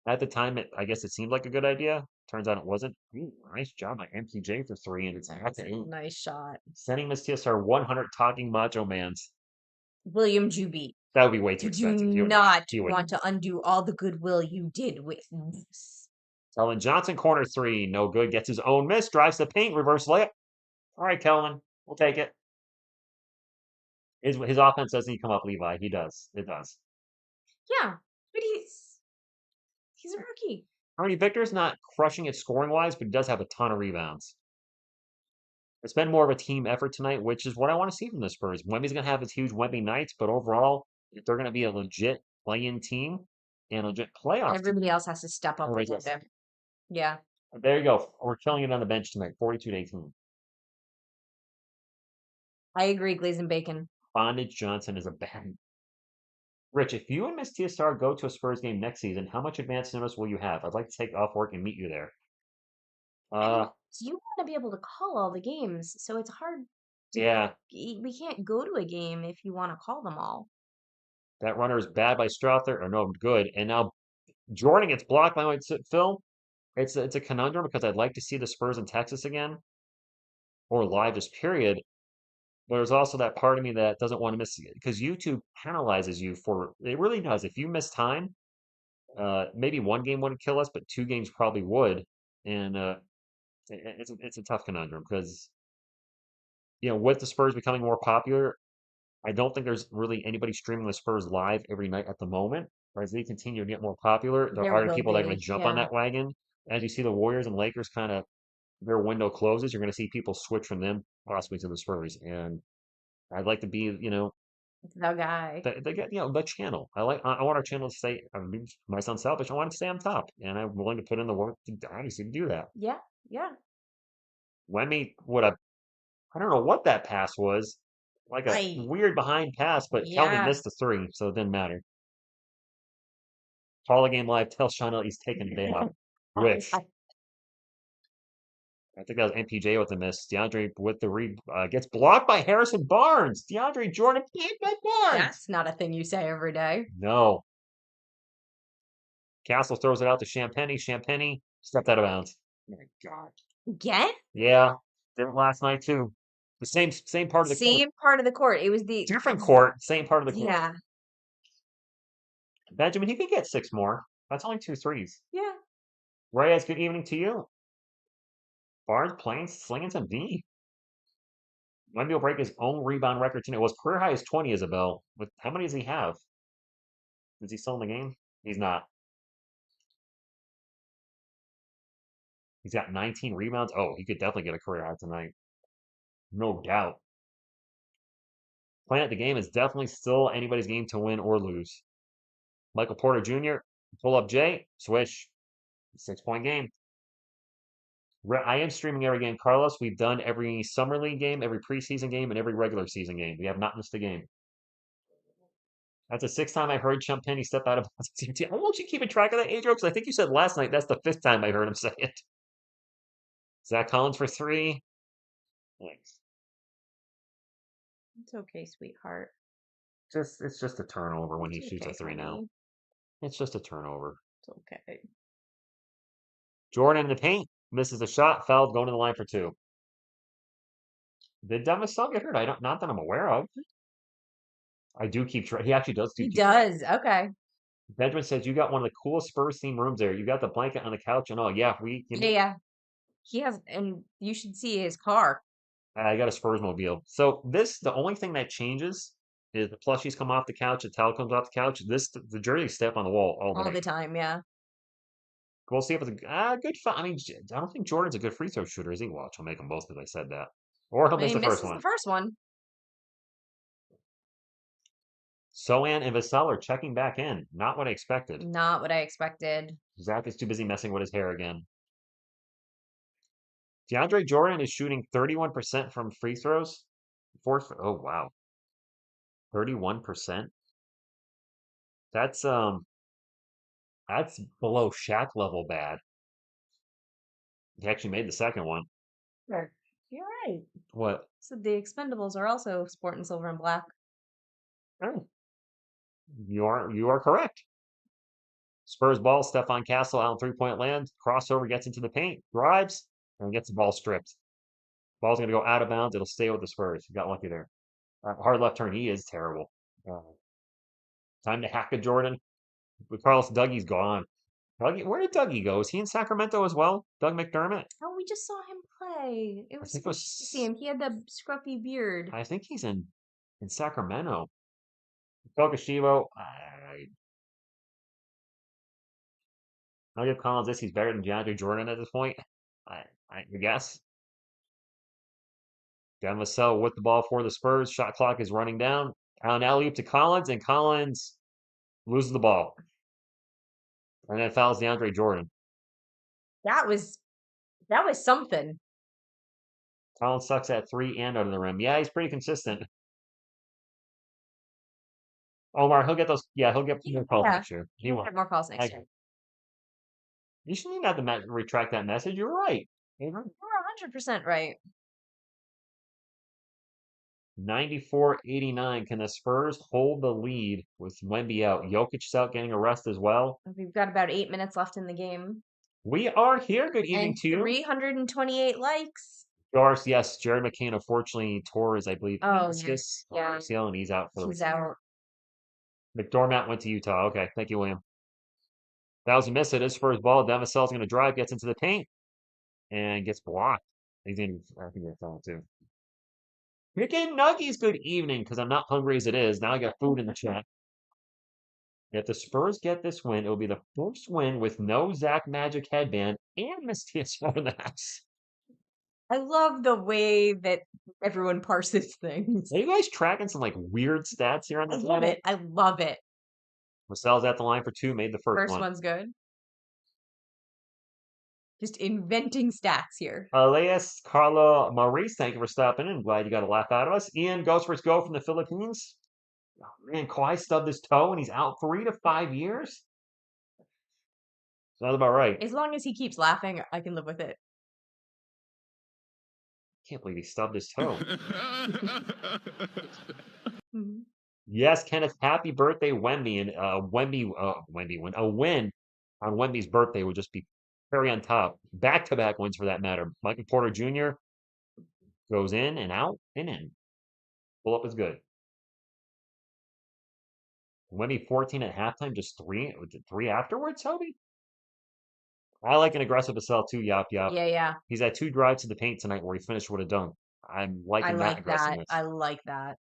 At the time, I guess it seemed like a good idea. Turns out it wasn't. Ooh, nice job by MPJ for 3, and it's at 8. Nice shot. Sending Miss TSR 100 talking macho mans. William Juby. That would be way too You expensive. do not want to undo all the goodwill you did with this. Kelvin Johnson, corner 3, no good. Gets his own miss, drives the paint, reverse layup. All right, Kelvin, we'll take it. His offense doesn't come up, Levi. He does. It does. Yeah, but he's a rookie. Arnie Victor's not crushing it scoring-wise, but he does have a ton of rebounds. It's been more of a team effort tonight, which is what I want to see from the Spurs. Wemby's going to have his huge Wemby nights, but overall, if they're going to be a legit play-in team and a legit playoff Everybody else has to step up with them. Yeah. There you go. We're killing it on the bench tonight, 42-18. I agree, Glaze and Bacon. Bondage Johnson is a bad. Rich, if you and Miss TSR go to a Spurs game next season, how much advance notice will you have? I'd like to take off work and meet you there. You want to be able to call all the games, so it's hard. Yeah. We can't go to a game if you want to call them all. That runner is bad by Strother, or no, good. And now Jordan gets blocked by Phil. It's a conundrum because I'd like to see the Spurs in Texas again, or live just period. But there's also that part of me that doesn't want to miss it because YouTube penalizes you for it. Really does. If you miss time, maybe one game wouldn't kill us, but 2 games probably would. And it's a tough conundrum because with the Spurs becoming more popular, I don't think there's really anybody streaming the Spurs live every night at the moment. Or as they continue to get more popular, there are people that are going to jump on that wagon. As you see the Warriors and Lakers kind of their window closes, you're going to see people switch from them possibly to the Spurs. And I'd like to be, The guy. they get, the channel. I want our channel to stay, might sound selfish, I want it to stay on top. And I'm willing to put in the work to obviously do that. Yeah, yeah. Wemby I don't know what that pass was. Like a I weird behind pass, but Kelly yeah. missed the three, so it didn't matter. Call the game live, tell Sean he's taking the day off. Which I think that was MPJ with the miss. DeAndre with the read gets blocked by Harrison Barnes. DeAndre Jordan can't get Barnes. That's not a thing you say every day. No. Castle throws it out to Champagny. Champagny stepped out of bounds. Oh my God. Again? Yeah, did it last night too. The same part of the court. Same part of the court. It was the Different court, same part of the court. Yeah. Benjamin, he could get 6 more. That's only 2 threes. Yeah. Reyes, good evening to you. Barnes playing, slinging some D. Wemby will break his own rebound record tonight. It was career high is 20, Isabel. How many does he have? Is he still in the game? He's not. He's got 19 rebounds. Oh, he could definitely get a career high tonight. No doubt. Playing at the game is definitely still anybody's game to win or lose. Michael Porter Jr., pull up Jay, swish. 6-point game. I am streaming every game, Carlos. We've done every summer league game, every preseason game, and every regular season game. We have not missed a game. That's the 6th time I heard Champagny step out of bounds. How long you keeping track of that, Adro? Because I think you said last night that's the 5th time I heard him say it. Zach Collins for 3. Thanks. It's okay, sweetheart. It's just a turnover when he It's shoots okay, a 3 now. honey. It's just a turnover. It's okay. Jordan in the paint misses a shot, fouled, going to the line for 2. Did Demisel get hurt? Not that I'm aware of. I do keep track. He actually does. He does. Okay. Benjamin says you got one of the coolest Spurs themed rooms there. You got the blanket on the couch and all. Yeah, Yeah. He has, and you should see his car. I got a Spurs mobile. So the only thing that changes is the plushies come off the couch, the towel comes off the couch. The jersey step on the wall all All day. the time, yeah. We'll see if it's a good fun. I mean, I don't think Jordan's a good free throw shooter, is he? Watch, I'll make them both because I said that. Or he'll miss the first one. The first one. Sohan and Vassell are checking back in. Not what I expected. Not what I expected. Zach is too busy messing with his hair again. DeAndre Jordan is shooting 31% from free throws. Oh, wow. 31%? That's below Shaq level bad. He actually made the second one. Sure. You're right. What? So the Expendables are also sport in silver and black. Oh. You are correct. Spurs ball, Stephon Castle out in 3-point land. Crossover gets into the paint, drives, and gets the ball stripped. Ball's going to go out of bounds. It'll stay with the Spurs. You got lucky there. Hard left turn. He is terrible. Time to hack a Jordan. With Carlos, Dougie's gone. Where did Dougie go? Is he in Sacramento as well? Doug McDermott? Oh, we just saw him play. It was think nice to see him. He had the scruffy beard. I think he's in Sacramento. Kokushivo. I'll give Collins this. He's better than DeAndre Jordan at this point. I guess. Dan Vassell with the ball for the Spurs. Shot clock is running down. An alley-oop to Collins, and Collins loses the ball. And then fouls DeAndre Jordan. That was something. Collins sucks at 3 and under the rim. Yeah, he's pretty consistent. Omar, he'll get those. Yeah, he'll get more calls next year. He He'll will. get more calls next year. You shouldn't have to retract that message. You're right. You're 100% right. 94-89. Can the Spurs hold the lead with Wemby out? Jokic's out getting a rest as well. We've got about 8 minutes left in the game. We are here. Good evening And to you. 328 likes. Doris, yes. Jared McCain unfortunately tore his, I believe, yes. Yeah. ACL, and he's out for the He's out. McDormand went to Utah. Okay, thank you, William. That was a miss. It is Spurs ball. Demisell's going to drive, gets into the paint, and gets blocked. He's in. I think they're foul too. Chicken Nuggies, good evening, because I'm not hungry as it is. Now I got food in the chat. If the Spurs get this win, it will be the first win with no Zach Magic headband and Miss TSR in the house. I love the way that everyone parses things. Are you guys tracking some like weird stats here on I this love channel? it. I love it. Vassell's at the line for 2, made the first First one. one's good. Just inventing stats here. Elias Carlo Maurice, thank you for stopping in. Glad you got a laugh out of us. Ian goes for his go from the Philippines. Oh, man, Kawhi stubbed his toe and he's out 3 to 5 years. Sounds about right. As long as he keeps laughing, I can live with it. Can't believe he stubbed his toe. Mhm. Yes, Kenneth, happy birthday, Wemby. And a win on Wemby's birthday would just be cherry on top. Back-to-back wins for that matter. Michael Porter Jr. goes in and out and in. Pull up is good. Wemby 14 at halftime, just three afterwards, Toby? I like an aggressive Vassell too, Yop Yop. Yeah. He's had 2 drives to the paint tonight where he finished with a dunk. I'm I liking that like that. aggressiveness. I like that.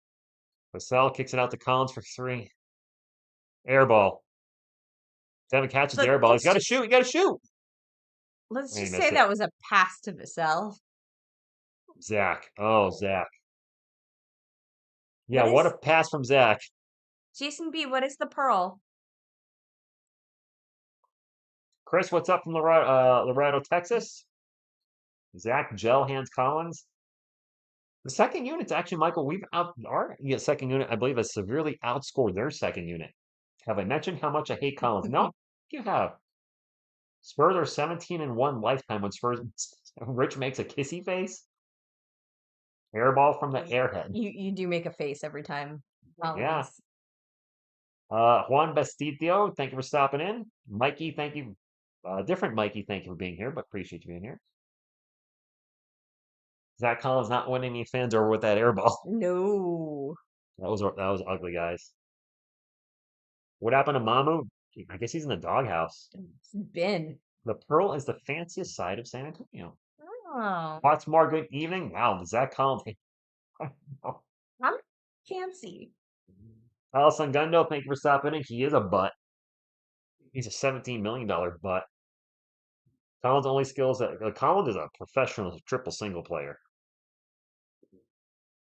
Vassell kicks it out to Collins for 3. Air ball. Devin catches the air ball. He's got to shoot. He got to shoot. Let's And he just missed say it. that was a pass to Vassell. Zach. Oh, Zach. Yeah, What what is- a pass from Zach. Jason B, what is the pearl? Chris, what's up from Laredo, Texas? Zach Gel Hands Collins. The second unit's actually, Michael, our second unit, I believe, has severely outscored their second unit. Have I mentioned how much I hate Collins? No, you have. Spurs are 17-1 lifetime when Spurs. Rich makes a kissy face. Airball from the airhead. You do make a face every time. Yeah. Juan Bestitio, thank you for stopping in. Mikey, thank you. Different Mikey, thank you for being here, but appreciate you being here. Zach Collins not winning any fans over with that airball. No. That was ugly, guys. What happened to Mamu? I guess he's in the doghouse. It's been. The Pearl is the fanciest side of San Antonio. Oh. Lots more good evening. Wow, Zach Collins. I'm fancy. Alison Gundo, thank you for stopping in. He is a butt. He's a $17 million butt. Collins only skills that Collins is a professional triple single player.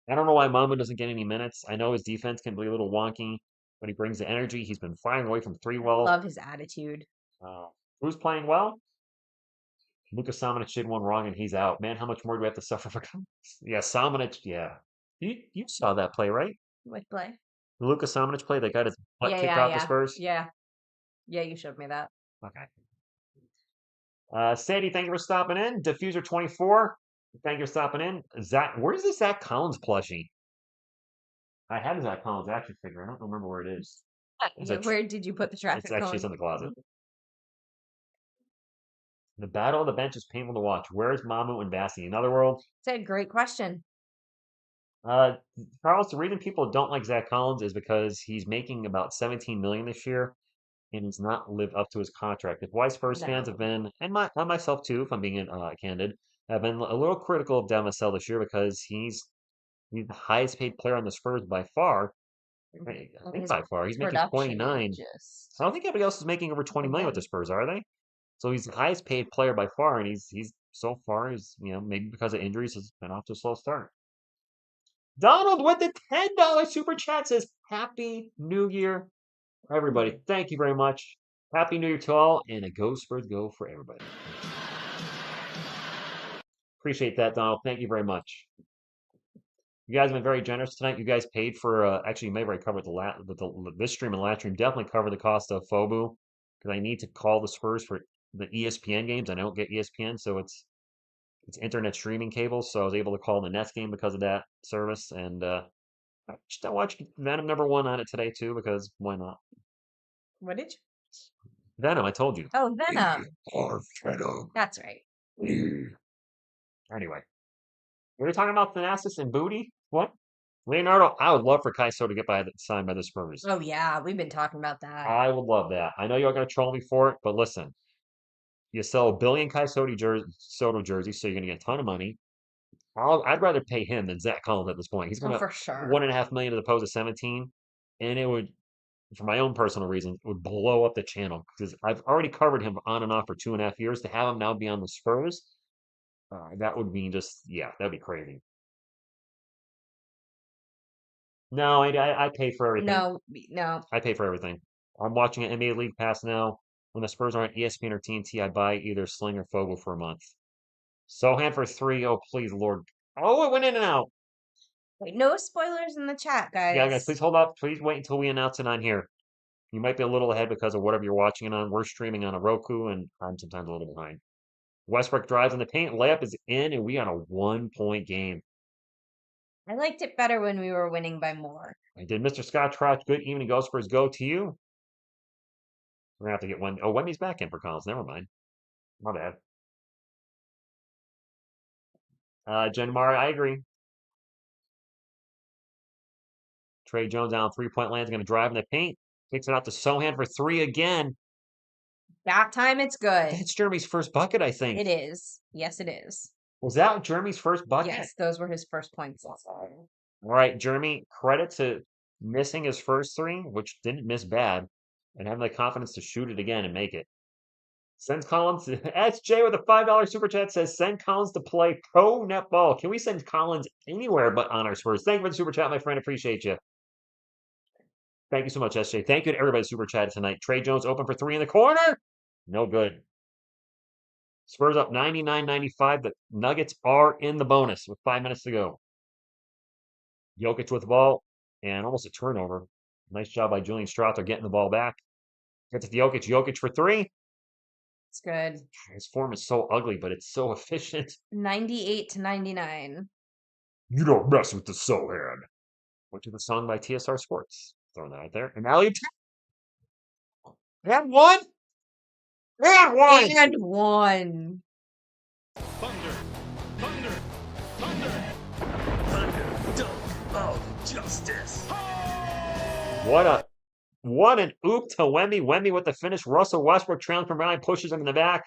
I don't know why Mamu doesn't get any minutes. I know his defense can be a little wonky, but he brings the energy. He's been firing away from 3 well. Love his attitude. Who's playing well? Luka Samanic did one wrong and he's out. Man, how much more do we have to suffer for? Yeah, Samanic. Yeah, you saw that play, right? What play? The Luka Samanic play that got his butt kicked off the Spurs. Yeah, you showed me that. Okay. Sadie, thank you for stopping in. Diffuser 24, thank you for stopping in. Zach, where's the Zach Collins plushie? I had a Zach Collins action figure. I don't remember where it is. Where did you put the traffic It's actually cone? it's in the closet. The battle of the bench is painful to watch. Where's Mamu and Bassi? Another world? It's a great question. Carlos, the reason people don't like Zach Collins is because he's making about $17 million this year and he's not lived up to his contract. If why Spurs fans have been, and myself too, if I'm being candid, have been a little critical of Devin Vassell this year because he's the highest paid player on the Spurs by far. I think by far. He's making 29. I don't think anybody else is making over 20 million with the Spurs, are they? So he's the highest paid player by far, and he's so far maybe because of injuries has been off to a slow start. Donald with the $10 super chat says Happy New Year, everybody. Thank you very much. Happy New Year to all, and a Go Spurs Go for everybody. Appreciate that, Donald. Thank you very much. You guys have been very generous tonight. You guys paid for actually you may have already covered this stream and last stream. Definitely covered the cost of FOBU because I need to call the Spurs for the ESPN games. I don't get ESPN, so it's internet streaming cable. So I was able to call the Nets game because of that service, and I watched Venom #1 on it today too because why not? What did you? Venom, I told you. Oh, Venom. Venom. That's right. Anyway, we were talking about Thanasis and Booty. What? Leonardo, I would love for Kaiso to get signed by the Spurs. Oh yeah, we've been talking about that. I would love that. I know you're going to troll me for it, but listen, you sell 1 billion Soto jerseys, so you're going to get a ton of money. I'd rather pay him than Zach Collins at this point. He's going to for sure. $1.5 million as opposed to 17, and it would, for my own personal reasons, it would blow up the channel because I've already covered him on and off for 2.5 years. To have him now be on the Spurs, That would mean just, yeah, that'd be crazy. No, I pay for everything. No. I pay for everything. I'm watching an NBA League Pass now. When the Spurs are on ESPN or TNT, I buy either Sling or Fogle for a month. Sohan for 3. Oh, please, Lord. Oh, it went in and out. Wait, no spoilers in the chat, Yeah, guys, guys. please hold up. Please wait until we announce it on here. You might be a little ahead because of whatever you're watching it on. We're streaming on a Roku, and I'm sometimes a little behind. Westbrook drives in the paint. Layup is in, and we on a 1-point game. I liked it better when we were winning by more. Did Mr. Scott Trotch, good evening, Go Spurs, go to you? We're going to have to get one. Oh, Wemby's back in for Collins. Never mind. My bad. Jen Mara, I agree. Trey Jones down 3-point land is going to drive in the paint. Kicks it out to Sohan for 3 again. That time it's good. That's Jeremy's first bucket, I think. It is. Yes, it is. Was that Jeremy's first bucket? Yes, those were his first points. All right, Jeremy, credit to missing his first 3, which didn't miss bad, and having the confidence to shoot it again and make it. Sends Collins. SJ with a $5 super chat says, send Collins to play pro netball. Can we send Collins anywhere but on our Spurs? Thank you for the super chat, my friend. Appreciate you. Thank you so much, SJ. Thank you to everybody super chatted tonight. Trey Jones open for 3 in the corner. No good. Spurs up 99-95. The Nuggets are in the bonus with 5 minutes to go. Jokic with the ball and almost a turnover. Nice job by Julian Strawther getting the ball back. Gets to Jokic. Jokic for 3. It's good. His form is so ugly, but it's so efficient. 98-99. You don't mess with the Sohan. Which is a song by TSR Sports. Throwing that out there. And alley. And one. And one. And one. Thunder, thunder, thunder. Thunder, dunk of justice. What an oop to Wemby. Wemby with the finish. Russell Westbrook trailing from behind, pushes him in the back.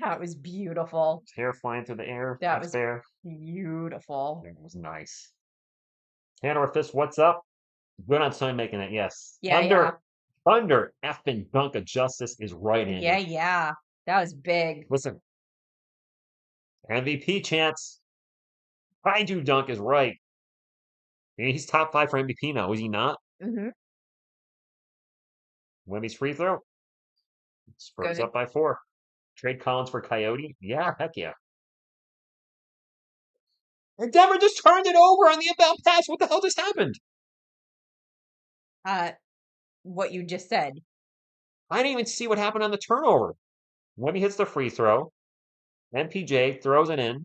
That was beautiful. Hair flying through the air. That That's was fair. beautiful. That was nice. Hand over fist, what's up? Good on Son making it, yes. Yeah, Thunder effing dunk of justice is right in. Yeah. That was big. Listen. MVP chance. Kaiju dunk is right. He's top 5 for MVP now, is he not? Mm-hmm. Wemby's free throw. Spurs Good. up by 4. Trade Collins for Coyote. Yeah, heck yeah. And Denver just turned it over on the inbound pass. What the hell just happened? What you just said. I didn't even see what happened on the turnover. Wemby hits the free throw. MPJ throws it in.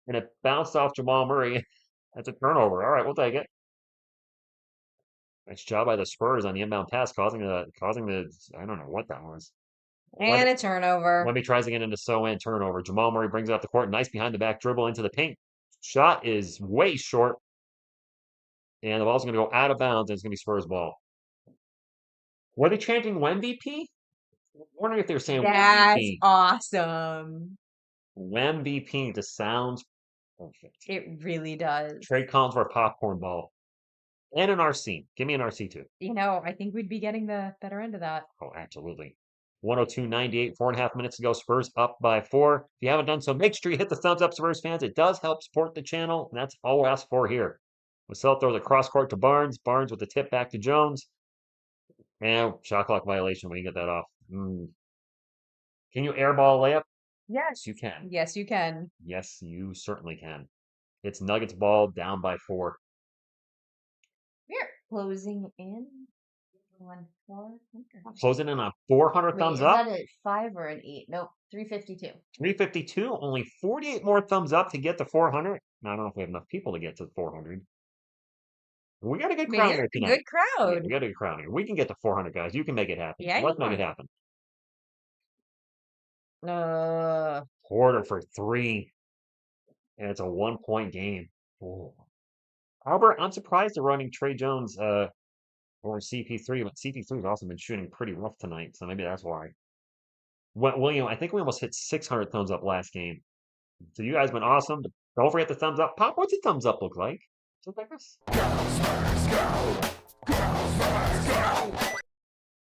And it bounced off Jamal Murray. That's a turnover. All right, we'll take it. Nice job by the Spurs on the inbound pass, causing the I don't know what that was. And a turnover. Wemby tries to get into Sohan turnover. Jamal Murray brings it up the court. Nice behind the back dribble into the paint. Shot is way short. And the ball's going to go out of bounds, and it's going to be Spurs ball. Were they chanting Wemby? I'm wondering if they were saying That's Wemby. awesome. Wemby just sounds perfect. It really does. Trade Collins for a popcorn ball. And an RC. Give me an RC too. I think we'd be getting the better end of that. Oh, absolutely. 102-98, 4.5 minutes to go. Spurs up by 4. If you haven't done so, make sure you hit the thumbs up, Spurs fans. It does help support the channel, and that's all we're asked for here. Vassell throws a cross court to Barnes. Barnes with the tip back to Jones. And shot clock violation when you get that off. Can you airball layup? Yes, you can. Yes, you can. Yes, you certainly can. It's Nuggets ball down by 4. We're closing in. Closing in on 400 thumbs is up. Is that a 5 or an 8? Nope, 352. 352. Only 48 more thumbs up to get to 400. Now, I don't know if we have enough people to get to 400. We got a good crowd here tonight. Good crowd. Yeah, we got a good crowd here. We can get to 400, guys. You can make it happen. Yeah, Let's make it happen. Porter for 3. And it's a 1-point game. Oh. Albert, I'm surprised they're running Trey Jones over CP3, but CP3 has also been shooting pretty rough tonight, so maybe that's why. William, I think we almost hit 600 thumbs up last game. So you guys have been awesome. But don't forget the thumbs up. Pop, what's the thumbs up look like? Look like this?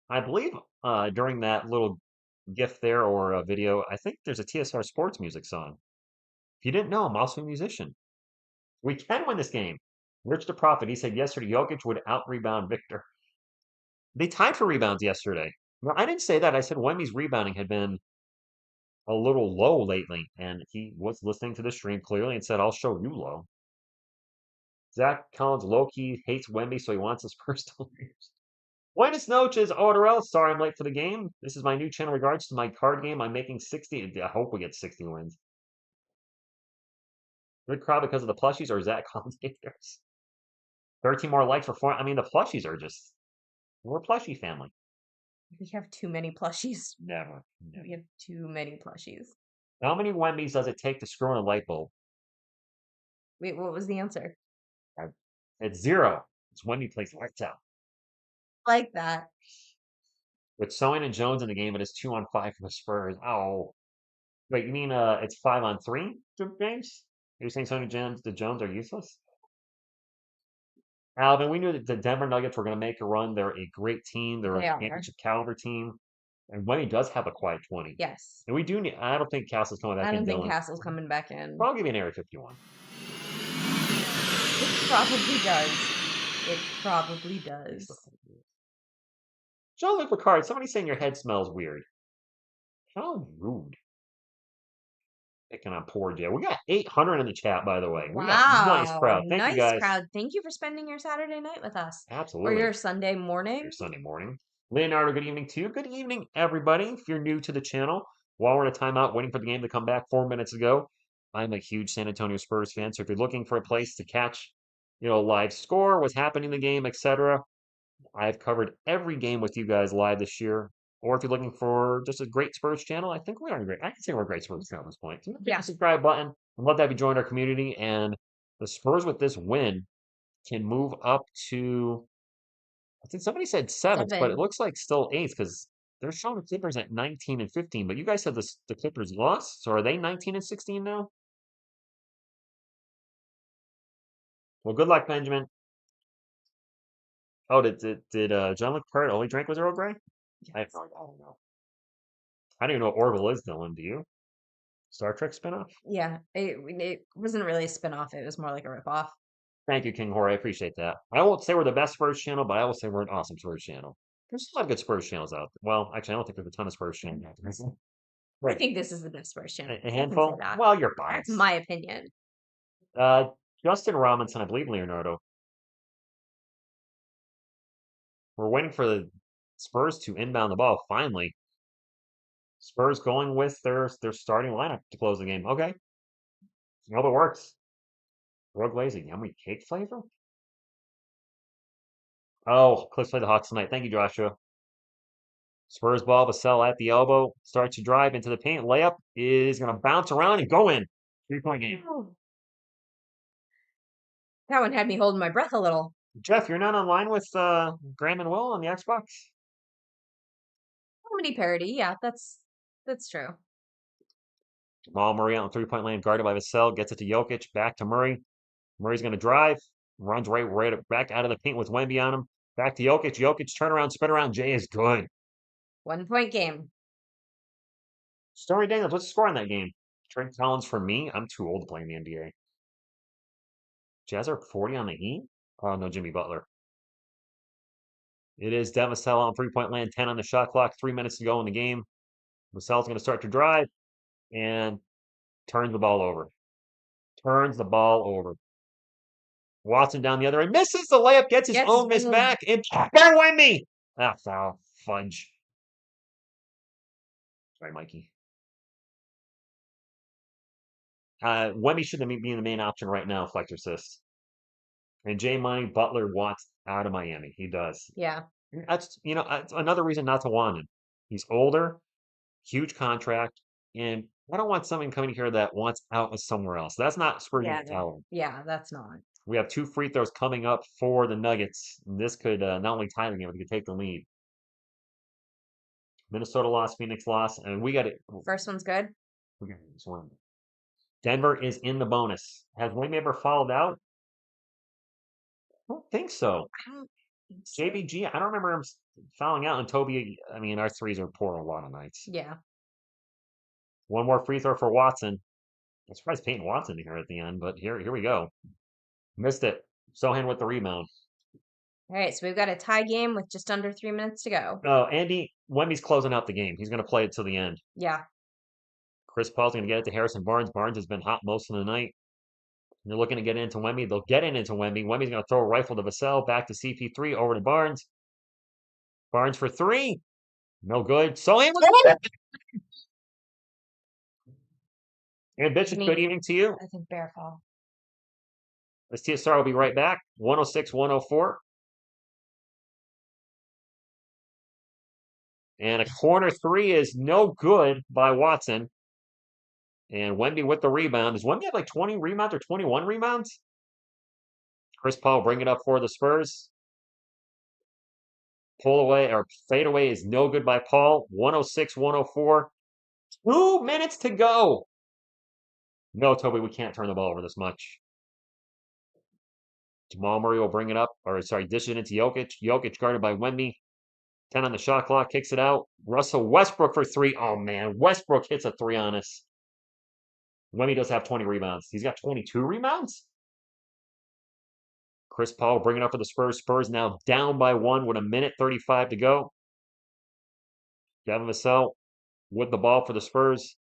I believe during that little GIF there or a video. I think there's a TSR Sports music song. If you didn't know, I'm also a musician. We can win this game. Rich the Prophet, he said yesterday Jokic would out-rebound Victor. They tied for rebounds yesterday. No, I didn't say that. I said Wemby's rebounding had been a little low lately, and he was listening to the stream clearly and said, I'll show you low. Zach Collins low-key hates Wemby, so he wants his first to lose. Buenas noches, Odorel. Sorry I'm late for the game. This is my new channel. Regards to my card game, I'm making 60. I hope we get 60 wins. Good crowd because of the plushies or Zach Collins haters? 13 more likes for 4. I mean, the plushies are just... We're a plushie family. We have too many plushies. Never. We have too many plushies. How many Wembys does it take to screw in a light bulb? Wait, what was the answer? It's 0. It's Wemby plays lights out. Like that. With Soin and Jones in the game, it is 2-on-5 for the Spurs. Oh. Wait, you mean it's 5-on-3 to James? You're saying Soin and Jones are useless? Alvin, we knew that the Denver Nuggets were going to make a run. They're a great team. They're They a are. championship caliber team. And Wemby does have a quiet 20. Yes. And we do need... I don't think Castle's coming back I in, don't think Dylan. Castle's coming back in. Well, I'll give you an Area 51. It probably does. It probably does. Jean-Luc Picard, somebody's saying your head smells weird. How rude. Picking on poor Jay. We got 800 in the chat, by the way. We got a nice crowd. Thank nice you, guys. crowd. Thank you for spending your Saturday night with us. Absolutely. Or your Sunday morning. Your Sunday morning. Leonardo, good evening to you. Good evening, everybody. If you're new to the channel, while we're in a timeout waiting for the game to come back 4 minutes ago, I'm a huge San Antonio Spurs fan. So if you're looking for a place to catch, live score, what's happening in the game, etc., I've covered every game with you guys live this year. Or if you're looking for just a great Spurs channel, I think we are great. I can say we're a great Spurs channel at this point. So hit the subscribe button. I'd love to have you join our community. And the Spurs with this win can move up to, I think somebody said 7th, but it looks like still 8th because they're showing the Clippers at 19 and 15. But you guys said the Clippers lost, so are they 19 and 16 now? Well, good luck, Benjamin. Oh, did Jean-Luc Picard only drink was Earl Grey? I don't know. I don't even know what Orville is, Dylan. Do you? Star Trek spinoff? Yeah, it wasn't really a spinoff. It was more like a ripoff. Thank you, King Jorge. I appreciate that. I won't say we're the best Spurs channel, but I will say we're an awesome Spurs channel. There's a lot of good Spurs channels out there. Well, actually, I don't think there's a ton of Spurs channels out there. Right. I think this is the best Spurs channel. A handful? Well, you're biased. That's my opinion. Justin Robinson, I believe Leonardo. We're waiting for the Spurs to inbound the ball, finally. Spurs going with their starting lineup to close the game. Okay. I hope it works. Rogue Lazy, yummy cake flavor? Oh, Cliffs play the Hawks tonight. Thank you, Joshua. Spurs ball, Vassell at the elbow. Starts to drive into the paint. Layup is going to bounce around and go in. 3-point game. That one had me holding my breath a little. Jeff, you're not online with Graham and Will on the Xbox? Comedy parody, yeah, that's true. Jamal Murray on the 3-point lane, guarded by Vassell. Gets it to Jokic. Back to Murray. Murray's going to drive. Runs right back out of the paint with Wemby on him. Back to Jokic. Jokic, turn around, spin around. Jay is good. 1-point game. Stormy Daniels, what's the score in that game? Trent Collins for me? I'm too old to play in the NBA. Jazz are 40 on the E? Oh, no, Jimmy Butler. It is Devin Vassell on 3-point land, 10 on the shot clock, 3 minutes to go in the game. Vassell's going to start to drive and turns the ball over. Watson down the other end, misses the layup, gets his own miss back, and by Wemby! Ah, foul. Fudge. Sorry, Mikey. Wemby shouldn't be the main option right now, Flex assist. And J Money Butler wants out of Miami. He does. Yeah. That's another reason not to want him. He's older, huge contract, and I don't want someone coming here that wants out of somewhere else. That's not Spurs mentality. Yeah, that's not. We have 2 free throws coming up for the Nuggets. And this could not only tie the game, but it could take the lead. Minnesota lost, Phoenix lost, and we got it. First one's good. We got this one. Denver is in the bonus. Has Wemby ever fouled out? I don't think so. JBG, I don't remember him fouling out. And Toby, I mean, our threes are poor a lot of nights. Yeah. One more free throw for Watson. I'm surprised Peyton Watson here at the end, but here we go. Missed it. Sohan with the rebound. All right, so we've got a tie game with just under 3 minutes to go. Oh, Andy, Wemby's closing out the game. He's going to play it till the end. Yeah. Chris Paul's going to get it to Harrison Barnes. Barnes has been hot most of the night. They're looking to get into Wemby. They'll get into Wemby. Wemby's going to throw a rifle to Vassell. Back to CP3. Over to Barnes. Barnes for three. No good. Sohan with it. And Bishop, good evening to you. I think bear fall. This TSR will be right back. 106-104. And a corner three is no good by Watson. And Wemby with the rebound. Does Wemby have like 20 rebounds or 21 rebounds? Chris Paul bring it up for the Spurs. Pull away or fade away is no good by Paul. 106-104. 2 minutes to go. No, Toby, we can't turn the ball over this much. Jamal Murray will bring it up, dish it into Jokic. Jokic guarded by Wemby. 10 on the shot clock, kicks it out. Russell Westbrook for three. Oh, man. Westbrook hits a three on us. Wemby does have 20 rebounds. He's got 22 rebounds? Chris Paul bringing up for the Spurs. Spurs now down by one with 1:35 to go. Devin Vassell with the ball for the Spurs.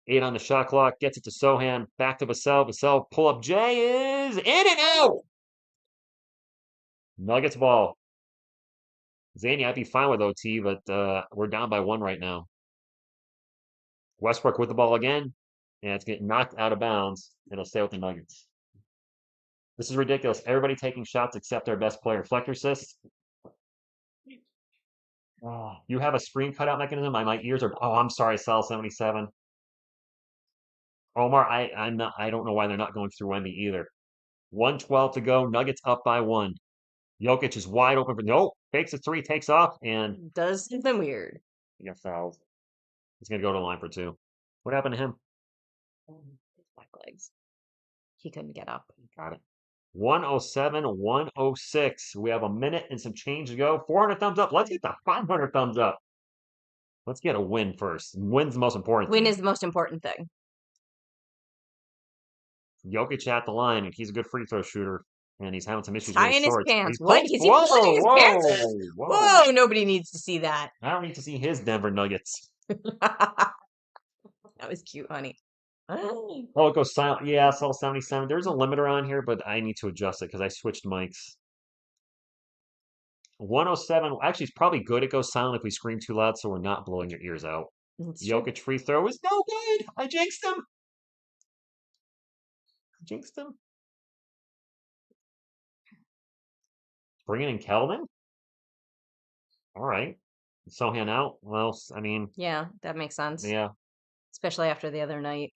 8 on the shot clock. Gets it to Sohan. Back to Vassell. Vassell pull up. Jay is in and out. Nuggets ball. Zany, I'd be fine with OT, but we're down by one right now. Westbrook with the ball again. And it's getting knocked out of bounds. It'll stay with the Nuggets. This is ridiculous. Everybody taking shots except their best player. Flector assist. Oh, you have a screen cutout mechanism? My ears are. Oh, I'm sorry, Sal 77. Omar, I'm not. I don't know why they're not going through Wemby either. 1:12 to go. Nuggets up by one. Jokic is wide open for nope. Fakes a three, takes off, and does something weird. He got fouled. He's gonna go to the line for two. What happened to him? His back legs. He couldn't get up. Got it. 107-106. We have a minute and some change to go. 400 thumbs up. Let's get the 500 thumbs up. Let's get a win first. Win's the most important Win thing. is the most important thing. Jokic at the line, and he's a good free throw shooter. And he's having some issues Tying with his his shorts. pants. What? Is he pulling his pants? Whoa, nobody needs to see that. I don't need to see his Denver Nuggets. That was cute, honey. Oh, it goes silent. Yeah, Sol 77. There's a limiter on here, but I need to adjust it because I switched mics. 107. Actually, it's probably good it goes silent if we scream too loud so we're not blowing your ears out. Jokic free throw is no good. I jinxed him. Bringing in Kelvin? All right. Sohan out. Well, I mean. Yeah, that makes sense. Yeah. Especially after the other night.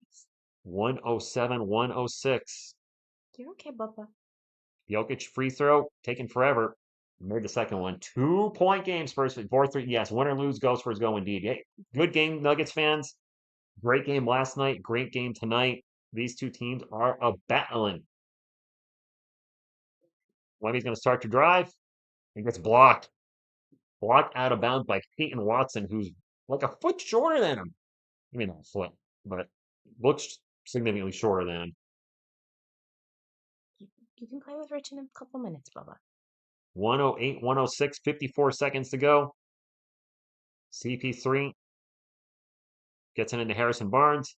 107-106. You're okay, Bubba. Jokic free throw, taking forever. Made the second one. 2-point game, Spurs. 4-3. Yes, win or lose, go Spurs go indeed. Hey, good game, Nuggets fans. Great game last night. Great game tonight. These two teams are a battling. Wemby's going to start to drive. He gets blocked. Blocked out of bounds by Peyton Watson, who's like a foot shorter than him. I mean, not a foot, but looks significantly shorter than him. You can play with Rich in a couple minutes, Bubba. 108-106, 54 seconds to go. CP3 gets it into Harrison Barnes.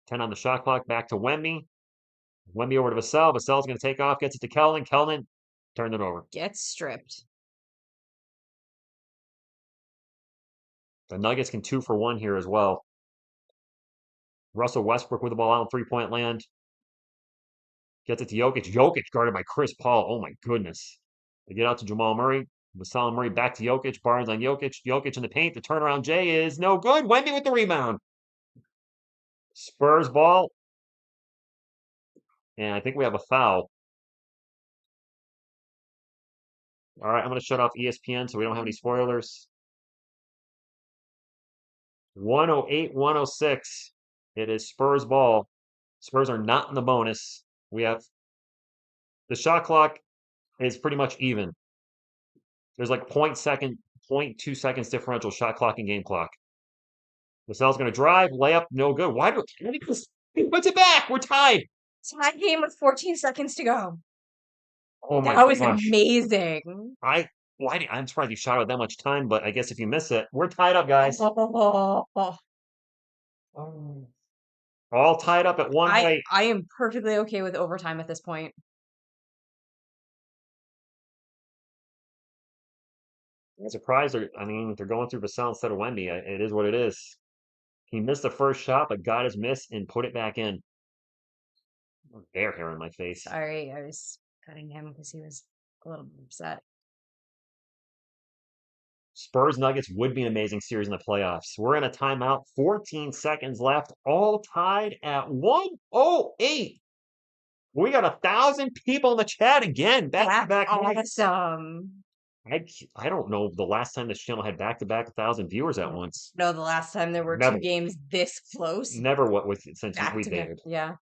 10 on the shot clock, back to Wemby. Wemby over to Vassell. Vassell's going to take off, gets it to Kelvin. Kelvin turned it over. Gets stripped. The Nuggets can 2 for 1 here as well. Russell Westbrook with the ball out in three-point land. Gets it to Jokic. Jokic guarded by Chris Paul. Oh, my goodness. They get out to Jamal Murray. Vassell Murray back to Jokic. Barnes on Jokic. Jokic in the paint. The turnaround Jay is no good. Wemby with the rebound. Spurs ball. And I think we have a foul. All right, I'm going to shut off ESPN so we don't have any spoilers. 108-106. It is Spurs ball. Spurs are not in the bonus. We have the shot clock is pretty much even. There's like 0.2 seconds differential shot clock and game clock. Vassell's going to drive, layup, no good. Why do he puts it back? We're tied. Tie game with 14 seconds to go. Oh my That was gosh. amazing. I'm surprised you shot with that much time, but I guess if you miss it, we're tied up, guys. Oh, All tied up at one way. I am perfectly okay with overtime at this point. I'm surprised they're going through Vassell instead of Wemby. It is what it is. He missed the first shot, but got his miss and put it back in. Bear hair in my face. Sorry, I was cutting him because he was a little upset. Spurs Nuggets would be an amazing series in the playoffs. We're in a timeout, 14 seconds left, all tied at 1:08. We got 1,000 people in the chat again. Back-to-back nights. Awesome. I don't know the last time this channel had back-to-back 1,000 viewers at once. No, the last time there were Never. 2 games this close. Never since Back we to back. dated. Yeah.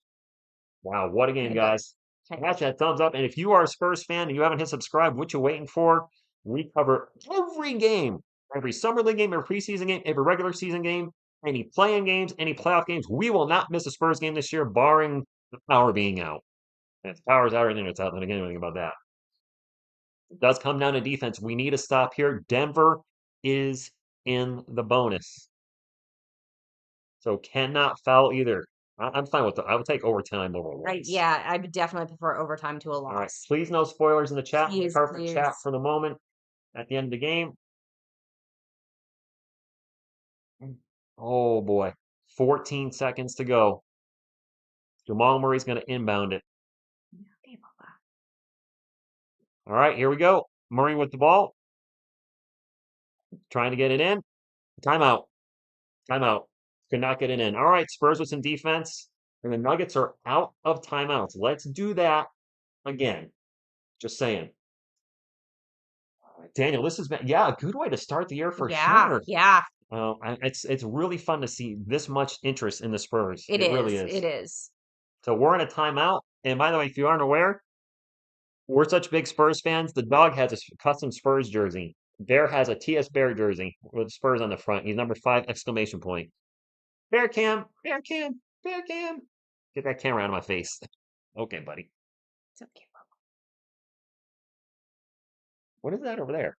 Wow, what a game, Okay, guys. Smash that thumbs up. And if you are a Spurs fan and you haven't hit subscribe, what you waiting for? We cover every game, every summer league game, every preseason game, every regular season game, any play-in games, any playoff games. We will not miss a Spurs game this year, barring the power being out. If the power's out, everything that's out, then again, anything about that. It does come down to defense. We need to stop here. Denver is in the bonus. So cannot foul either. I'm fine with it. I would take overtime over a loss. Yeah, I would definitely prefer overtime to a loss. All right. Please no spoilers in the chat. Please, Perfect chat please. for the moment at the end of the game. Oh, boy. 14 seconds to go. Jamal Murray's going to inbound it. All right, here we go. Murray with the ball. Trying to get it in. Timeout. Timeout. Could not get it in. All right, Spurs with some defense. And the Nuggets are out of timeouts. Let's do that again. Just saying. Daniel, this has been, a good way to start the year for sure. Yeah. It's really fun to see this much interest in the Spurs. It really is. It is. So we're in a timeout. And by the way, if you aren't aware, we're such big Spurs fans. The dog has a custom Spurs jersey. Bear has a TS Bear jersey with Spurs on the front. He's number 5, exclamation point. Bear cam, bear cam, bear cam. Get that camera out of my face. Okay, buddy. It's okay. What is that over there?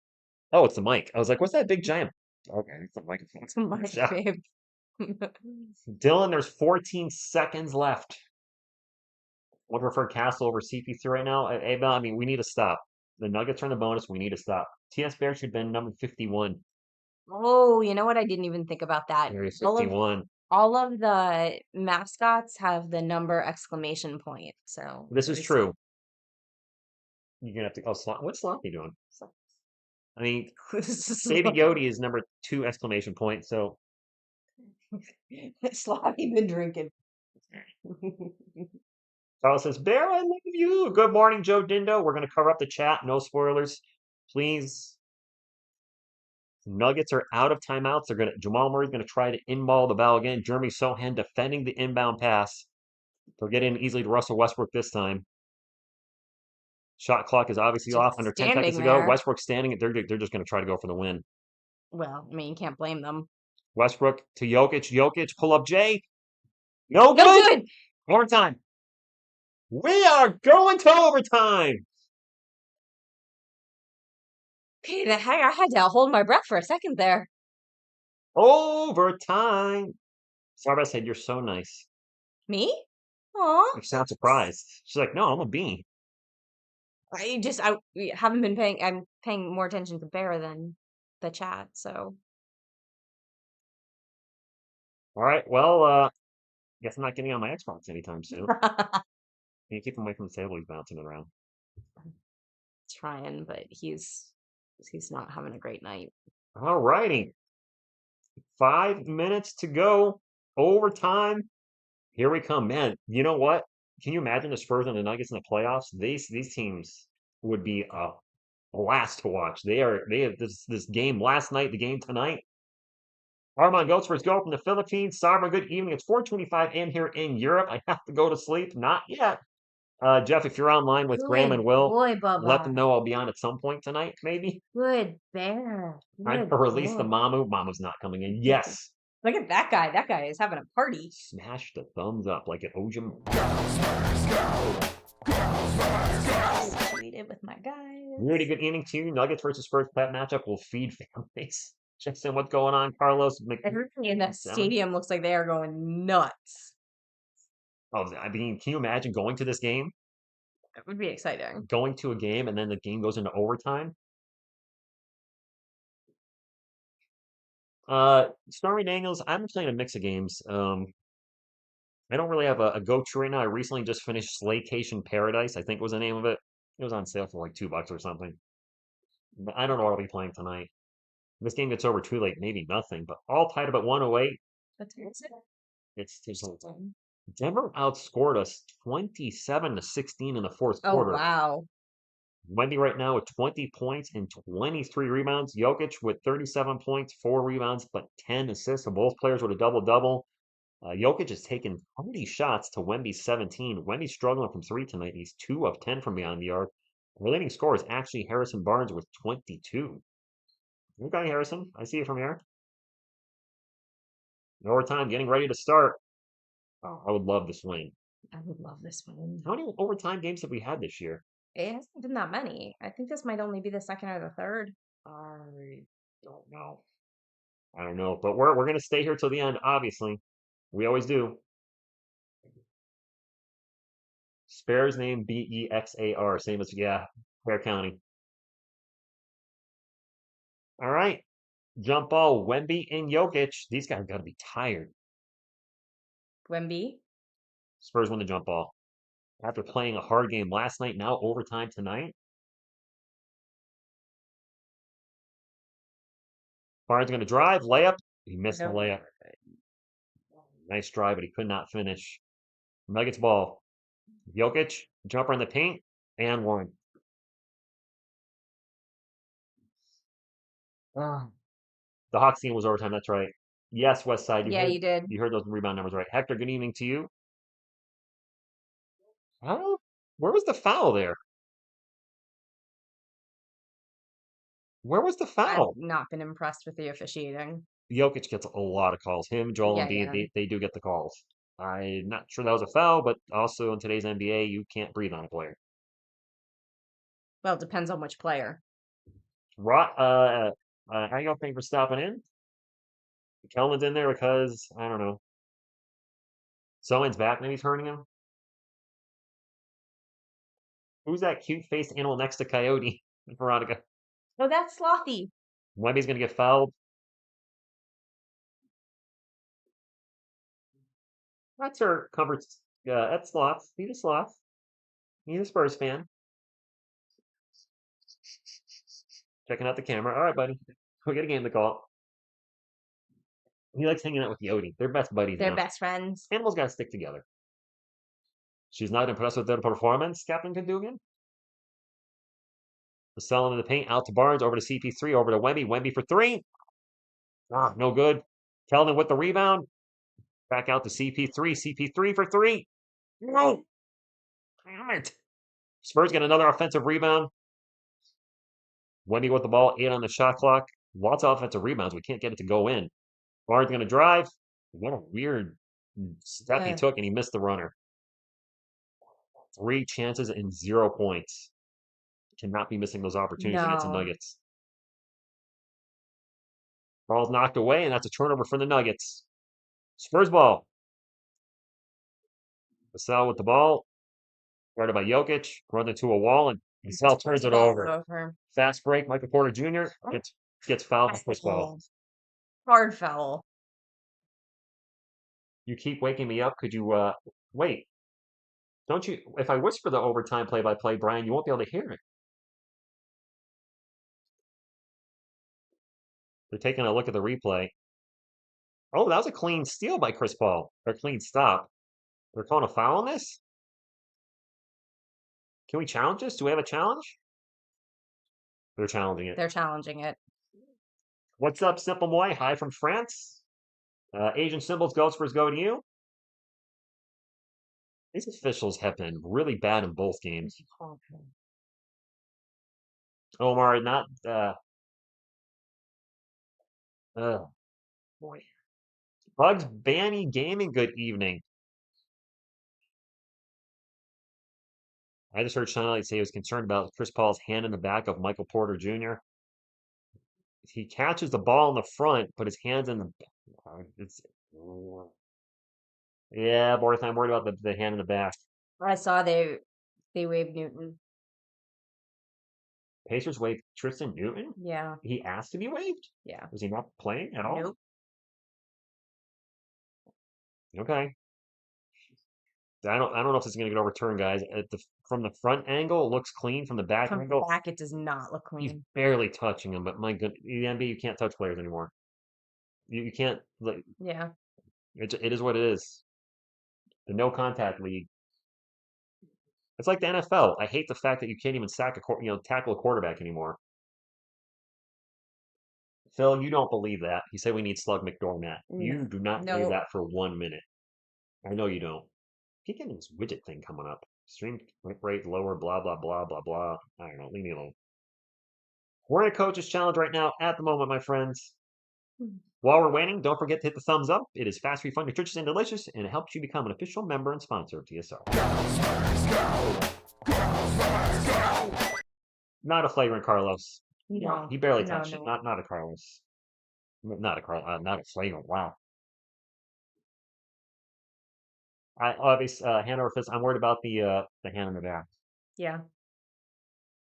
Oh, it's the mic. I was like, what's that big giant? Okay, it's the microphone. It's my babe. Dylan, there's 14 seconds left. Would prefer Castle over CP3 right now. I mean, we need to stop. The Nuggets are in the bonus. We need to stop. TS Bear should have been number 51. Oh, you know what? I didn't even think about that. Area 51. All of the mascots have the number exclamation point. So This is true. You're going to have to... Oh, what's Sloppy doing? I mean, Baby Yodi is number 2 exclamation point, so... Sloppy been drinking. Carlos says, Bear, I love you. Good morning, Joe Dindo. We're going to cover up the chat. No spoilers. Please. Nuggets are out of timeouts. Jamal Murray's going to try to inball the ball again. Jeremy Sohan defending the inbound pass. They'll get in easily to Russell Westbrook this time. Shot clock is obviously off under 10 seconds to go. Westbrook standing. They're just going to try to go for the win. Well, I mean, you can't blame them. Westbrook to Jokic. Jokic, pull up Jay. No good. Overtime. We are going to overtime. Okay, I had to hold my breath for a second there. Overtime. Sarba said, you're so nice. Me? Aw. You sound surprised. She's like, no, I'm a B. I haven't been paying, I'm paying more attention to Bear than the chat, so. All right, well, guess I'm not getting on my Xbox anytime soon. Can you keep him away from the table? He's bouncing around. Trying, but he's not having a great night. All righty. 5 minutes to go. Overtime. Here we come. Man, you know what? Can you imagine the Spurs and the Nuggets in the playoffs? These teams would be a blast to watch. They have this game last night, the game tonight. Armand Goats first go from the Philippines. Sarma, good evening. It's 4:25 in here in Europe. I have to go to sleep. Not yet. Jeff, if you're online with Graham Good and Will, boy, let them Bubba. know I'll be on at some point tonight, maybe. Good bear. Trying Good to release the boy. Mamu. Mamu's not coming in. Yes. Look at that guy. That guy is having a party. Smash the thumbs up like an Ojim. Treated with my guys. Really good evening to you. Nuggets versus Spurs. That matchup will feed families. Checks in what's going on. Carlos. Everybody in that stadium looks like they are going nuts. Oh, I mean, can you imagine going to this game? It would be exciting. Going to a game and then the game goes into overtime? Stormy Daniels, I'm playing a mix of games. I don't really have a go-to right now. I recently just finished Slaycation Paradise, I think was the name of it. It was on sale for like $2 or something. But I don't know what I'll be playing tonight. If this game gets over too late, maybe nothing. But all tied up at 108. That's it. It's Denver outscored us 27-16 in the fourth Oh, quarter. wow. Wemby right now with 20 points and 23 rebounds. Jokic with 37 points, 4 rebounds, but 10 assists. So both players with a double-double. Jokic has taken 20 shots to Wemby's 17. Wemby's struggling from 3 tonight. He's 2 of 10 from beyond the arc. The leading scorer is actually Harrison Barnes with 22. Good guy, Harrison. I see you from here. Overtime getting ready to start. Oh, I would love this win. I would love this one. How many overtime games have we had this year? It hasn't been that many. I think this might only be the second or the third. I don't know. I don't know, but we're gonna stay here till the end. Obviously, we always do. Spurs name Bexar, same as Ware County. All right, jump ball. Wemby and Jokic. These guys got to be tired. Wemby. Spurs win the jump ball after playing a hard game last night. Now overtime tonight. Barnes going to drive, layup. He missed the layup. Nice drive, but he could not finish. Nuggets ball. Jokic, jumper in the paint, and one. The Hawks team was overtime. That's right. Yes, West Side. You did. You heard those rebound numbers right. Hector, good evening to you. Oh, where was the foul there? Where was the foul? I've not been impressed with the officiating. Jokic gets a lot of calls. Him, Joel, and Embiid, they do get the calls. I'm not sure that was a foul, but also in today's NBA, you can't breathe on a player. Well, it depends on which player. How you think for stopping in? Kelman's in there because, I don't know. Someone's back, maybe he's hurting him. Who's that cute-faced animal next to Coyote? Veronica. Oh, that's Slothy. Wemby's going to get fouled. That's her comfort. That's Sloth. He's a Sloth. He's a Spurs fan. Checking out the camera. All right, buddy. We got a game to call. He likes hanging out with Yodi. They're best buddies. They're now. best friends. Animals got to stick together. She's not impressed with their performance, Captain Cadogan. Vassell into the paint, out to Barnes, over to CP3, over to Wemby. Wemby for 3. Ah, no good. Keldon with the rebound. Back out to CP3. CP3 for 3. No. Damn it. Spurs get another offensive rebound. Wemby with the ball, 8 on the shot clock. Lots of offensive rebounds. We can't get it to go in. Barnes going to drive. What a weird step he took, and he missed the runner. 3 chances and 0 points. Cannot be missing those opportunities against the Nuggets. Ball's knocked away, and that's a turnover for the Nuggets. Spurs ball. Vassell with the ball. Guarded by Jokic. Runs into a wall, and Vassell turns it over. Fast break. Michael Porter Jr. gets fouled for Chris Paul. Hard foul. You keep waking me up. Could you wait? Don't you? If I whisper the overtime play-by-play, Brian, you won't be able to hear it. They're taking a look at the replay. Oh, that was a clean steal by Chris Paul. Or clean stop. They're calling a foul on this? Can we challenge this? Do we have a challenge? They're challenging it. They're challenging it. What's up, Simple Boy? Hi from France. Asian Symbols, Go Spurs, go to you. These officials have been really bad in both games. Omar, not boy. Bugs Banny Gaming, good evening. I just heard Sean Elliott say he was concerned about Chris Paul's hand in the back of Michael Porter Jr. He catches the ball in the front, but his hand's in the back. Yeah, Boris, I'm worried about the hand in the back. I saw they waived Newton. Pacers waived Tristan Newton? Yeah. He asked to be waived? Yeah. Was he not playing at all? Nope. Okay. I don't know if this is going to get overturned, guys. From the front angle, it looks clean. From the back From angle, back, it does not look he's clean. barely touching him. But my goodness, the NBA, you can't touch players anymore. You can't. Like, Yeah. it is what it is. The no contact league. It's like the NFL. I hate the fact that you can't even tackle a quarterback anymore. Phil, you don't believe that. He said we need Slug McDormat. You do not believe No. that for 1 minute. I know you don't. Keep getting this widget thing coming up. Stream rate lower, blah, blah, blah, blah, blah. I don't know. Leave me alone. We're in a coach's challenge right now at the moment, my friends. While we're waiting, don't forget to hit the thumbs up. It is fast, free, fun, nutritious, and delicious, and it helps you become an official member and sponsor of TSR. Not a flagrant Carlos. No. He barely No, touched it. no. Not a Carlos. Not a flagrant. Wow. I obviously hand over fist. I'm worried about the hand in the back. Yeah.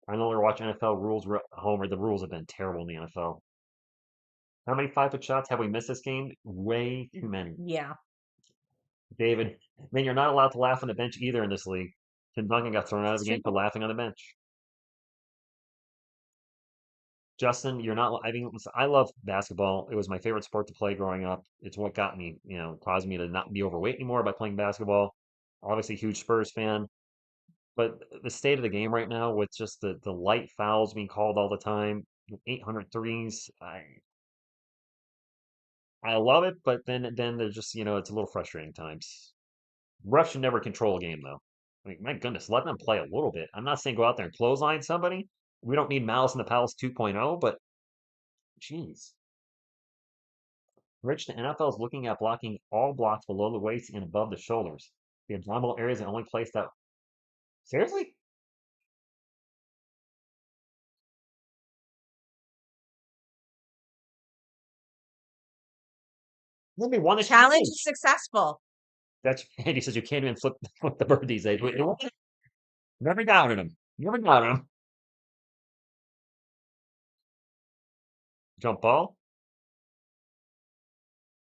I no longer watch NFL rules. Homer, the rules have been terrible in the NFL. How many 5-foot shots have we missed this game? Way too many. Yeah. David, man, you're not allowed to laugh on the bench either in this league. Tim Duncan got thrown out of the It's game for true. laughing on the bench. Justin, you're not. I mean, listen, I love basketball. It was my favorite sport to play growing up. It's what got me, caused me to not be overweight anymore by playing basketball. Obviously, huge Spurs fan. But the state of the game right now, with just the light fouls being called all the time, 800 threes, I love it, but then there's just, it's a little frustrating times. Refs should never control a game, though. I mean, my goodness, let them play a little bit. I'm not saying go out there and clothesline somebody. We don't need Malice in the Palace 2.0, but jeez. Rich, the NFL is looking at blocking all blocks below the waist and above the shoulders. The abdominal area is the only place that. Seriously? Let me won the Challenge is successful. That's Andy says you can't even flip the bird these days. Never doubted him. Never doubted him. Jump ball.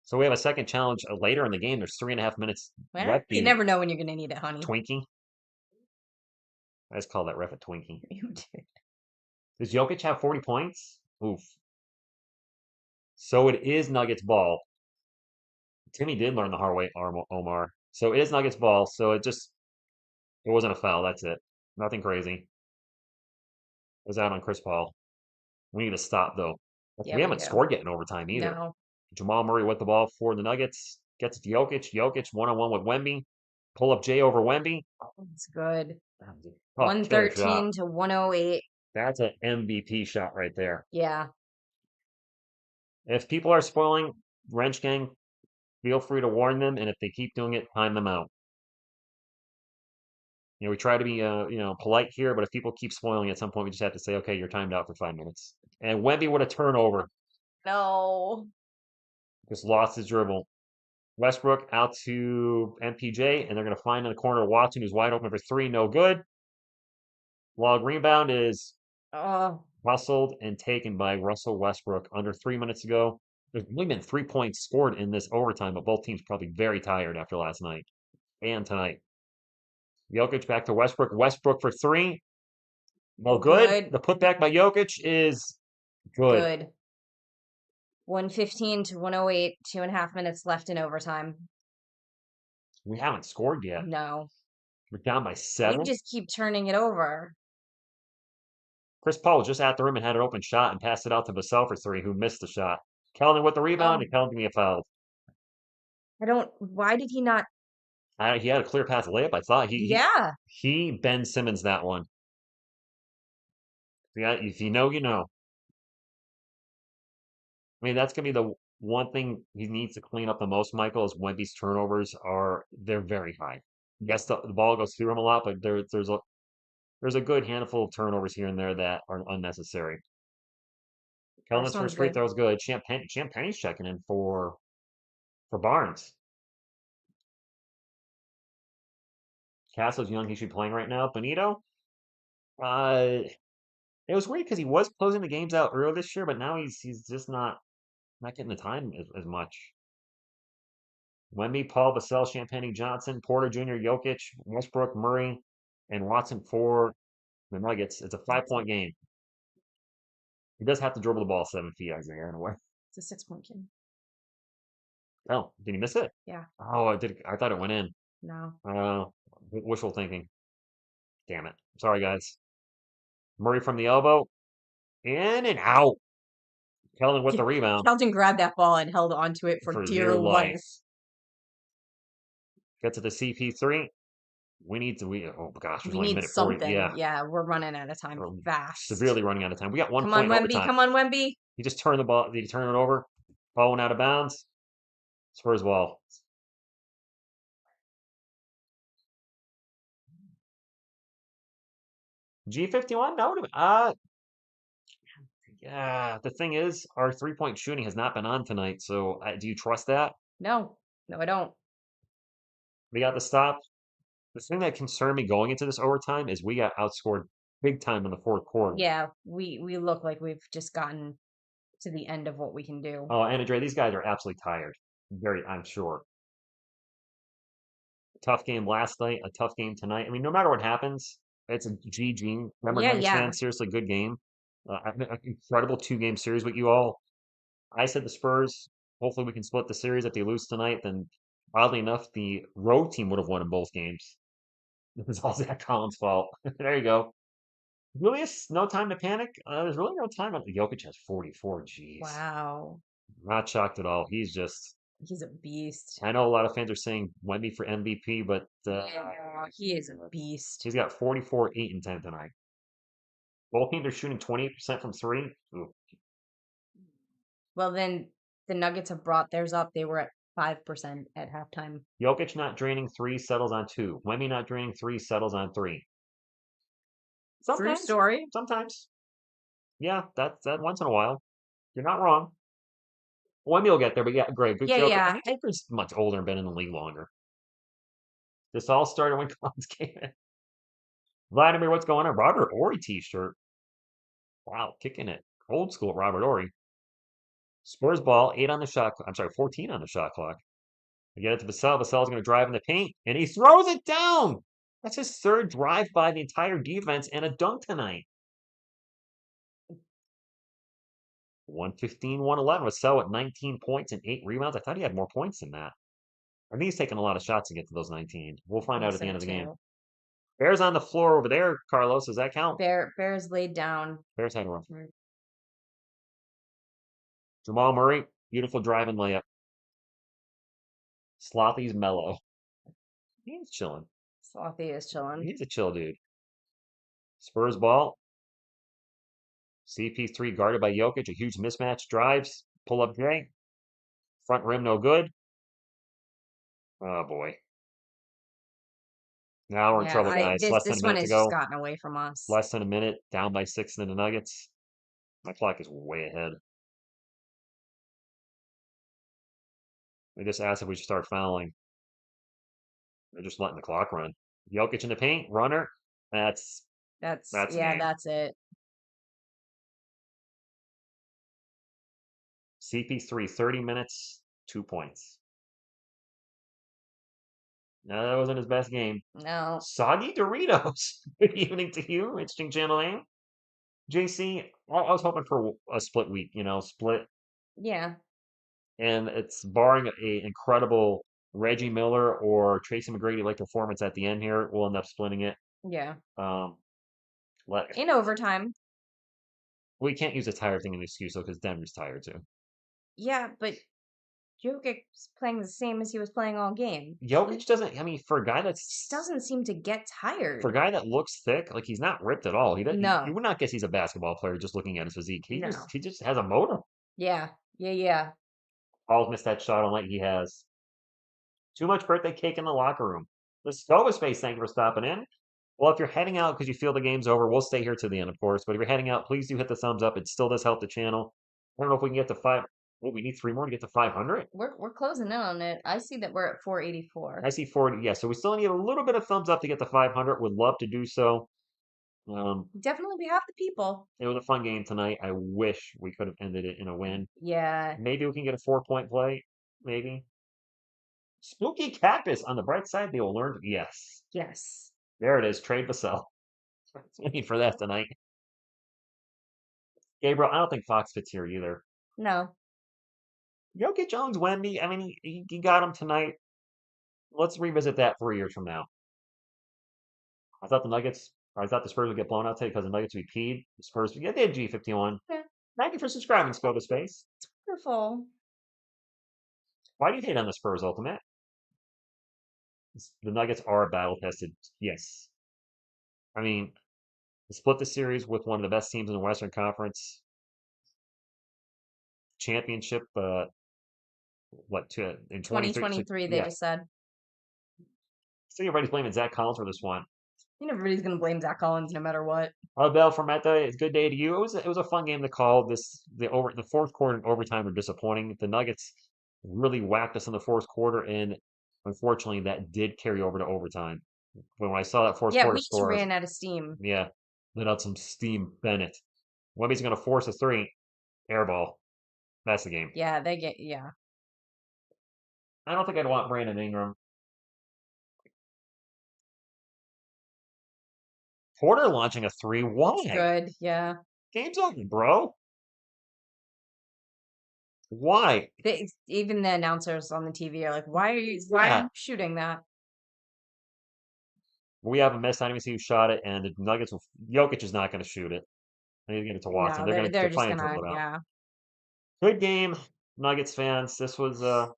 So we have a second challenge later in the game. There's 3.5 minutes Well, left. you never know when you're going to need it, honey. Twinkie. I just call that ref a Twinkie. You did. Does Jokic have 40 points? Oof. So it is Nuggets ball. Timmy did learn the hard way, Omar. So it is Nuggets ball. So it wasn't a foul. That's it. Nothing crazy. It was out on Chris Paul. We need to stop, though. Yeah, we haven't do. scored yet in overtime either. No. Jamal Murray with the ball for the Nuggets. Gets to Jokic. Jokic one-on-one with Wemby. Pull up J over Wemby. It's good. Oh, 113 to 108. That's an MVP shot right there. Yeah. If people are spoiling Wrench Gang, feel free to warn them, and if they keep doing it, time them out. We try to be, polite here, but if people keep spoiling at some point, we just have to say, okay, you're timed out for 5 minutes. And Wemby with a turnover. No. Just lost his dribble. Westbrook out to MPJ, and they're going to find in the corner Watson, who's wide open for three. No good. Log rebound is hustled and taken by Russell Westbrook under 3 minutes ago. There's only been 3 points scored in this overtime, but both teams probably very tired after last night and tonight. Jokic back to Westbrook. Westbrook for three. No good. The putback by Jokic is good. 115 to 108, 2.5 minutes left in overtime. We haven't scored yet. No. We're down by 7. You just keep turning it over. Chris Paul was just at the rim and had an open shot and passed it out to Vassell for three, who missed the shot. Keldon with the rebound, and Keldon get fouled. Why did he not He had a clear path layup. I thought Yeah. he Ben Simmons that one. Yeah, if you know, you know. I mean, that's gonna be the one thing he needs to clean up the most, Michael, is Wemby's turnovers they're very high. Yes, the ball goes through him a lot, but there's a good handful of turnovers here and there that are unnecessary. Kellen's First one's first free good. throw is good. Champagne's checking in for Barnes. Castle's young. He should be playing right now. Benito. Uh, it was weird because he was closing the games out earlier this year, but now he's just not getting the time as much. Wemby, Paul, Vassell, Champagne, Johnson, Porter Jr., Jokic, Westbrook, Murray, and Watson for the Nuggets. It's a 5-point game. He does have to dribble the ball 7 feet, Isaiah, in a way. It's a 6-point game. Oh, did he miss it? Yeah. Oh, I did. I thought it went in. No. Wishful thinking. Damn it. Sorry, guys. Murray from the elbow. In and out. Kellen with the rebound Kelton grabbed that ball and held onto it for dear life. Get to the CP3. Oh gosh, We only a need minute 40. something. Yeah, we're running out of time We're fast. severely running out of time. We got one Come point on, in Wemby. overtime. Come on, Wemby. He just turned the ball. Did he turn it over? Ball went out of bounds. Spurs ball. G51? That would have yeah. The thing is, our 3-point shooting has not been on tonight. So do you trust that? No, I don't. We got the stop. The thing that concerned me going into this overtime is we got outscored big time in the fourth quarter. Yeah, we look like we've just gotten to the end of what we can do. Oh, and Andre, these guys are absolutely tired. I'm sure. Tough game last night, a tough game tonight. I mean, no matter what happens, it's a GG. Remember, Yeah, Nuggets yeah. fans, seriously, good game. Incredible 2-game series with you all. I said the Spurs. Hopefully, we can split the series. If they lose tonight, then oddly enough, the road team would have won in both games. It was all Zach Collins' fault. There you go. Julius, no time to panic. There's really no time. Jokic has 44. Jeez. Wow. Not shocked at all. He's a beast. I know a lot of fans are saying Wemby for MVP, but yeah, he is a beast. He's got 44, 8, and 10 tonight. Both teams are shooting 28% from three. Ooh. Well, then the Nuggets have brought theirs up. They were at 5% at halftime. Jokic not draining 3, settles on 2. Wemby not draining 3, settles on 3. True story. Sometimes. Yeah, that's that once in a while. You're not wrong. Wemby will get there, but yeah, great. Good Jokic. Yeah. I think Joker's much older and been in the league longer. This all started when Collins came in. Vladimir, what's going on? Robert Ory t-shirt. Wow, kicking it. Old school Robert Ory. Spurs ball, 8 on the shot. I'm sorry, 14 on the shot clock. We get it to Vassell. Vassell's going to drive in the paint, and he throws it down. That's his third drive by the entire defense and a dunk tonight. 115, 111. Vassell at 19 points and 8 rebounds. I thought he had more points than that. I think he's taking a lot of shots to get to those 19. We'll find out at the end of the game. Bears on the floor over there, Carlos. Does that count? Bears laid down. Bears had a run. Jamal Murray, beautiful drive and layup. Slothy's mellow. He's chilling. Slothy is chilling. He's a chill dude. Spurs ball. CP3 guarded by Jokic. A huge mismatch. Drives. Pull up J. Front rim no good. Oh boy. Now we're in trouble, guys. This Less than a one minute has to go. just gotten away from us. Less than a minute. Down by 6 in the Nuggets. My clock is way ahead. They just asked if we should start fouling. They're just letting the clock run. Jokic in the paint. Runner. That's yeah, that's it. CP3, 30 minutes, 2 points. No, that wasn't his best game. No. Soggy Doritos. Good evening to you. Interesting channel name. JC, I was hoping for a split week, split. Yeah. And it's barring a incredible Reggie Miller or Tracy McGrady-like performance at the end here, we'll end up splitting it. Yeah. In overtime. We can't use a tired thing as an excuse, though, because Denver's tired, too. Yeah, but Jokic's playing the same as he was playing all game. Jokic doesn't. I mean, for a guy He just doesn't seem to get tired. that looks thick, like he's not ripped at all. No. You would not guess he's a basketball player just looking at his physique. He No. just has a motor. Yeah. Yeah. Paul's missed that shot on like he has. Too much birthday cake in the locker room. Let's go with space. Thank you for stopping in. Well, if you're heading out because you feel the game's over, we'll stay here to the end, of course. But if you're heading out, please do hit the thumbs up. It still does help the channel. I don't know if we can get to 5. Oh, we need 3 more to get to 500. We're closing in on it. I see that we're at 484. I see 40. Yeah, so we still need a little bit of thumbs up to get to 500. Would love to do so. Definitely be half the people. It was a fun game tonight. I wish we could have ended it in a win. Yeah. Maybe we can get a 4-point play. Maybe. Spooky Cactus on the bright side. They will learn. Yes. Yes. There it is. Trade Vassell. Waiting for that tonight. Gabriel, I don't think Fox fits here either. No. Jokic owns Wemby. I mean, he got him tonight. Let's revisit that 3 years from now. I thought the Spurs would get blown out today because the Nuggets would be peed. The Spurs, yeah, they had G51. Yeah. Thank you for subscribing, Scope of Space. It's wonderful. Why do you hate on the Spurs, Ultimate? The Nuggets are battle tested. Yes. I mean, split the series with one of the best teams in the Western Conference. Championship, in 2023, they just said. So everybody's blaming Zach Collins for this one. Everybody's going to blame Zach Collins no matter what. Bell Fermetta, it's a good day to you. It was a fun game to call. The fourth quarter and overtime were disappointing. The Nuggets really whacked us in the fourth quarter, and unfortunately, that did carry over to overtime. When I saw that fourth quarter we score, ran out of steam. Yeah, let out some steam, Bennett. Wemby's going to force a 3, air ball. That's the game. Yeah, I don't think I'd want Brandon Ingram. Porter launching a 3. Why? Good, yeah. Game's over, bro. Why? Even the announcers on the TV are like, why are you shooting that? We have a miss. I didn't even see who shot it, and the Nuggets. Jokic is not going to shoot it. I need to get it to Watson. No, they're just going gonna, to yeah. Good game, Nuggets fans. This was it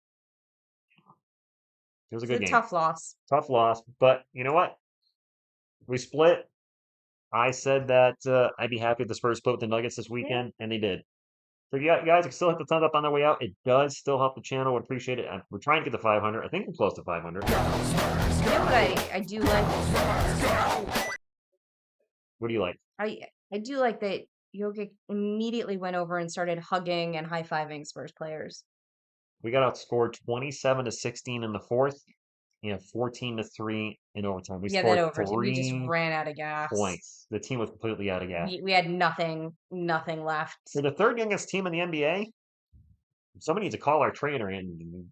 was a good game. Tough loss. Tough loss, but you know what? We split. I said that I'd be happy if the Spurs split with the Nuggets this weekend, and they did. So you guys can still hit the thumbs up on their way out. It does still help the channel. Would appreciate it. We're trying to get to 500. I think we're close to 500. You know what I do like? What do you like? I do like that Jokic immediately went over and started hugging and high-fiving Spurs players. We got outscored 27-16 in the fourth. 14-3 in overtime. We scored that overtime. 3 We just ran out of gas. Points. The team was completely out of gas. We had nothing left. For the third youngest team in the NBA, somebody needs to call our trainer and.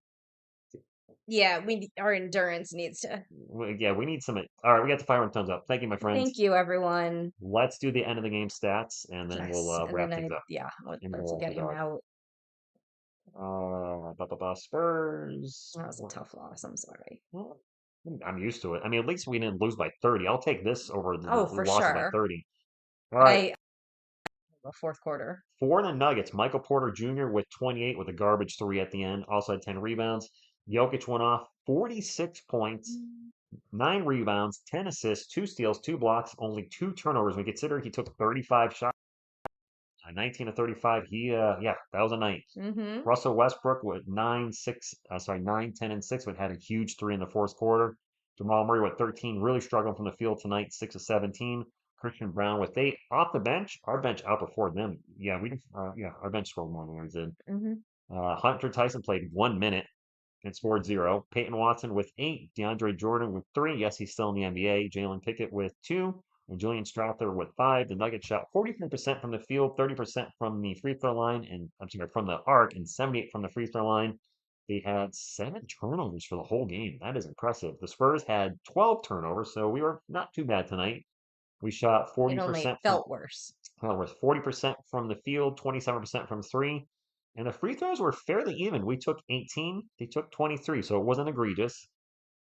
Yeah, our endurance needs to. Yeah, we need some. All right, we got the 500 thumbs up. Thank you, my friends. Thank you, everyone. Let's do the end of the game stats, and then we'll wrap things up. Yeah, let's get him out. Spurs. That was a tough loss. I'm sorry. Well, I'm used to it. I mean, at least we didn't lose by 30. I'll take this over the for loss sure. by 30. All right. The fourth quarter. For the Nuggets, Michael Porter Jr. with 28 with a garbage 3 at the end. Also had 10 rebounds. Jokic went off 46 points, 9 rebounds, 10 assists, 2 steals, 2 blocks, only 2 turnovers. We consider he took 35 shots. 19 to 35. That was a night. Mm-hmm. Russell Westbrook with 9, 10, and 6, but had a huge 3 in the fourth quarter. Jamal Murray with 13, really struggling from the field tonight, 6 of 17. Christian Brown with 8 off the bench. Our bench outperformed them. Yeah, our bench scored more than ours did. Mm-hmm. Hunter Tyson played 1 minute and scored 0. Peyton Watson with 8. DeAndre Jordan with 3. Yes, he's still in the NBA. Jalen Pickett with 2. And Julian Strather with 5. The Nuggets shot 43% from the field, 30% from the free throw line, and from the arc, and 78 from the free throw line. They had 7 turnovers for the whole game. That is impressive. The Spurs had 12 turnovers, so we were not too bad tonight. We shot 40%. It only felt worse. 40% from the field, 27% from 3. And the free throws were fairly even. We took 18. They took 23, so it wasn't egregious.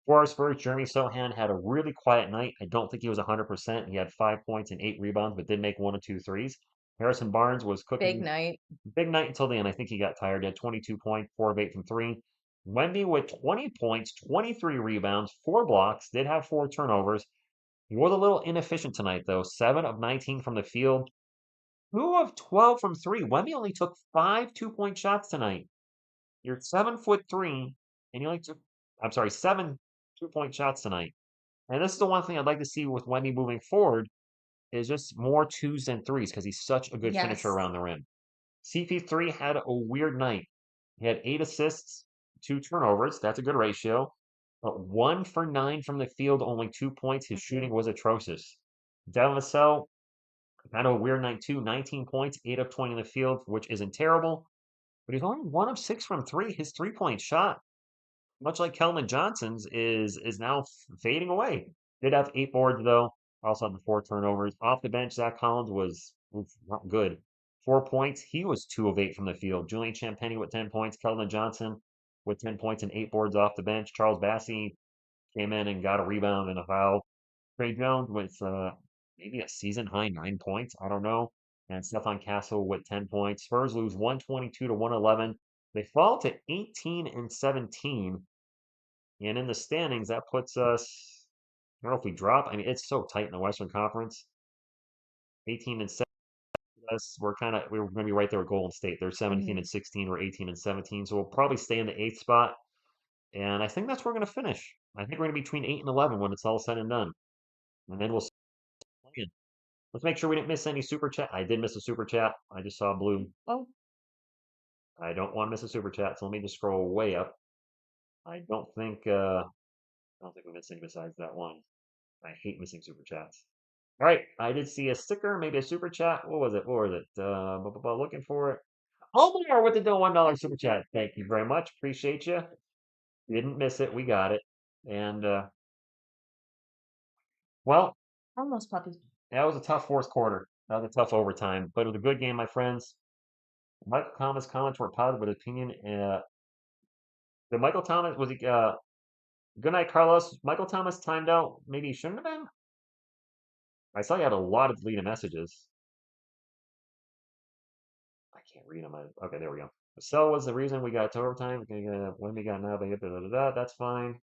For our Spurs, Jeremy Sohan had a really quiet night. I don't think he was 100%. He had 5 points and 8 rebounds, but did make 1 or 2 threes. Harrison Barnes was Big cooking. night. Big night until the end. I think he got tired. He had 22 points, 4 of 8 from 3. Wemby with 20 points, 23 rebounds, 4 blocks, did have 4 turnovers. He was a little inefficient tonight, though. 7 of 19 from the field, 2 of 12 from 3. Wemby only took 5 2-point shots tonight. You're 7'3", and you only took, I'm sorry, 7 2-point shots tonight. And this is the one thing I'd like to see with Wemby moving forward is just more 2s than 3s because he's such a good finisher Yes. around the rim. CP3 had a weird night. He had 8 assists, 2 turnovers. That's a good ratio. But 1 for 9 from the field, only 2 points. His shooting was atrocious. Devin Vassell had a weird night too. 19 points, 8 of 20 in the field, which isn't terrible. But he's only 1 of 6 from 3. His 3-point shot, much like Keldon Johnson's, is now fading away. Did have 8 boards, though. Also had the 4 turnovers. Off the bench, Zach Collins was not good. 4 points. He was 2 of 8 from the field. Julian Champagnie with 10 points. Keldon Johnson with 10 points and 8 boards off the bench. Charles Bassey came in and got a rebound and a foul. Trey Jones with maybe a season-high 9 points. I don't know. And Stefan Castle with 10 points. Spurs lose 122 to 111. They fall to 18 and 17. And in the standings, that puts us, I don't know if we drop. I mean, it's so tight in the Western Conference. 18 and 7. We're going to be right there with Golden State. They're 17 and 16. We're 18 and 17. So we'll probably stay in the 8th spot. And I think that's where we're going to finish. I think we're going to be between 8 and 11 when it's all said and done. And then we'll see. Let's make sure we didn't miss any super chat. I did miss a super chat. I just saw blue. Oh, I don't want to miss a super chat, so let me just scroll way up. I don't think we missed any besides that one. I hate missing super chats. All right, I did see a sticker, maybe a super chat. What was it? Looking for it. Omar with the $1 super chat. Thank you very much. Appreciate you. Didn't miss it. We got it. And well, almost puppy. that was a tough 4th quarter. That was a tough overtime, but it was a good game, my friends. Michael Thomas comments were positive with opinion. The Michael Thomas was he? Good night, Carlos. Michael Thomas timed out. Maybe he shouldn't have been. I saw you had a lot of deleted messages. I can't read them. Okay, there we go. Vassell was the reason we got to overtime. When we got now, that's fine.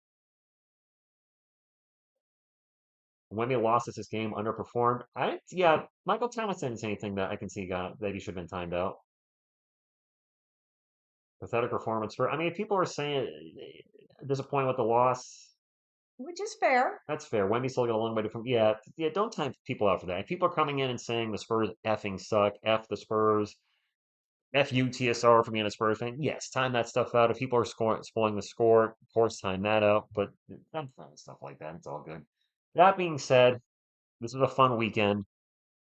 When we lost this game, underperformed. Michael Thomas didn't say anything that I can see that he should have been timed out. Pathetic performance for. I mean, people are saying disappointed with the loss. Which is fair. That's fair. Wemby still got a long way to come. Yeah. Don't time people out for that. If people are coming in and saying the Spurs effing suck, F the Spurs, F you TSR for being a Spurs fan. Yes, time that stuff out. If people are spoiling the score, of course, time that out. But I'm fine with stuff like that. It's all good. That being said, this was a fun weekend.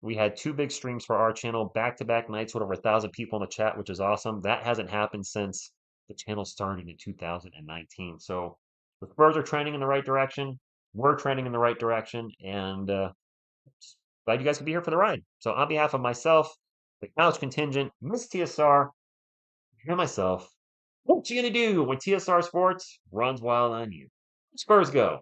We had 2 big streams for our channel, back-to-back nights with over 1,000 people in the chat, which is awesome. That hasn't happened since the channel started in 2019. So the Spurs are trending in the right direction. We're trending in the right direction. And just glad you guys could be here for the ride. So on behalf of myself, the Couch Contingent, Miss TSR, and myself, what you gonna do when TSR Sports runs wild on you? Spurs go.